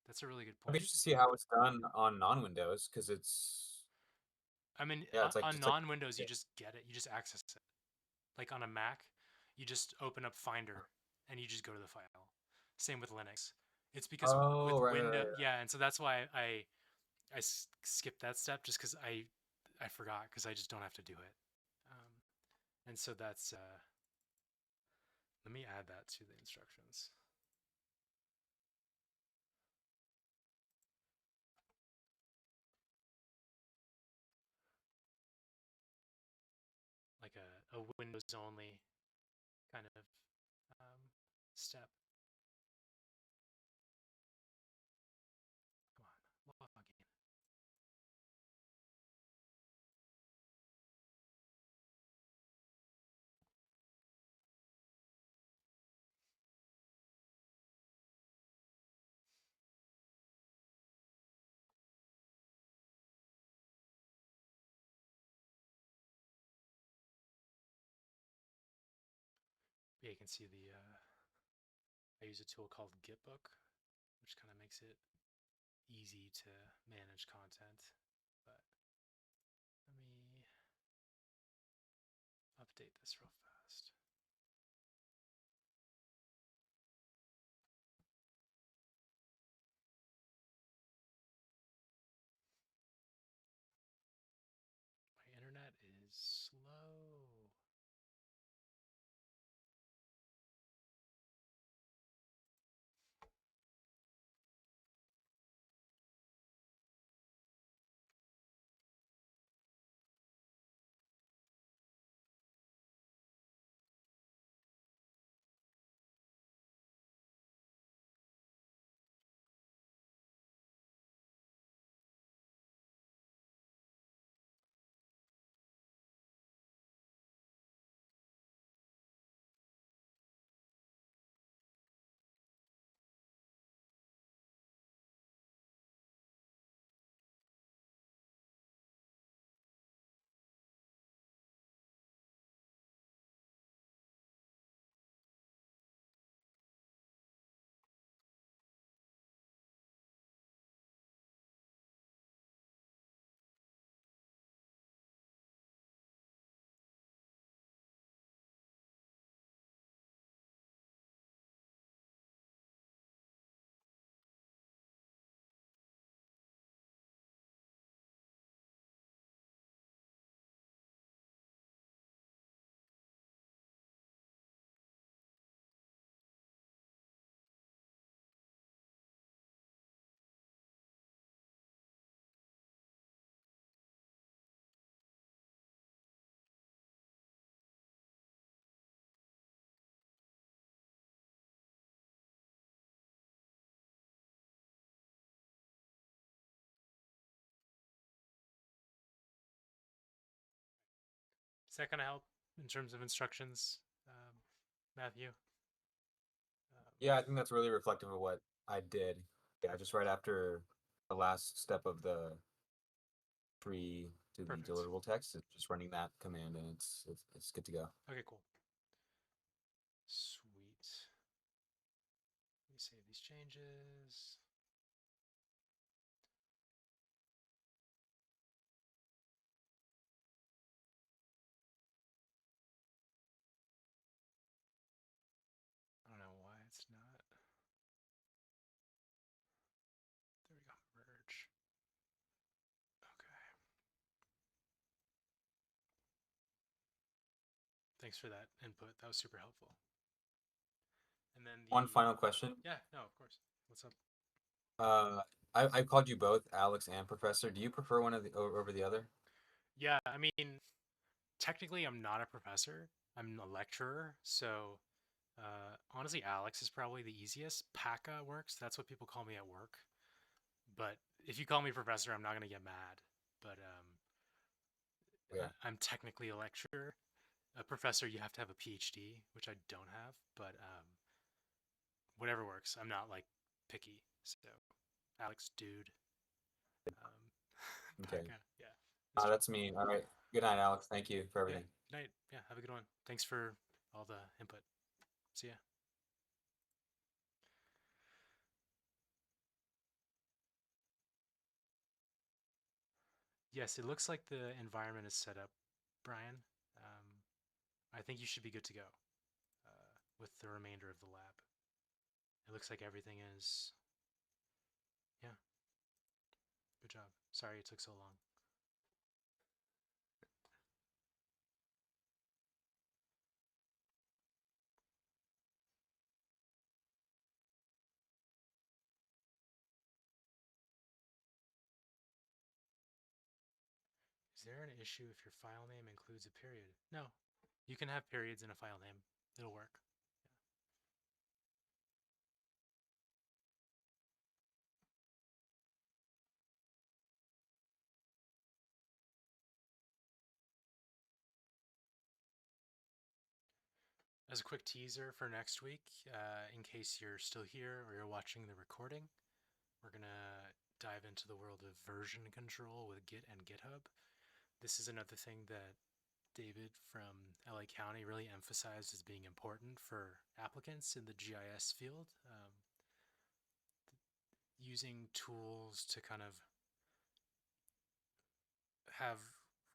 That's a really good I'd be point. interested to see how it's done on non-Windows, because it's I mean, yeah, it's like on just like non-Windows, you just get it. You just access it. Like on a Mac, you just open up Finder and you just go to the file. Same with Linux. It's because with oh Windows, right. yeah, and so that's why I skipped that step just because I forgot because I just don't have to do it. And so that's let me add that to the instructions. Like a Windows only kind of step. Come on, log in. yeah, you can see the I use a tool called Gitbook, which kind of makes it easy to manage content. But let me update this real fast. My internet is slow. Is that going to help in terms of instructions, Matthew? Yeah, I think that's really reflective of what I did. Yeah, just right after the last step of the tree to the Perfect. deliverable text, it's just running that command and it's good to go. Okay, cool. Sweet. Let me save these changes. I don't know why it's not. There we go. Merge. Okay. Thanks for that input. That was super helpful. And then One final question. Yeah, no, of course. What's up? I called you both Alex and Professor. Do you prefer one of the over the other? Yeah, I mean, technically, I'm not a professor. I'm a lecturer. So, honestly, Alex is probably the easiest. Paka works. That's what people call me at work. But if you call me professor, I'm not gonna get mad. But Yeah. I'm technically a lecturer. A professor, you have to have a PhD, which I don't have. But whatever works. I'm not like picky. So, Alex, dude. Okay. Paka, yeah. That's me. All right. Good night, Alex. Thank you for Yeah, everything. good night. Yeah, have a good one. Thanks for all the input. See ya. Yes, it looks like the environment is set up, Brian. I think you should be good to go with the remainder of the lab. It looks like everything is. Yeah. Good job. Sorry it took so long. Is there an issue if your file name includes a period? No. You can have periods in a file name. It'll work. As a quick teaser for next week, in case you're still here or you're watching the recording, we're going to dive into the world of version control with Git and GitHub. This is another thing that David from LA County really emphasized as being important for applicants in the GIS field. Using tools to kind of have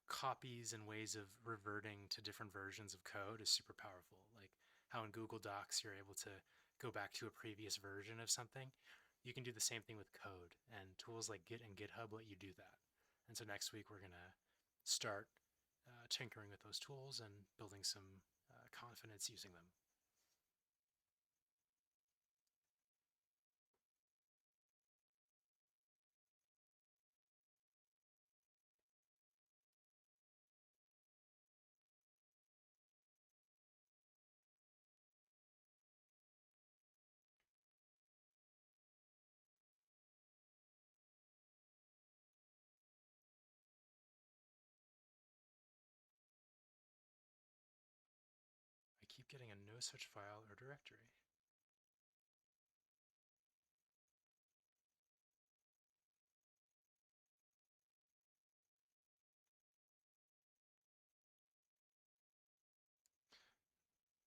copies and ways of reverting to different versions of code is super powerful. Like how in Google Docs you're able to go back to a previous version of something. You can do the same thing with code, and tools like Git and GitHub let you do that. And so next week we're going to start tinkering with those tools and building some confidence using them. I keep getting a no such file or directory.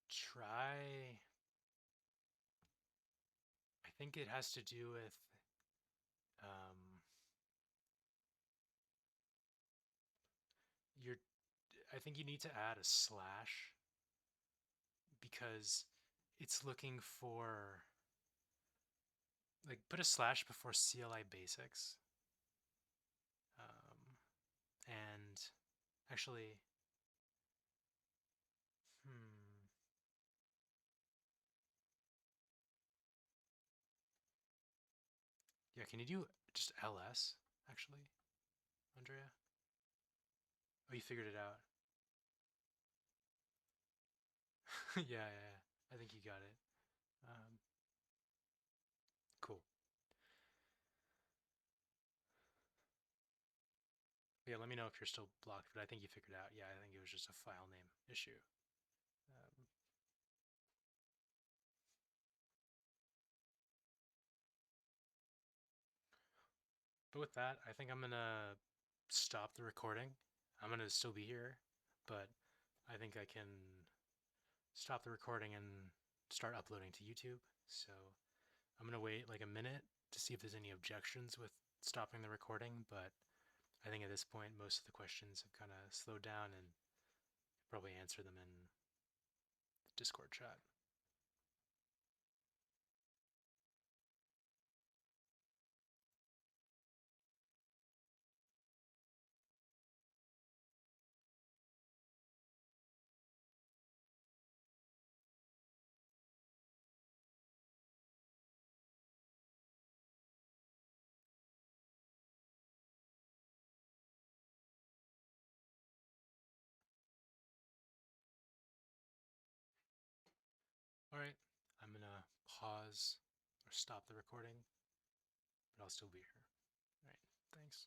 Try. I think it has to do with your. I think you need to add a slash because it's looking for, like, put a slash before CLI basics. And actually, yeah, can you do just ls, actually, Andrea? Oh, you figured it out. Yeah, I think you got it. Cool. Yeah, let me know if you're still blocked, but I think you figured out. Yeah, I think it was just a file name issue. But with that, I think I'm gonna stop the recording. I'm gonna still be here, but I think I can stop the recording and start uploading to YouTube. So I'm gonna wait like a minute to see if there's any objections with stopping the recording, but I think at this point most of the questions have kind of slowed down and probably answer them in the Discord chat. All right, I'm gonna pause or stop the recording, but I'll still be here. All right, thanks.